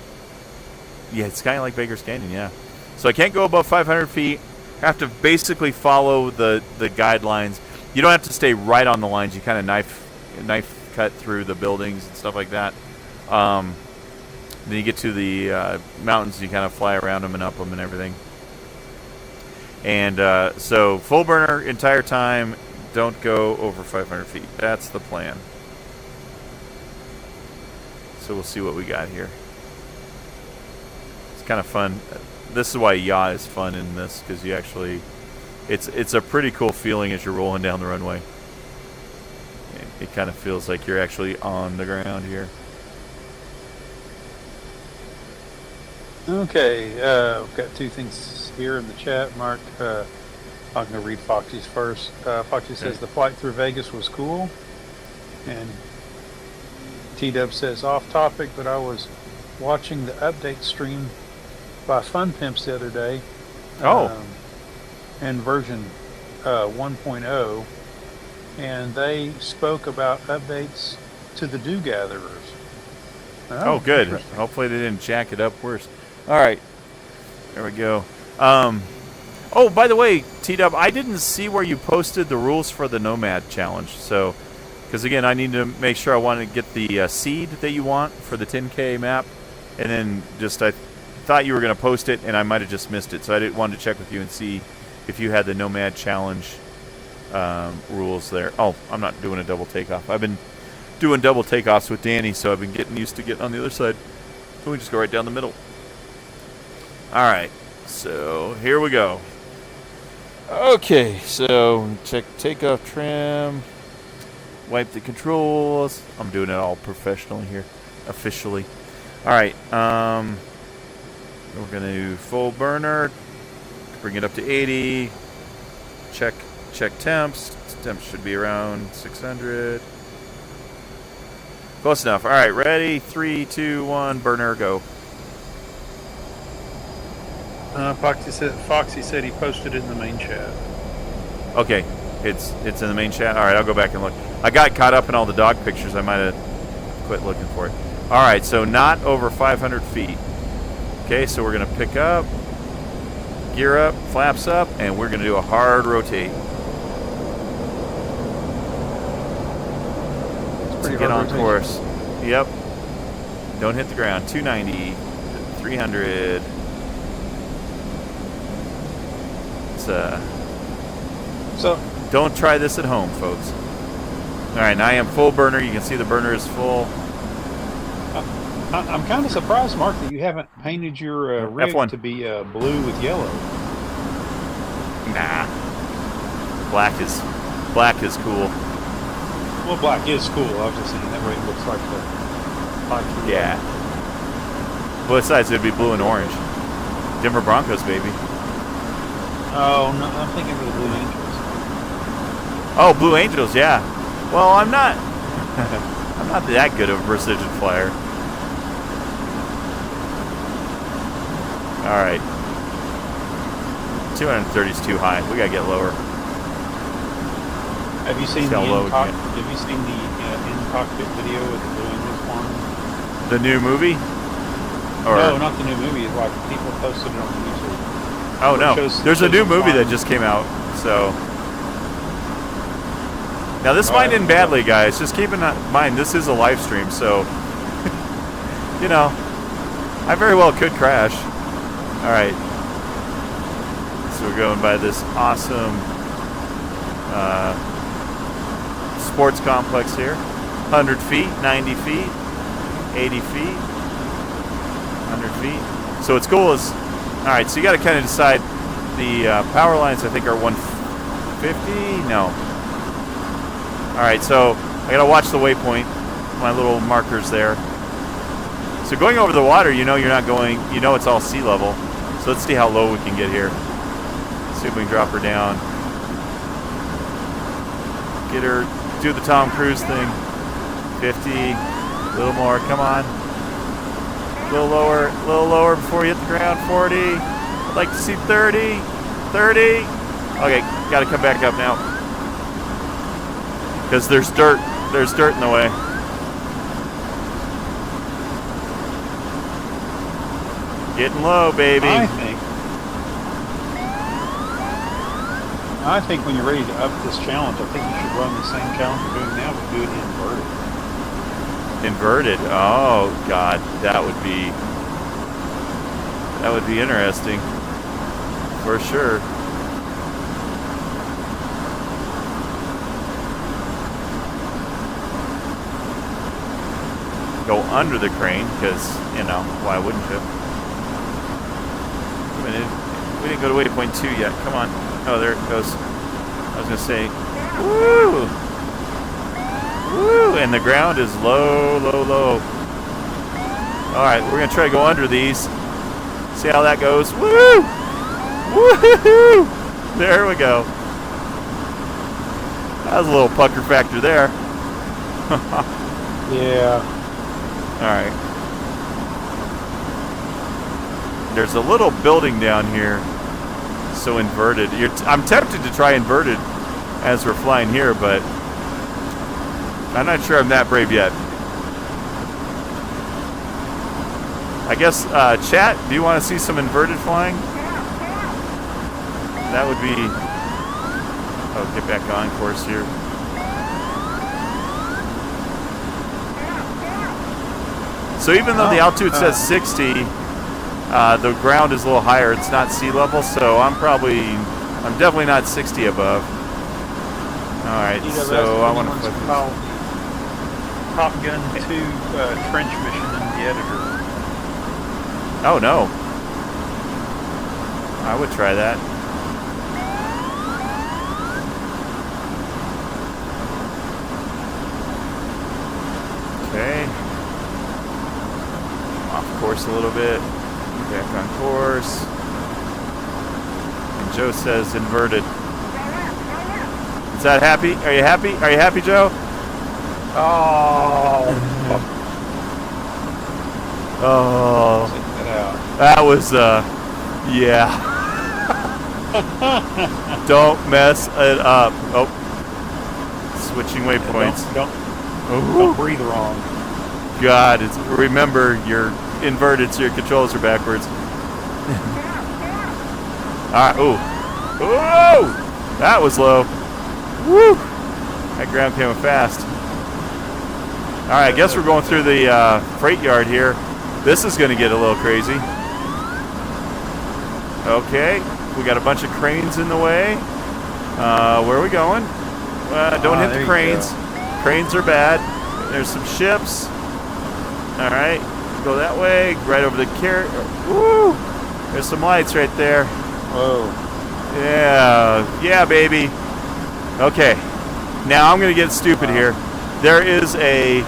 Yeah, it's kind of like Baker's Canyon, yeah. So I can't go above 500 feet. Have to basically follow the guidelines. You don't have to stay right on the lines. You kind of knife cut through the buildings and stuff like that. Then you get to the mountains. You kind of fly around them and up them and everything. And so full burner entire time. Don't go over 500 feet. That's the plan. So we'll see what we got here. It's kind of fun. This is why yaw is fun in this, because you actually, it's a pretty cool feeling as you're rolling down the runway. It kind of feels like you're actually on the ground here. Okay, we've got two things here in the chat, Mark. I'm going to read Foxy's first. Foxy says the flight through Vegas was cool, and T-Dub says off topic, but I was watching the update stream by Fun Pimps the other day. And version 1.0, and they spoke about updates to the Dew Gatherers. Oh, good. Hopefully they didn't jack it up worse. All right, there we go. Oh, by the way, T-Dub, I didn't see where you posted the rules for the Nomad Challenge. So, because again, I need to make sure I want to get the seed that you want for the 10K map. And then just, I thought you were going to post it, and I might have just missed it. So I wanted to check with you and see if you had the Nomad Challenge rules there. Oh, I'm not doing a double takeoff. I've been doing double takeoffs with Danny, so I've been getting used to getting on the other side. So we just go right down the middle. All right, so here we go. Okay, so check takeoff trim, wipe the controls. I'm doing it all professionally here, officially. All right, we're gonna do full burner, bring it up to 80. Check temps. Temps should be around 600. Close enough. All right, ready? 3, 2, 1. Burner, go. Foxy said he posted it in the main chat. Okay, it's in the main chat. All right, I'll go back and look. I got caught up in all the dog pictures. I might have quit looking for it. All right, so not over 500 feet. Okay, so we're gonna pick up, gear up, flaps up, and we're gonna do a hard rotate. To get on course. Yep. Don't hit the ground. 290, 300. So don't try this at home, folks. All right, now I am full burner. You can see the burner is full. I'm kind of surprised, Mark, that you haven't painted your rig F1 to be blue with yellow. Nah. Black is cool. Well, black is cool. I was just saying that way it looks like the. Yeah. Well, besides, it'd be blue and orange. Denver Broncos, baby. Oh no, I'm thinking of the Blue Angels. Oh, Blue Angels, yeah. Well, I'm not. I'm not that good of a precision flyer. All right. 230 is too high. We gotta get lower. Have you seen the in-cockpit video with the Blue Angels flying? The new movie? Or no, not the new movie. It's like people posted it on YouTube. Oh no, there's a new movie that just came out. So now this might end badly, guys. Just keep in mind this is a live stream, so you know I very well could crash. All right, so we're going by this awesome sports complex here. 100 feet, 90 feet, 80 feet, 100 feet. So what's cool is, all right, so you got to kind of decide. The power lines, I think, are 150. No. All right, so I got to watch the waypoint, my little markers there. So going over the water, you know you're not going, you know it's all sea level. So let's see how low we can get here. See if we can drop her down. Get her, do the Tom Cruise thing. 50, a little more, come on. A little lower before you hit the ground. 40. I'd like to see 30. 30. Okay, got to come back up now. Because there's dirt. There's dirt in the way. Getting low, baby. I think when you're ready to up this challenge, I think you should run the same challenge you're doing now, but do it inverted. Inverted? Oh, God. That would be interesting. For sure. Go under the crane, because, you know, why wouldn't you? Wait a minute. We didn't go to waypoint 2 yet. Come on. Oh, there it goes. I was going to say, woo! Woo! And the ground is low, low, low. All right, we're going to try to go under these. See how that goes. Woo! Woo-hoo-hoo! There we go. That was a little pucker factor there. Yeah. All right. There's a little building down here. So inverted. I'm tempted to try inverted as we're flying here, but I'm not sure I'm that brave yet. I guess, chat, do you want to see some inverted flying? that would be... Oh, get back on course here. So even though the altitude says 60, the ground is a little higher. It's not sea level, so I'm definitely not 60 above. All right, so I want to put Top Gun 2 trench mission in the editor. Oh no, I would try that. Okay, off course a little bit, back on course. And Joe says inverted. Is that happy? Are you happy? Are you happy, Joe? Oh. Oh. Check that out. That was, yeah. Don't mess it up. Oh. Switching waypoints. Don't breathe wrong. God, remember, you're inverted, so your controls are backwards. Alright, ooh. Whoa! That was low. Woo! That ground came fast. Alright, I guess we're going through the freight yard here. This is going to get a little crazy. Okay, we got a bunch of cranes in the way. Where are we going? Don't hit the cranes. Cranes are bad. There's some ships. Alright, go that way. Right over the carrot. Woo! There's some lights right there. Whoa. Yeah. Yeah, baby. Okay. Now I'm going to get stupid here. There's a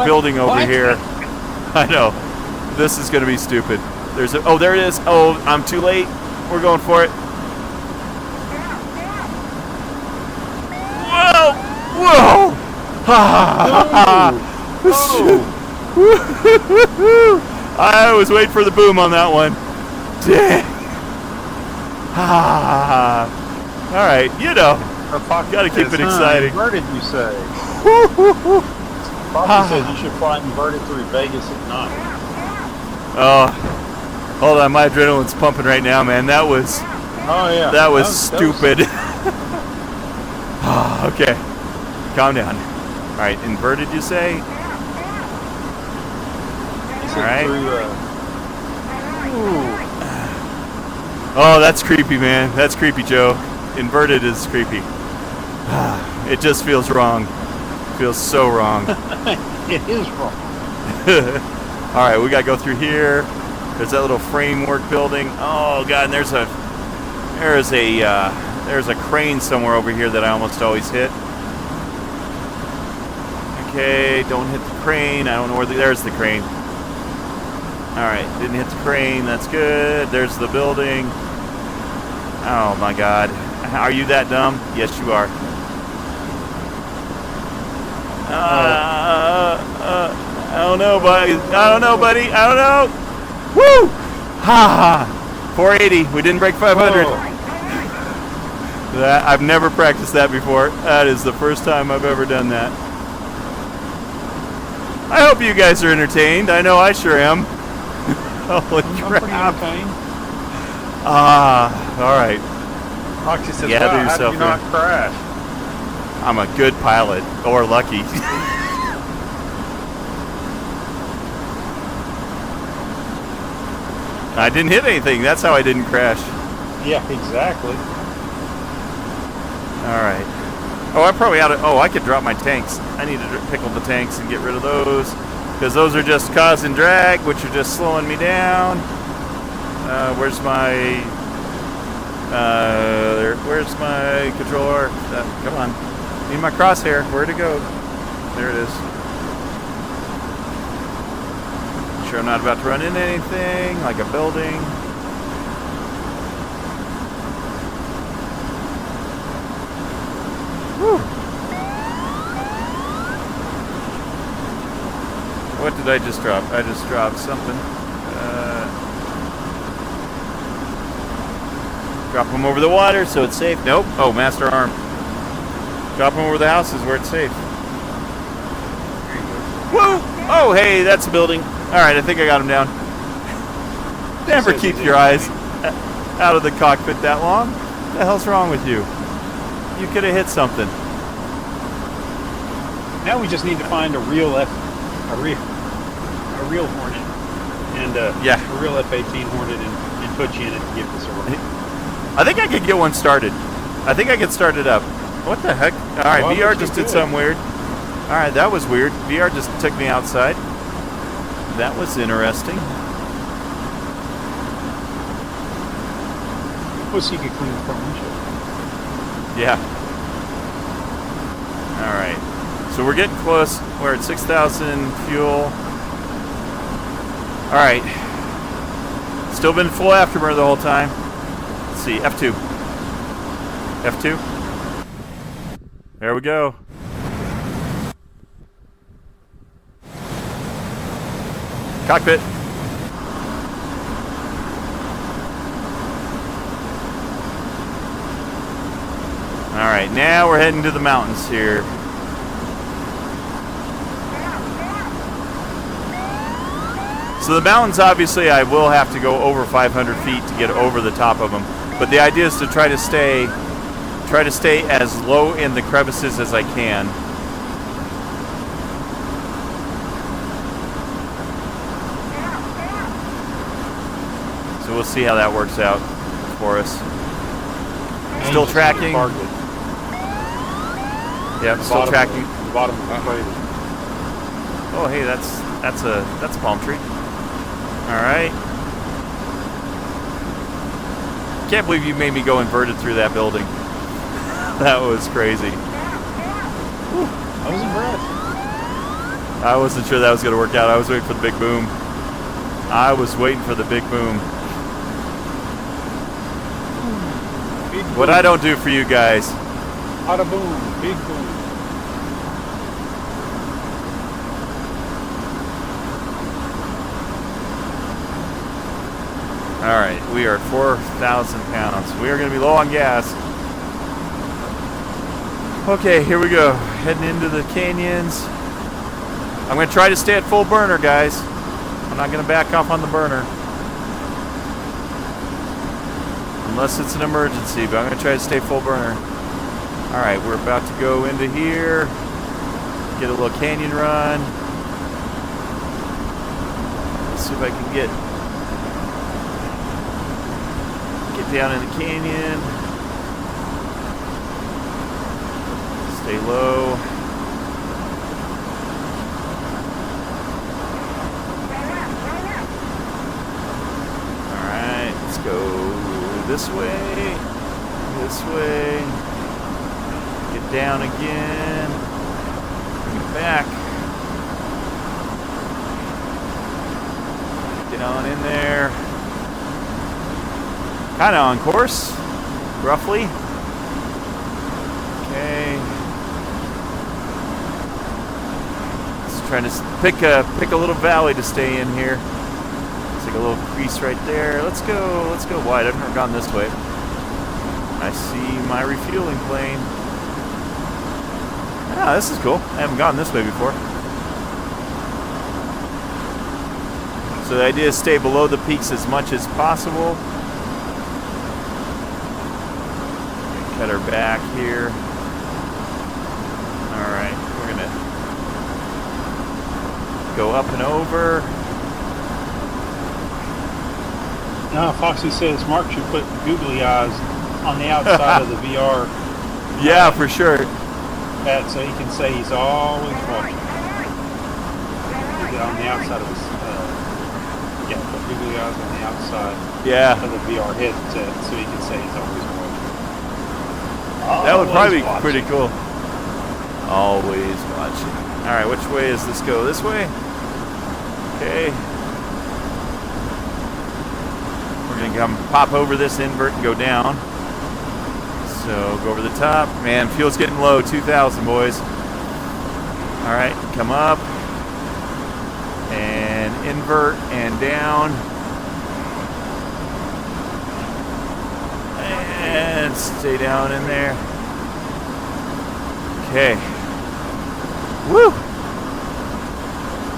building over here. I know. This is going to be stupid. Oh, there it is. Oh, I'm too late. We're going for it. Whoa! Whoa! I was waiting for the boom on that one. Dang. All right, you know. Got to keep it exciting. Inverted, you say? Foxy says you should fly inverted through Vegas at night. Oh, hold on, my adrenaline's pumping right now, man. That was. Oh yeah. That was stupid. Okay, calm down. All right, inverted, you say? All right. Oh, that's creepy, man. That's creepy, Joe. Inverted is creepy. It just feels wrong. Feels so wrong. It is wrong. All right, we gotta go through here. There's that little framework building. Oh God, and there's a crane somewhere over here that I almost always hit. Okay, don't hit the crane. I don't know where there's the crane. All right, didn't hit the crane. That's good. There's the building. Oh my God, are you that dumb? Yes, you are. I don't know, buddy. I don't know, buddy. I don't know. Woo! Ha! 480. We didn't break 500. I've never practiced that before. That is the first time I've ever done that. I hope you guys are entertained. I know I sure am. Holy crap. All right. Foxy says, Gather wow, how did yourself you not here. crash? I'm a good pilot, or lucky. I didn't hit anything. That's how I didn't crash. Yeah, exactly. All right. Oh, I probably ought to. Oh, I could drop my tanks. I need to pickle the tanks and get rid of those, because those are just causing drag, which are just slowing me down. Where's my? Where's my controller? Come on. Need my crosshair. Where'd it go? There it is. Sure I'm not about to run into anything, like a building. Whew. What did I just drop? I just dropped something. Drop them over the water so it's safe. Nope. Oh, master arm. Drop them over the houses where it's safe. Woo! Oh, hey, that's a building. All right, I think I got him down. Never keep your eyes. out of the cockpit that long. What the hell's wrong with you? You could have hit something. Now we just need to find a real Hornet and yeah, a real F-18 Hornet and put you in it to give this a run. I think I could get one started. I think I could start it up. What the heck? All right, Well, VR just did something weird. All right, that was weird. VR just took me outside. That was interesting. Well, so you could clean the front windshield. Yeah. All right. So we're getting close. We're at 6,000 fuel. All right. Still been full afterburner the whole time. Let's see. F2. F2. There we go. Cockpit. All right, now we're heading to the mountains here. So the mountains, obviously, I will have to go over 500 feet to get over the top of them. But the idea is to try to stay as low in the crevices as I can. So we'll see how that works out for us. Still tracking. Yeah, still tracking. The bottom of the crater. Oh, hey, that's a palm tree. All right. Can't believe you made me go inverted through that building. That was crazy. Whew, I was impressed. I wasn't sure that was going to work out. I was waiting for the big boom. I was waiting for the big boom. Big boom. What I don't do for you guys. Bada boom, big boom. All right, we are 4,000 pounds. We are going to be low on gas. Okay, here we go. Heading into the canyons. I'm going to try to stay at full burner, guys. I'm not going to back off on the burner. Unless it's an emergency, but I'm going to try to stay full burner. All right, we're about to go into here. Get a little canyon run. Let's see if I can get down in the canyon. Stay low. Alright, let's go this way. This way. Get down again. Bring it back. Get on in there. Kind of on course, roughly. Okay. Just trying to pick a little valley to stay in here. It's like a little crease right there. Let's go wide. I've never gone this way. I see my refueling plane. Ah, this is cool. I haven't gone this way before. So the idea is stay below the peaks as much as possible. Cut her back here. Alright, we're gonna go up and over. No, Foxy says Mark should put googly eyes on the outside of the VR. Yeah, for sure. That so he can say he's always watching. On the outside of his, put googly eyes on the outside of the VR headset so he can say he's always watching. That would probably be pretty cool. Always watching. Alright, which way does this go? This way? Okay. We're going to come pop over this invert and go down. So, go over the top. Man, fuel's getting low. 2,000, boys. Alright, come up. And invert and down. And stay down in there. Okay. Woo!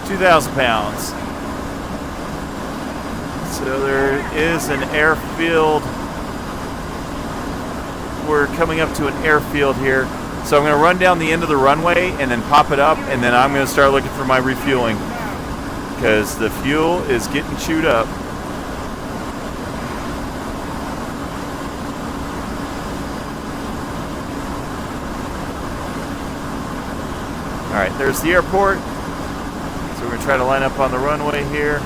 2,000 pounds. So there is an airfield we're coming up to an airfield here. So I'm going to run down the end of the runway and then pop it up, and then I'm going to start looking for my refueling because the fuel is getting chewed up. Alright, there's the airport. So we're going to try to line up on the runway here.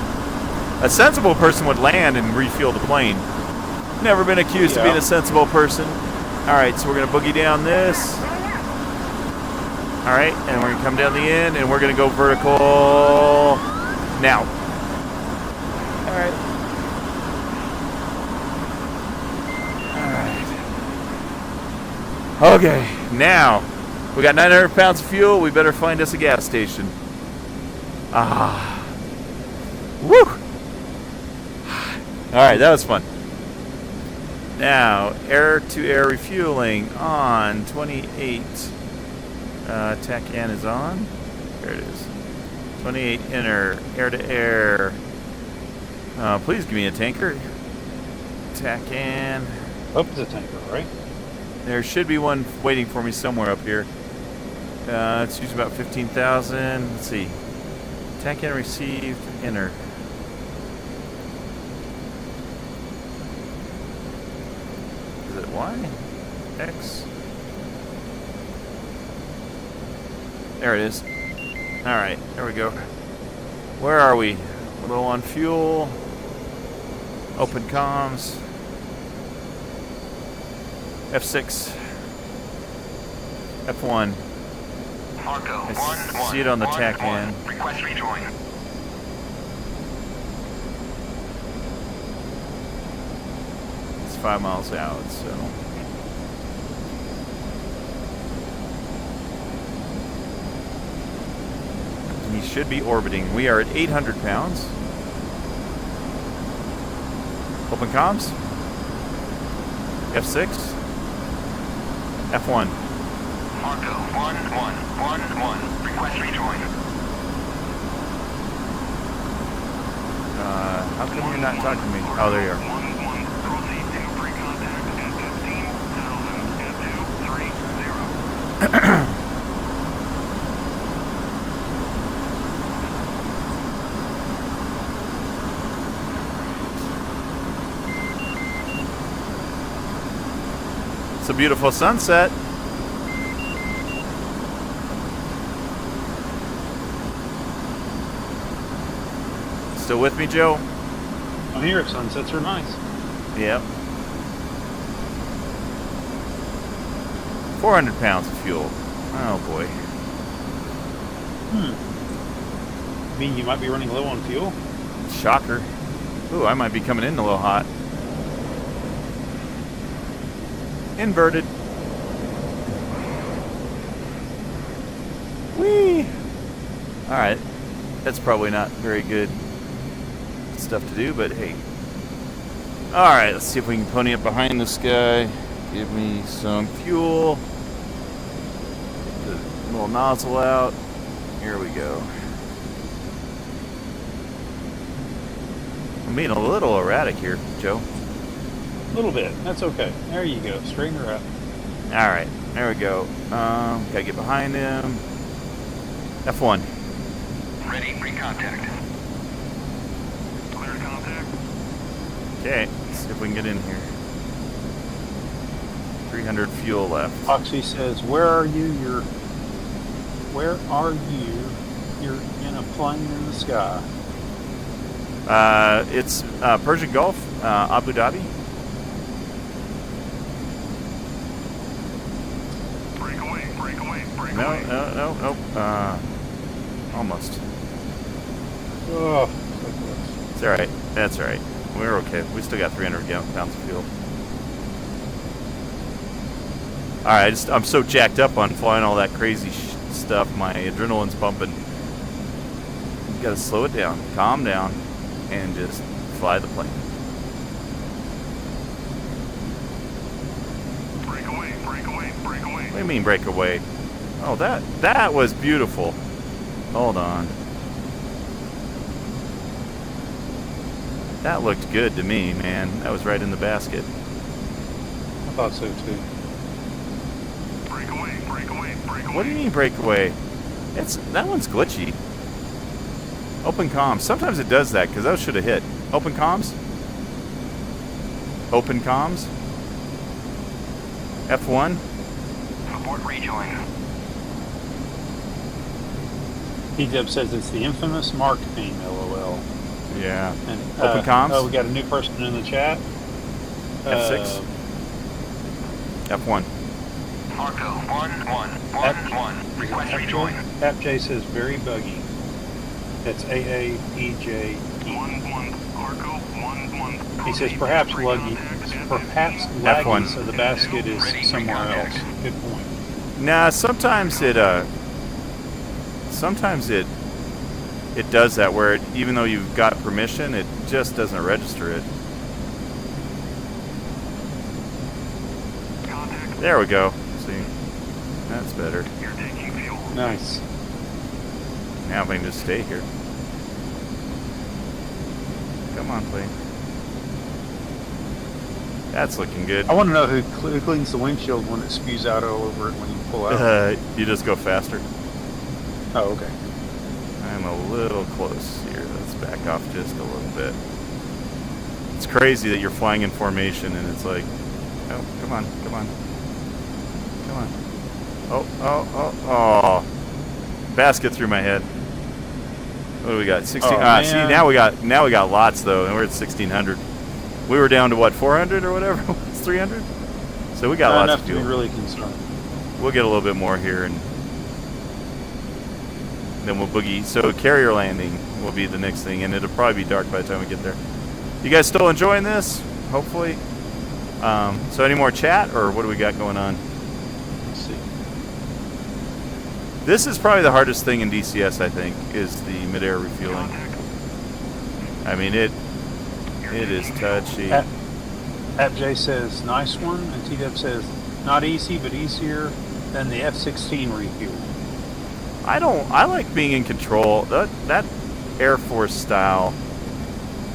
A sensible person would land and refuel the plane. Never been accused of being a sensible person. Alright, so we're going to boogie down this. Alright, and we're going to come down the end, and we're going to go vertical now. Alright. Alright. Okay, now. We got 900 pounds of fuel. We better find us a gas station. Ah. Woo! Alright, that was fun. Now, air-to-air refueling on 28. TACAN is on. There it is. 28 inner, air-to-air. Please give me a tanker. TACAN. Up the tanker, right? There should be one waiting for me somewhere up here. It's using about 15,000. Let's see. TACAN received inner. Is it Y? X? There it is. Alright, there we go. Where are we? Low on fuel. Open comms. F6. F1. Marco, I see it on the TACAN. Request rejoin. It's 5 miles out, so. He should be orbiting. We are at 800 pounds. Open comms. F6. F1. Marco, 1-1. Request rejoin. How come you're not talking to me? Oh, there you are. Proceed to pre-contact at 15,000 It's a beautiful sunset. Still with me, Joe? I'm here. Sunsets are nice. Yep. 400 pounds of fuel. Oh boy. I mean, you might be running low on fuel. Shocker. Ooh, I might be coming in a little hot. Inverted. Whee! Alright. That's probably not very good stuff to do, but hey. Alright, let's see if we can pony up behind this guy. Give me some fuel. Get the little nozzle out. Here we go. I'm being a little erratic here, Joe. A little bit. That's okay. There you go. Straighten her up. Alright, there we go. Gotta get behind him. F1. Ready, pre-contact. Clear contact. Okay, let's see if we can get in here. 300 fuel left. Foxy says, where are you? Where are you? You're in a plane in the sky. It's Persian Gulf, Abu Dhabi. Break away. No. Almost. Oh, It's alright. That's alright. We're okay. We still got 300 pounds of fuel. Alright, I'm so jacked up on flying all that crazy stuff. My adrenaline's pumping. You gotta slow it down, calm down, and just fly the plane. Break away. What do you mean break away? Oh, that was beautiful. Hold on. That looked good to me, man. That was right in the basket. I thought so too. Break away, break away, break away. What do you mean break away? That one's glitchy. Open comms. Sometimes it does that because those should have hit. Open comms. Open comms. F1. Support rejoin. P-Dub says it's the infamous Mark theme, LOL. Yeah. And, Open comms. Oh, we got a new person in the chat. F6. F1. Marco, 1-1-1-1. Request rejoin. AppJ says very buggy. That's AAEJE. 1-1. Marco, 1-1. He says perhaps laggy, F1. so the basket is somewhere else. Good point. Nah, sometimes it does that where even though you've got permission, it just doesn't register it. There we go. See, that's better. You're taking fuel. Nice. Now if I can just stay here. Come on, plane. That's looking good. I want to know who cleans the windshield when it spews out all over it when you pull out. You just go faster. Oh, okay. I'm a little close here. Let's back off just a little bit. It's crazy that you're flying in formation and it's like, oh, come on, come on. Come on. Oh. Basket through my head. What do we got? 16. Oh, see, man. now we got lots though, and we're at 1600. We were down to what, 400 or whatever? It's 300. So we got Not lots enough of to fuel. be really concerned. We'll get a little bit more here, and then we'll boogie. So carrier landing will be the next thing, and it'll probably be dark by the time we get there. You guys still enjoying this? Hopefully. So any more chat, or what do we got going on? Let's see. This is probably the hardest thing in DCS, I think, is the midair refueling. I mean, it is touchy. AppJ says nice one, and T-Dub says not easy, but easier than the F-16 refuel. I like being in control. That Air Force style,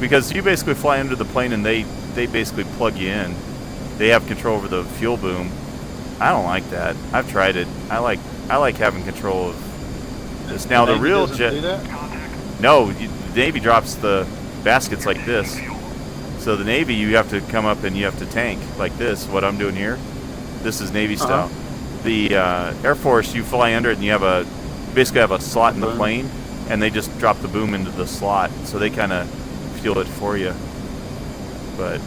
because you basically fly under the plane and they basically plug you in. They have control over the fuel boom. I don't like that. I've tried it. I like having control of this. Now the real doesn't jet. do that? No, the Navy drops the baskets like this. So the Navy, you have to come up and you have to tank like this. What I'm doing here, this is Navy style. The Air Force, you fly under it and you have basically have a slot in the plane, and they just drop the boom into the slot. So they kind of fuel it for you. But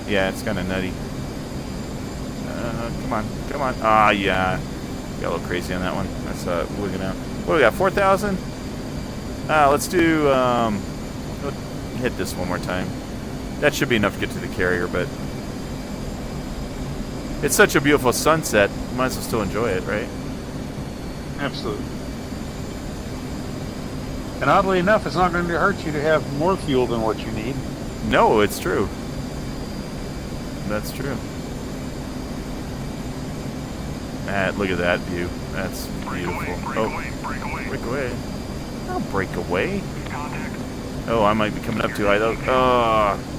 yeah, it's kind of nutty. Come on. Ah, yeah. Got a little crazy on that one. That's wigging out. What do we got? 4,000. Let's do. Hit this one more time. That should be enough to get to the carrier, but it's such a beautiful sunset. Might as well still enjoy it, right? Absolutely. And oddly enough, it's not going to hurt you to have more fuel than what you need. No, it's true. That's true. Look at that view. That's beautiful. Break away. Break away. Don't break away. Oh, I might be coming up too high though. Oh.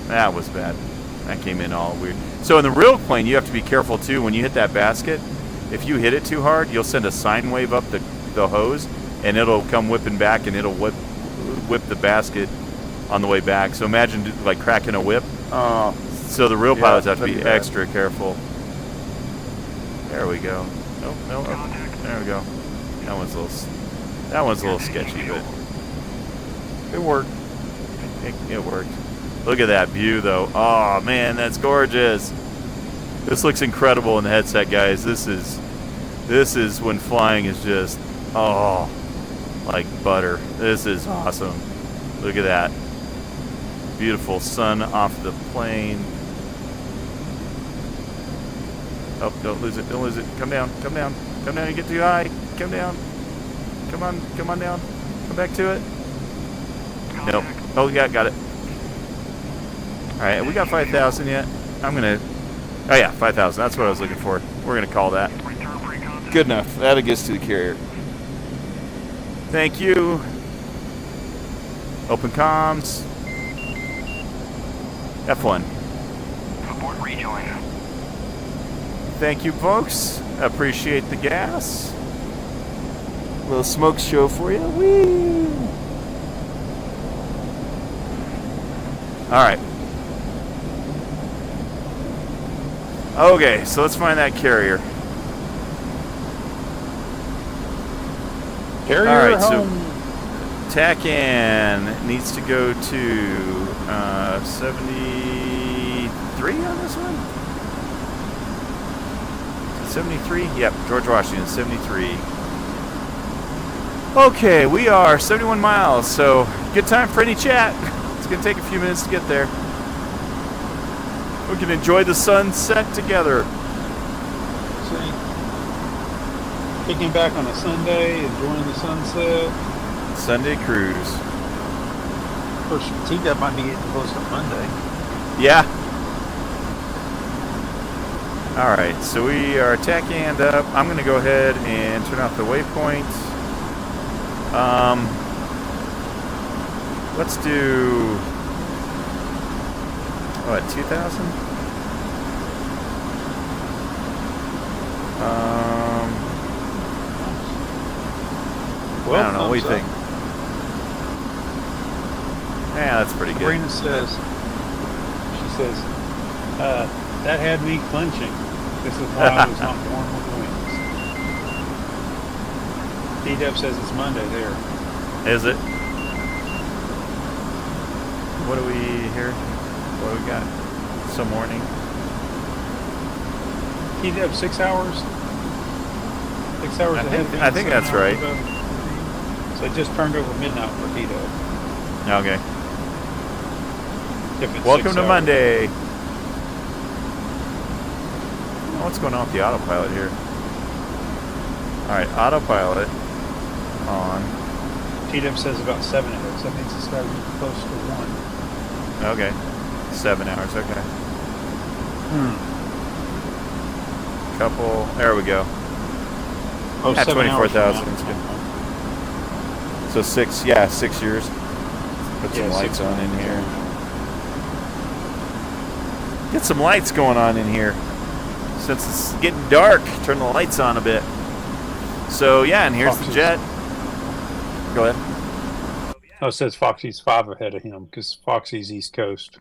That was bad. That came in all weird. So in the real plane, you have to be careful too. When you hit that basket, if you hit it too hard, you'll send a sine wave up the hose, and it'll come whipping back, and it'll whip the basket on the way back. So imagine like cracking a whip. So the real pilots have to be extra careful. There we go. No. There we go. That one's a little sketchy, but it worked. It worked. Look at that view, though. Oh man, that's gorgeous. This looks incredible in the headset, guys. This is when flying is just like butter. This is awesome. Look at that. Beautiful sun off the plane. Oh, don't lose it. Don't lose it. Come down. Come down. Come down. You get too high. Come down. Come on. Come on down. Come back to it. Nope. Oh, yeah, got it. All right, we got 5,000 yet. I'm going to... Oh, yeah, 5,000. That's what I was looking for. We're going to call that. Good enough. That'll get us to the carrier. Thank you. Open comms. F1. Port rejoin. Thank you, folks. Appreciate the gas. Little smoke show for you. Whee! All right. Okay, so let's find that carrier. Carrier All right, home. so TACAN needs to go to 73 on this one? 73? Yep, George Washington, 73. Okay, we are 71 miles, so good time for any chat. It's going to take a few minutes to get there. We can enjoy the sunset together. See, kicking back on a Sunday, enjoying the sunset. Sunday cruise. Of course, T-Dub might be getting close to Monday. Yeah. All right, so we are TACAN'd up. I'm going to go ahead and turn off the waypoint. Let's do, what, 2,000? I don't know, what do you think? Yeah, that's pretty good. Sabrina says, she says, that had me clenching. This is why I was not born with wings. D-Dub says it's Monday there. Is it? What do we hear? What do we got? Some morning. T-Dub 6 hours? 6 hours ahead of me. I think that's right. So it just turned over midnight for T-Dub. Okay. If it's Welcome 6 to hours. Monday. Oh, what's going on with the autopilot here? Alright, autopilot on. T-Dub says about 7 hours. That means it's got to be close to 1. Okay. 7 hours, okay. Couple, there we go. Oh, At 7 hours 24,000, from it's now. good. So 6 years. Put some Yeah, lights 6 on in months. here. Get some lights going on in here. Since it's getting dark, turn the lights on a bit. So yeah, and here's the jet. Go ahead. Oh, it says Foxy's 5 ahead of him because Foxy's East Coast.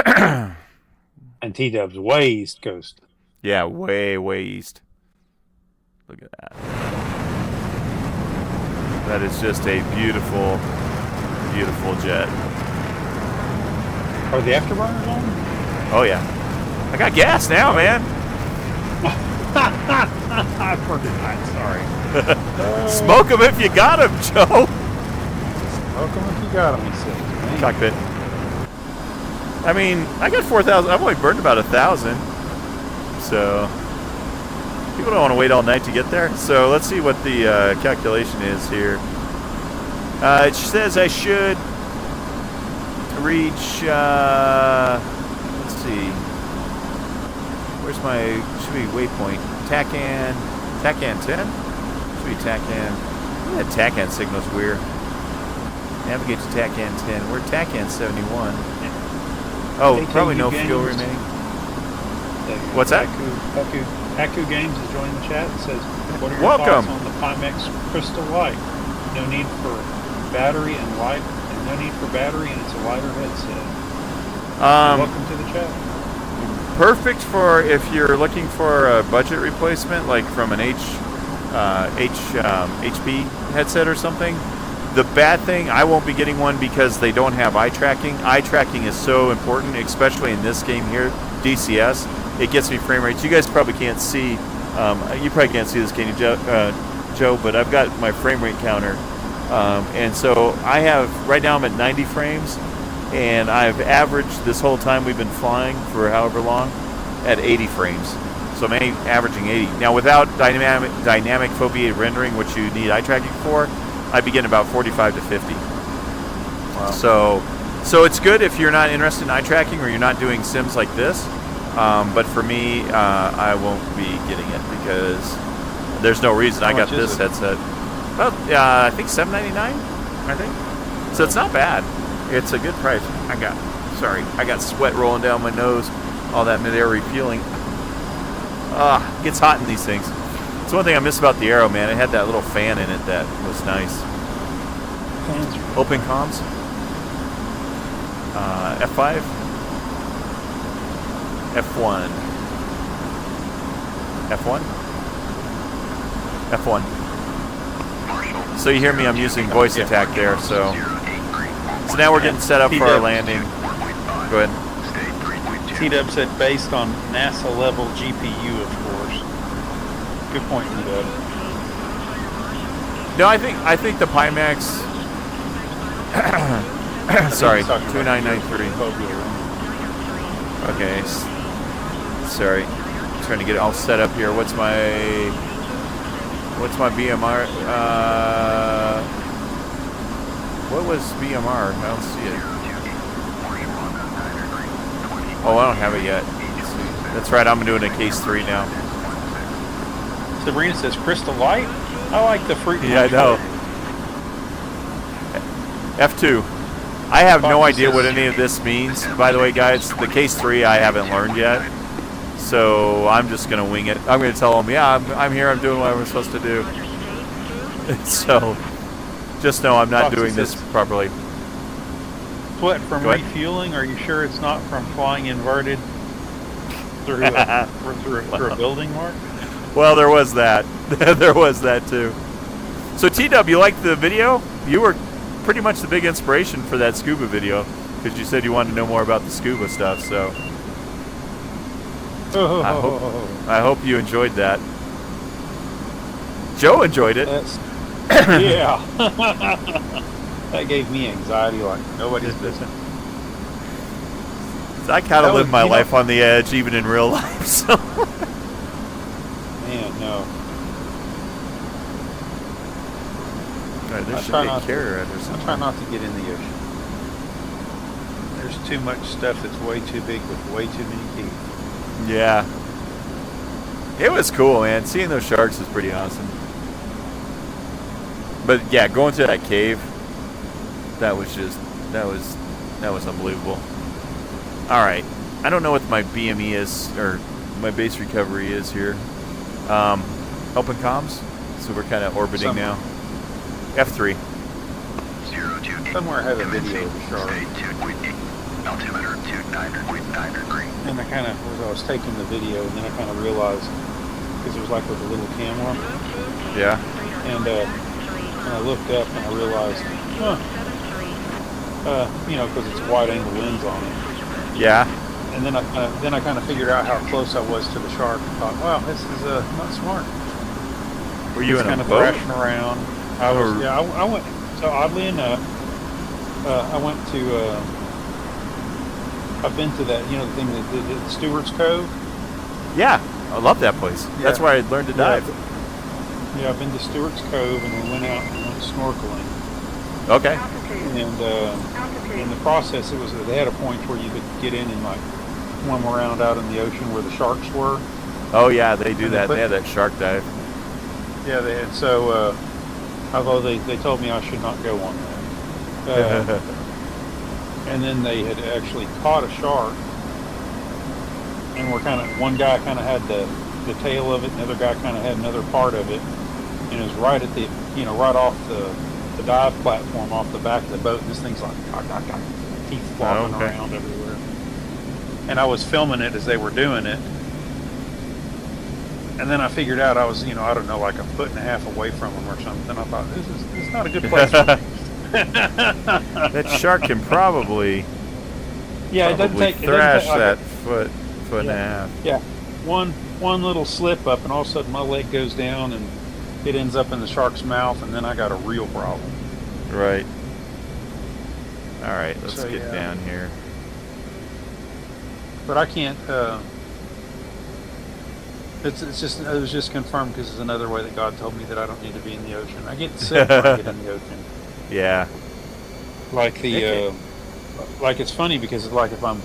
And T-Dub's way East Coast. Yeah, way east. Look at that. That is just a beautiful, beautiful jet. Are the afterburners on? Oh yeah. I got gas now, man. I forgot. Sorry. Smoke them if you got them, Joe. Smoke them if you got them, he says. Man. Cockpit. I mean, I got 4,000. I've only burned about 1,000. So people don't want to wait all night to get there. So let's see what the calculation is here. It says I should reach. Let's see. Where's my? Should be waypoint. TACAN 10. Should be TACAN. That TACAN signal's weird. Navigate to TACAN 10. We're TACAN 71. Oh, AKU probably no Games. fuel remaining. What's that? Haku Games is joining the chat and says, what are your Welcome. thoughts on the Pimax Crystal Light? No need for battery and light, and no need for battery, and it's a lighter headset. Welcome to the chat. Perfect for if you're looking for a budget replacement, like from an HP headset or something. The bad thing, I won't be getting one because they don't have eye tracking. Eye tracking is so important, especially in this game here, DCS. It gets me frame rates. You guys probably can't see. You probably can't see this, can you, Joe? But I've got my frame rate counter, and so I have right now I'm at 90 frames, and I've averaged this whole time we've been flying for however long at 80 frames. So I'm averaging 80 now without dynamic foveated rendering, which you need eye tracking for. I begin about 45 to 50. Wow. So it's good if you're not interested in eye tracking or you're not doing sims like this. But for me, I won't be getting it because there's no reason. I got this headset. Well, I think $799. I think. So it's not bad. It's a good price. I got. Sorry, I got sweat rolling down my nose. All that midair refueling. Gets hot in these things. It's one thing I miss about the Aero, man. It had that little fan in it that was nice. Open comms. F5. F1. F1. F1. So you hear me, I'm using voice attack there, so now we're getting set up for our landing. Go ahead. T-Dub said based on NASA level GPU, of course. Good point, T-Dub. No, I think the Pimax. Sorry, 2993. Okay, sorry. Trying to get it all set up here. What's my BMR? What was BMR? I don't see it. Oh, I don't have it yet. That's right. I'm doing a case 3 now. Sabrina says Crystal Light. I like the fruit. Yeah, I know. F2. I have no idea what any of this means. By the way, guys, the case 3 I haven't learned yet. So I'm just going to wing it. I'm going to tell them, yeah, I'm here. I'm doing what I'm supposed to do. So just know I'm not doing this properly. What, from refueling? Are you sure it's not from flying inverted through a building, Mark? Well, there was that. There was that too. So T-Dub, you liked the video? You were pretty much the big inspiration for that scuba video because you said you wanted to know more about the scuba stuff. So I hope you enjoyed that. Joe enjoyed it. Yeah. That gave me anxiety like nobody's business. I kind of live my life on the edge, even in real life. So. Man, no. Right, there should be a carrier under something. I try not to get in the ocean. There's too much stuff that's way too big with way too many teeth. Yeah. It was cool, man. Seeing those sharks is pretty awesome. But yeah, going to that cave, that was unbelievable. All right, I don't know what my BME is or my base recovery is here. Open comms, so we're kind of orbiting now. F3. Somewhere I have a video of the shark. And I kind of, as I was taking the video, and then I kind of realized, because it was like with a little camera. Yeah. And I looked up and I realized, because it's a wide-angle lens on it. Yeah. And then I kind of figured out how close I was to the shark. I thought, wow, this is not smart. Were you in kind a of boat? thrashing around? I was. Yeah, I went. So oddly enough, I went to. I've been to that, the thing that the Stewart's Cove. Yeah, I love that place. Yeah. That's where I learned to dive. Yeah, I've been to Stewart's Cove and we went out and went snorkeling. Okay. And in the process, they had a point where you could get in and like swim around out in the ocean where the sharks were. Oh yeah, they do that. They had that shark dive. Yeah, they had. So, although they told me I should not go on that. And then they had actually caught a shark, and one guy kind of had the tail of it, and the other guy kind of had another part of it, and it was right at the, right off the dive platform off the back of the boat. And this thing's like teeth flopping around everywhere. And I was filming it as they were doing it, and then I figured out I was, I don't know, like a foot and a half away from them or something. I thought this is not a good place for me. That shark can probably it doesn't take thrash that foot and a half. Yeah, one little slip up, and all of a sudden my leg goes down, and it ends up in the shark's mouth, and then I got a real problem. Right. All right, let's get down here. But I can't. It was just confirmed because it's another way that God told me that I don't need to be in the ocean. I get sick when I get in the ocean. Yeah. Like like it's funny because it's like if I'm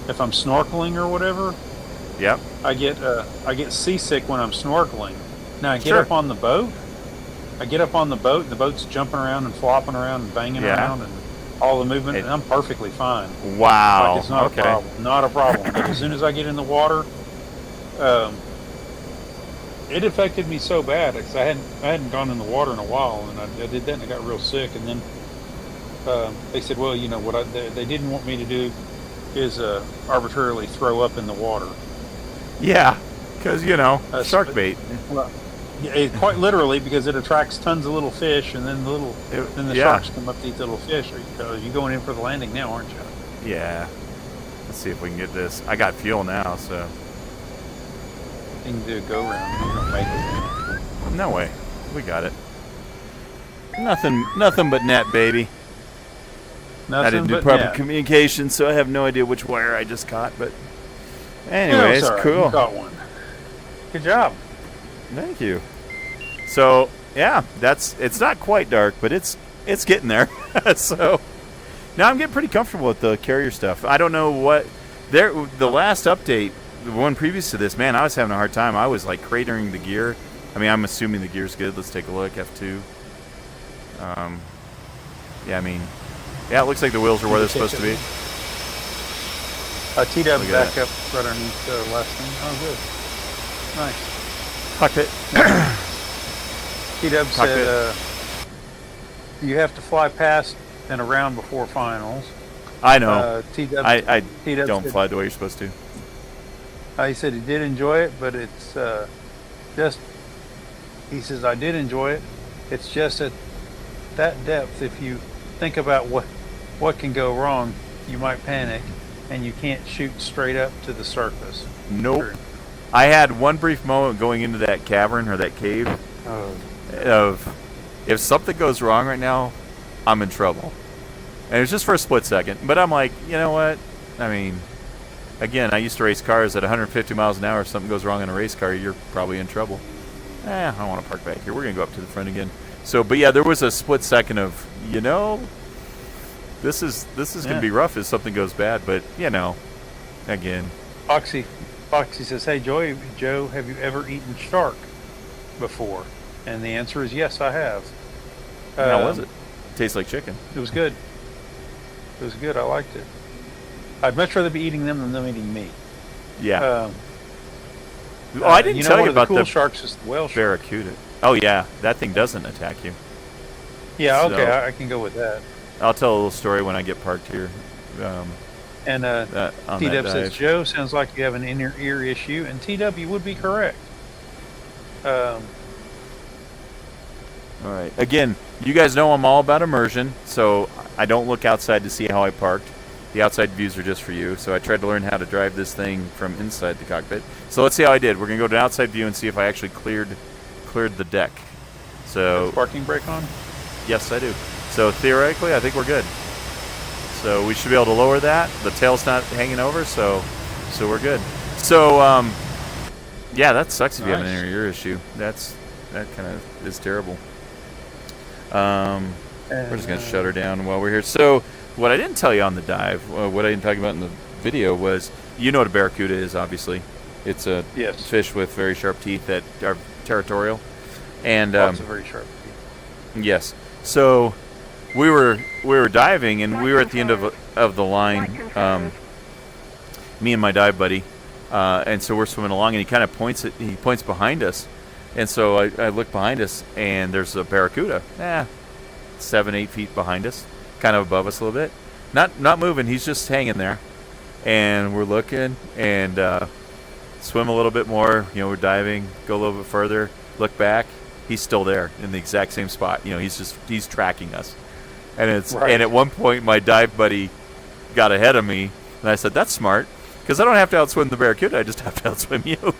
snorkeling or whatever. Yep. I get seasick when I'm snorkeling. Now I get up on the boat. And the boat's jumping around and flopping around and banging around, and all the movement, and I'm perfectly fine. Wow. Like, it's not okay. a problem. Not a problem. But as soon as I get in the water, it affected me so bad because I hadn't gone in the water in a while, and I did that and I got real sick. And then they said, well, you know what they didn't want me to do is arbitrarily throw up in the water. Yeah, because shark bait. Well, yeah, quite literally, because it attracts tons of little fish, and then the sharks come up to eat the little fish. You're going in for the landing now, aren't you? Yeah. Let's see if we can get this. I got fuel now, so. You can do a go round. You're gonna make it. No way. We got it. Nothing but net, baby. I didn't do proper communication, so I have no idea which wire I just caught. But anyways, right. cool. You caught one. Good job. Thank you. So yeah, it's not quite dark, but it's getting there. So now I'm getting pretty comfortable with the carrier stuff. I don't know what the last update, the one previous to this, man, I was having a hard time. I was like cratering the gear. I mean, I'm assuming the gear's good. Let's take a look. F2. Yeah, I mean, yeah, it looks like the wheels are where they're supposed to be. T-Dub back up right underneath the last thing. Oh, good. Nice. Cockpit. T-Dub said you have to fly past and around before finals. I know. T-Dub, I T-Dub don't said, fly the way you're supposed to. He said he did enjoy it, but it's he says, I did enjoy it. It's just at that depth, if you think about what can go wrong, you might panic, and you can't shoot straight up to the surface. Nope. Sure. I had one brief moment going into that cavern or that cave of if something goes wrong right now, I'm in trouble. And it was just for a split second. But I'm like, you know what? I mean, again, I used to race cars at 150 miles an hour. If something goes wrong in a race car, you're probably in trouble. I don't want to park back here. We're going to go up to the front again. So, but yeah, there was a split second of, this is going to be rough if something goes bad. But, again. Foxy says, hey, Joe, have you ever eaten shark before? And the answer is yes, I have. How was it? Tastes like chicken. It was good. It was good. I liked it. I'd much rather be eating them than them eating me. Yeah. I didn't tell you about the cool sharks is the whale shark. Barracuda. Oh, yeah. That thing doesn't attack you. Yeah, okay. So, I can go with that. I'll tell a little story when I get parked here. T-Dub says, Joe, sounds like you have an inner ear issue. And T-Dub, you would be correct. All right. Again, you guys know I'm all about immersion, so I don't look outside to see how I parked. The outside views are just for you. So I tried to learn how to drive this thing from inside the cockpit. So let's see how I did. We're going to go to an outside view and see if I actually cleared the deck. So is parking brake on? Yes, I do. So theoretically, I think we're good. So we should be able to lower that. The tail's not hanging over, so we're good. So yeah, that sucks if you have an inner ear issue. That kind of is terrible. We're just gonna shut her down while we're here. So what I didn't tell you on the dive, what I didn't talk about in the video was, what a barracuda is. Obviously, it's a fish with very sharp teeth that are territorial, and lots of very sharp teeth. Yes. So we were diving, and we were at the end of the line. Me and my dive buddy, and so we're swimming along, and he kind of points behind us, and so I look behind us, and there's a barracuda, 7-8 feet behind us, kind of above us a little bit, not moving. He's just hanging there, and we're looking and swim a little bit more. We're diving, go a little bit further, look back. He's still there in the exact same spot. He's tracking us. And and at one point my dive buddy got ahead of me, and I said, that's smart, because I don't have to outswim the barracuda, I just have to outswim you.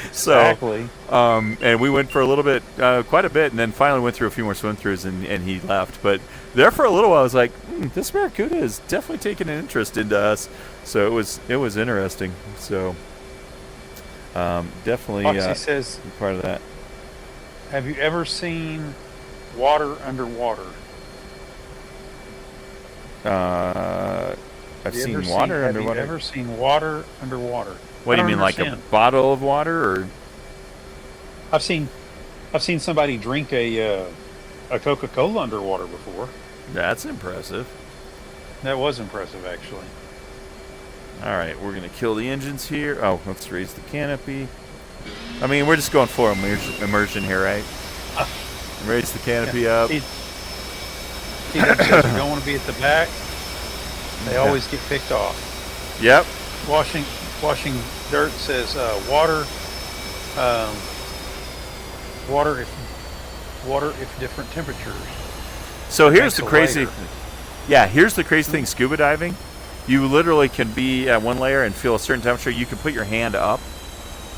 Exactly. And we went for a little bit, quite a bit, and then finally went through a few more swim throughs, and he left. But there for a little while I was like, this barracuda is definitely taking an interest into us. So it was interesting. So definitely Foxy says, part of that. Have you ever seen water underwater? I've seen water underwater. Have you ever seen water underwater? What do you mean, like a bottle of water, or? I've seen somebody drink a Coca-Cola underwater before. That's impressive. That was impressive, actually. All right, we're gonna kill the engines here. Oh, let's raise the canopy. I mean, we're just going full immersion here, right? Raise the canopy up. He says you don't want to be at the back. They always get picked off. Yep. Washing dirt says water if different temperatures. So here's the Makes a crazy. layer. Yeah, here's the crazy thing. Scuba diving, you literally can be at one layer and feel a certain temperature. You can put your hand up,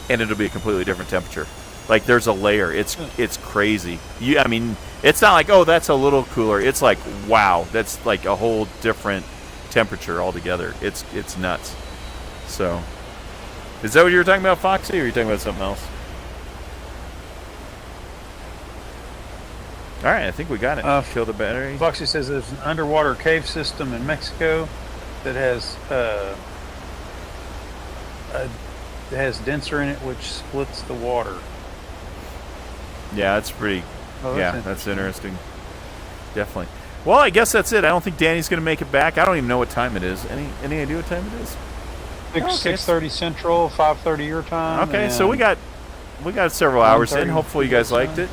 and it'll be a completely different temperature. Like there's a layer. It's crazy. I mean, it's not like, oh, that's a little cooler. It's like, wow, that's like a whole different temperature altogether. It's nuts. So, is that what you were talking about, Foxy, or are you talking about something else? All right, I think we got it. Kill the battery. Foxy says there's an underwater cave system in Mexico that has denser in it, which splits the water. Yeah, that's pretty. Oh, that's interesting. Definitely. Well, I guess that's it. I don't think Danny's going to make it back. I don't even know what time it is. Any idea what time it is? 6:30 Central, 5:30 your time. Okay, so we got several hours in. Hopefully you guys liked it.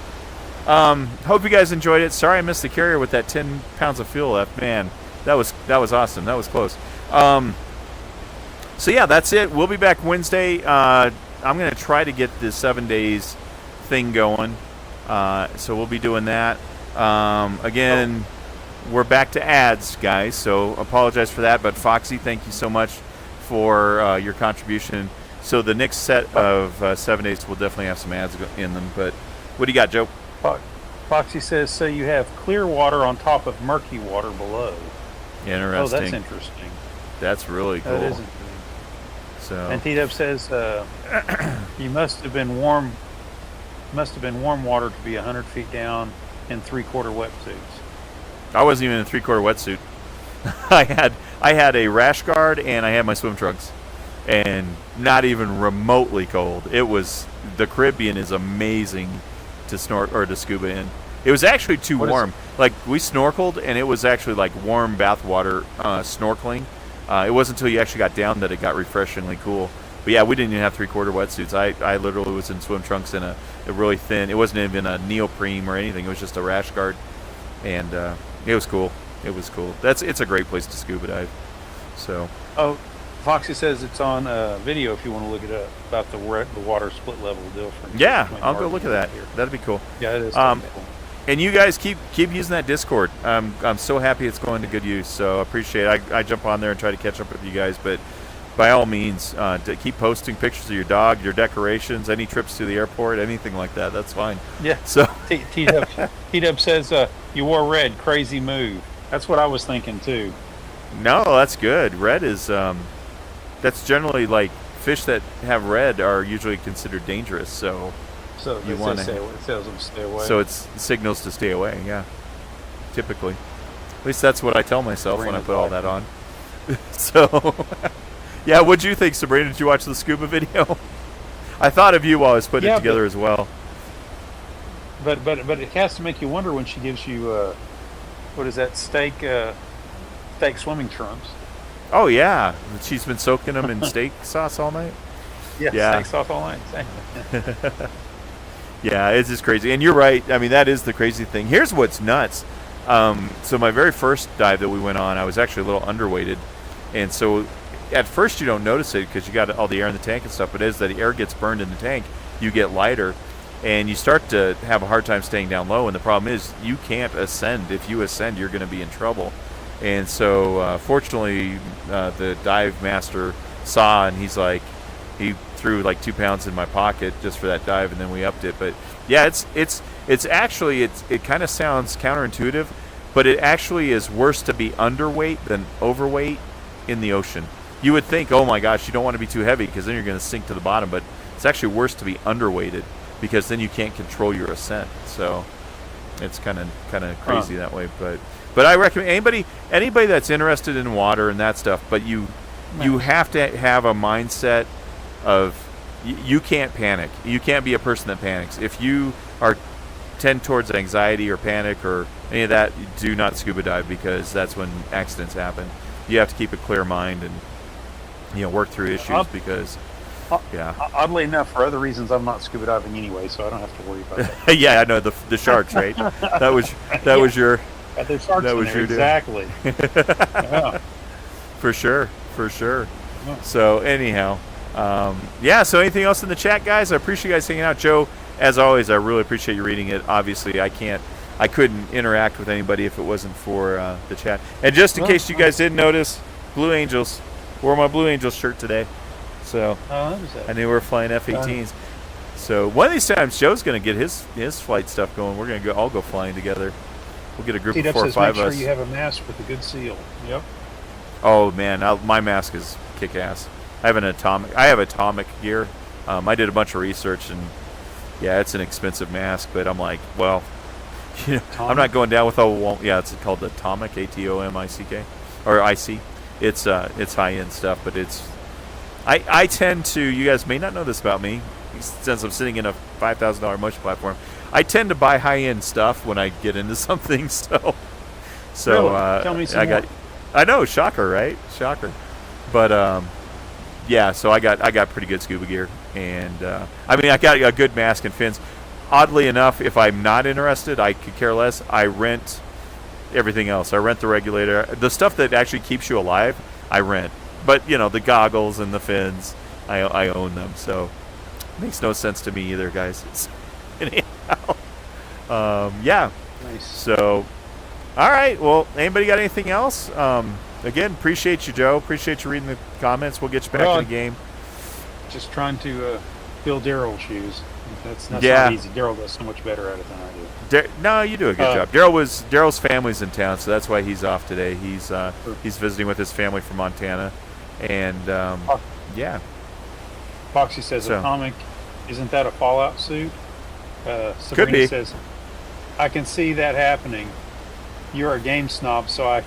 Hope you guys enjoyed it. Sorry I missed the carrier with that 10 pounds of fuel left. Man, that was awesome. That was close. So yeah, that's it. We'll be back Wednesday. I'm going to try to get the 7 days thing going. So we'll be doing that. Again, we're back to ads, guys, so apologize for that. But Foxy, thank you so much for your contribution. So the next set of 7 days will definitely have some ads in them. But what do you got, Joe? Foxy says, so you have clear water on top of murky water below. Interesting. Oh, that's interesting. That's really cool. That is interesting. So. And T-Dub says, you must have been warm water to be 100 feet down in 3/4 wetsuits. I wasn't even in a 3/4 wetsuit. I had a rash guard and I had my swim trunks, and not even remotely cold. It was, the Caribbean is amazing to snort or to scuba in. It was actually too warm. Like we snorkeled and it was actually like warm bath water snorkeling. It wasn't until you actually got down that it got refreshingly cool. But yeah, we didn't even have 3/4 wetsuits. I literally was in swim trunks and a really thin. It wasn't even a neoprene or anything. It was just a rash guard, and it was cool. It was cool. It's a great place to scuba dive. So. Oh, Foxy says it's on video if you want to look it up about the water split level difference. Yeah, I'll go look at that. That'd be cool. Yeah, it is. Cool. And you guys keep using that Discord. I'm so happy it's going to good use. So I appreciate it. I jump on there and try to catch up with you guys, but by all means, to keep posting pictures of your dog, your decorations, any trips to the airport, anything like that. That's fine. Yeah. So T-Dub says you wore red. Crazy move. That's what I was thinking too. No, that's good. Red is that's generally like fish that have red are usually considered dangerous. So you want to tells them to stay away. So it's signals to stay away. Yeah. Typically, at least that's what I tell myself when I put all that on. So. Yeah, what'd you think, Sabrina? Did you watch the scuba video? I thought of you while I was putting it together as well. But it has to make you wonder when she gives you what is that, steak swimming trunks? Oh yeah, she's been soaking them in steak sauce all night. Yeah, steak sauce all night. Yeah, it's just crazy. And you're right. I mean, that is the crazy thing. Here's what's nuts. So my very first dive that we went on, I was actually a little underweighted, and so. At first you don't notice it because you got all the air in the tank and stuff, but as the air gets burned in the tank, you get lighter, and you start to have a hard time staying down low, and the problem is you can't ascend. If you ascend, you're going to be in trouble. And so fortunately the dive master saw, and he threw like 2 pounds in my pocket just for that dive, and then we upped it. But yeah, it's actually it kind of sounds counterintuitive, but it actually is worse to be underweight than overweight in the ocean. You would think, oh my gosh, you don't want to be too heavy because then you're going to sink to the bottom, but it's actually worse to be underweighted because then you can't control your ascent. So it's kind of crazy that way. But I recommend anybody that's interested in water and that stuff, but you have to have a mindset of you can't panic. You can't be a person that panics. If you are tend towards anxiety or panic or any of that, do not scuba dive, because that's when accidents happen. You have to keep a clear mind and, you know, work through issues because, yeah. Oddly enough, for other reasons, I'm not scuba diving anyway, so I don't have to worry about that. Yeah, I know the sharks, right? That was your. There's sharks that in was there, your exactly. Yeah. For sure. Yeah. So anyhow, yeah. So anything else in the chat, guys? I appreciate you guys hanging out. Joe, as always, I really appreciate you reading it. Obviously, I couldn't interact with anybody if it wasn't for the chat. And just in case you guys didn't notice, Blue Angels, wore my Blue Angels shirt today. So I knew we were flying F-18s. So one of these times, Joe's going to get his flight stuff going. We're going to all go flying together. We'll get a group of 4 or 5 of us. Make sure you have a mask with a good seal. Yep. Oh man, my mask is kick-ass. I have atomic gear. I did a bunch of research, and yeah, it's an expensive mask. But I'm like, well, you know, I'm not going down with all. Yeah, it's called Atomic, ATOMICK, or IC. It's high-end stuff, but it's. I tend to. You guys may not know this about me, since I'm sitting in a $5,000 motion platform. I tend to buy high-end stuff when I get into something. So really? Tell me some more. I know, shocker, right? Shocker. But yeah, so I got pretty good scuba gear, and I mean, I got a good mask and fins. Oddly enough, if I'm not interested, I could care less. I rent everything else. I rent the regulator, the stuff that actually keeps you alive. I rent, but you know, the goggles and the fins, I own them. So it makes no sense to me either, guys. It's, anyhow, yeah. Nice. So, all right. Well, anybody got anything else? Again, appreciate you, Joe. Appreciate you reading the comments. We'll get you back in the game. Just trying to fill Daryl's shoes. That's not easy. Daryl does so much better at it than I do. No, you do a good job. Daryl's family's in town, so that's why he's off today. He's visiting with his family from Montana, and yeah. Foxy says Atomic, isn't that a Fallout suit? Sabrina Could be. Says, I can see that happening. You're a game snob, so I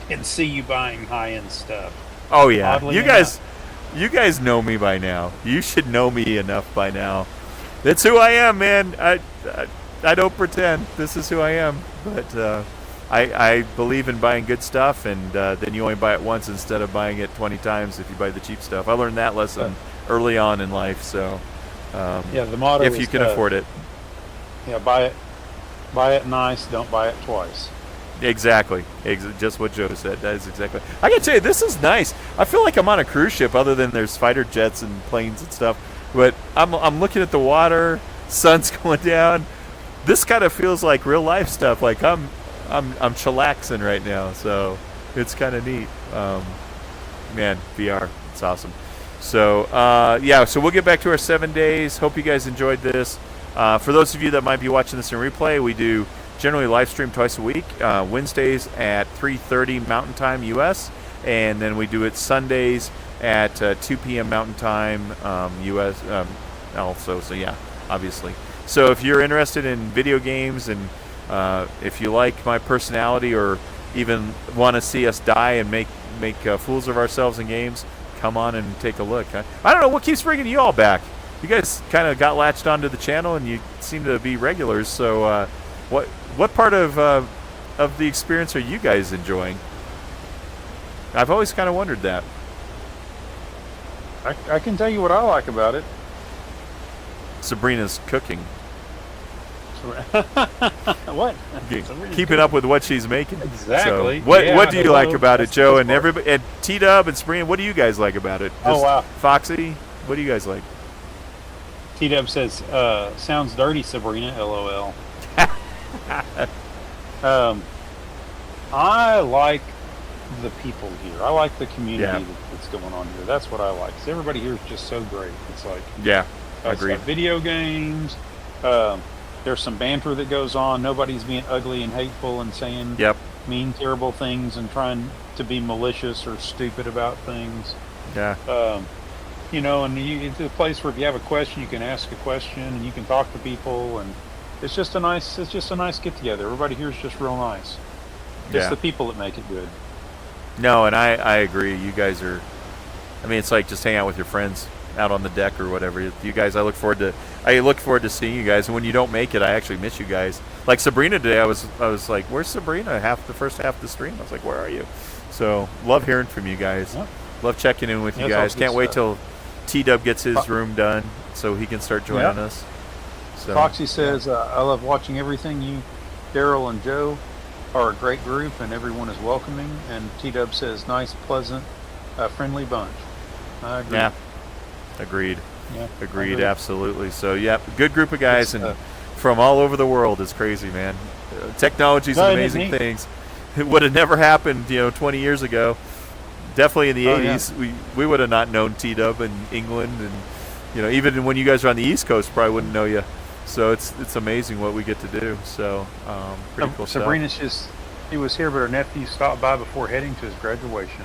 can see you buying high-end stuff. Oh yeah, Oddly you guys know me by now. You should know me enough by now. That's who I am, man. I don't pretend. This is who I am. But I believe in buying good stuff, and then you only buy it once instead of buying it 20 times if you buy the cheap stuff. I learned that lesson early on in life. So yeah, the motto if you can afford it. Yeah, buy it nice. Don't buy it twice. Exactly. Just what Joe said. That is exactly. I gotta tell you, this is nice. I feel like I'm on a cruise ship, other than there's fighter jets and planes and stuff. But I'm looking at the water, sun's going down. This kind of feels like real life stuff. Like I'm chillaxing right now, so it's kind of neat. Man, VR, it's awesome. So yeah, so we'll get back to our 7 days. Hope you guys enjoyed this. For those of you that might be watching this in replay, we do generally live stream twice a week. Wednesdays at 3:30 Mountain Time U.S. and then we do it Sundays at 2 p.m. Mountain Time U.S. Also. So yeah, obviously. So if you're interested in video games, and if you like my personality, or even want to see us die and make fools of ourselves in games, come on and take a look. I don't know what keeps bringing you all back. You guys kind of got latched onto the channel, and you seem to be regulars. So what part of the experience are you guys enjoying? I've always kind of wondered that. I can tell you what I like about it. Sabrina's cooking. What? Keeping up with what she's making. Exactly. So what do you like about it, Joe, and everybody, and T-Dub and Sabrina? What do you guys like about it? Oh wow. Foxy, what do you guys like? T-Dub says, sounds dirty, Sabrina, LOL. I like the people here. I like the community that's going on here. That's what I like. 'Cause everybody here is just so great. It's like, yeah, I agree. Like video games. There's some banter that goes on. Nobody's being ugly and hateful and saying mean, terrible things and trying to be malicious or stupid about things. Yeah. You know, and it's a place where if you have a question, you can ask a question and you can talk to people, and it's just a nice get together. Everybody here is just real nice. It's the people that make it good. No, and I agree. You guys are, I mean, it's like just hang out with your friends. out on the deck or whatever. You guys, I look forward to seeing you guys. And when you don't make it, I actually miss you guys. Like Sabrina today, I was like, "Where's Sabrina?" The first half of the stream, I was like, "Where are you?" So love hearing from you guys. Yep. Love checking in with you guys. Can't wait till T-Dub gets his room done so he can start joining us. So. Foxy says, "I love watching everything. You, Daryl, and Joe are a great group, and everyone is welcoming." And T-Dub says, "Nice, pleasant, friendly bunch." I agree. Yeah. Agreed. Yeah. Agreed. Absolutely. So, yeah, good group of guys and from all over the world. Is crazy, man. Technology's amazing things. It would have never happened, 20 years ago. Definitely in the 80s, we would have not known T-Dub in England, and even when you guys are on the East Coast, probably wouldn't know you. So it's amazing what we get to do. So pretty cool stuff. Sabrina's he was here, but her nephew stopped by before heading to his graduation.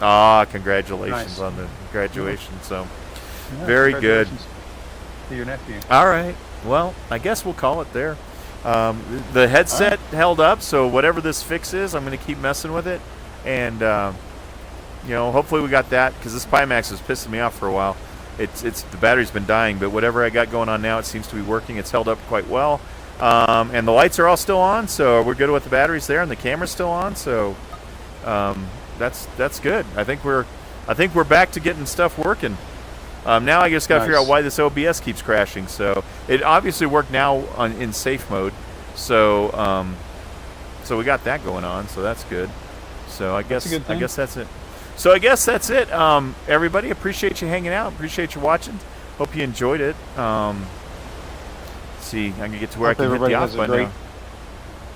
Ah, congratulations on the graduation. So very good. To your nephew. All right. Well, I guess we'll call it there. The headset held up, so whatever this fix is, I'm going to keep messing with it, and hopefully we got that, because this Pimax was pissing me off for a while. It's the battery's been dying, but whatever I got going on now, it seems to be working. It's held up quite well, and the lights are all still on, so we're good with the batteries there, and the camera's still on, so that's good. I think we're back to getting stuff working. Now I just got to figure out why this OBS keeps crashing. So it obviously worked now in safe mode. So so we got that going on. So that's good. So I guess that's it. So I guess that's it. Everybody, appreciate you hanging out. Appreciate you watching. Hope you enjoyed it. Let's see, I can get to where I can hit the off button now.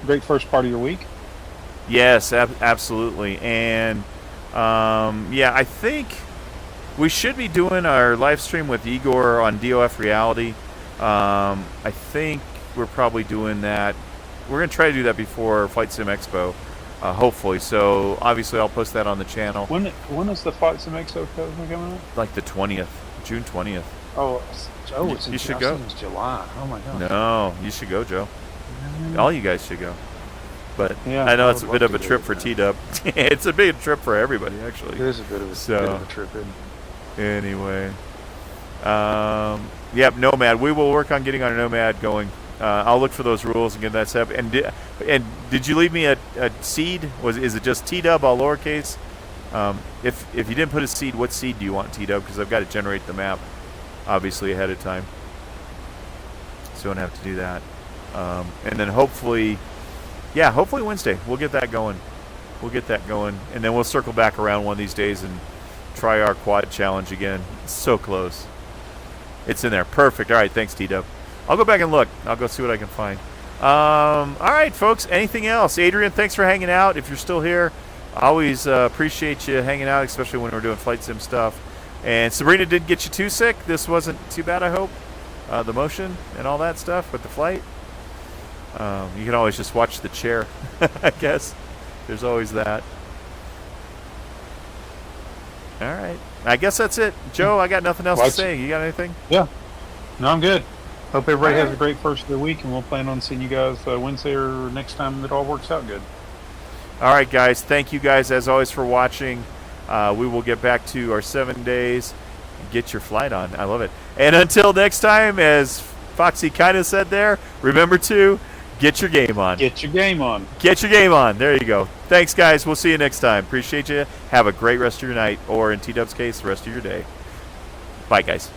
Great first part of your week. Yes, absolutely. And yeah, I think we should be doing our live stream with Igor on DOF Reality. I think we're probably doing that. We're going to try to do that before Flight Sim Expo, hopefully. So obviously I'll post that on the channel. When is the Flight Sim Expo coming up? Like the 20th, June 20th. Oh, you should go. It's July. Oh my God. No, you should go, Joe. All you guys should go. But yeah, I know it's a bit of a trip for T-Dub. It's a big trip for everybody, actually. It is a bit of a trip, isn't it? Anyway, yep, Nomad. We will work on getting our Nomad going. I'll look for those rules and get that set up. And did you leave me a seed? Is it just T-Dub all lowercase? If you didn't put a seed, what seed do you want, T-Dub? Because I've got to generate the map, obviously ahead of time, so I don't have to do that. And then hopefully Wednesday we'll get that going. And then we'll circle back around one of these days and try our quad challenge again. It's so close. It's in there. Perfect. All right. Thanks, T-Dub. I'll go back and look. I'll go see what I can find. All right, folks. Anything else? Adrian, thanks for hanging out. If you're still here, I always appreciate you hanging out, especially when we're doing flight sim stuff. And Sabrina didn't get you too sick. This wasn't too bad, I hope. The motion and all that stuff with the flight. You can always just watch the chair, I guess. There's always that. All right. I guess that's it. Joe, I got nothing else to say. You got anything? Yeah. No, I'm good. Hope everybody has a great first of the week, and we'll plan on seeing you guys Wednesday or next time it all works out good. All right, guys. Thank you guys, as always, for watching. We will get back to our 7 days. Get your flight on. I love it. And until next time, as Foxy kind of said there, remember to get your game on. Get your game on. Get your game on. There you go. Thanks, guys. We'll see you next time. Appreciate you. Have a great rest of your night, or in T-Dub's case, the rest of your day. Bye, guys.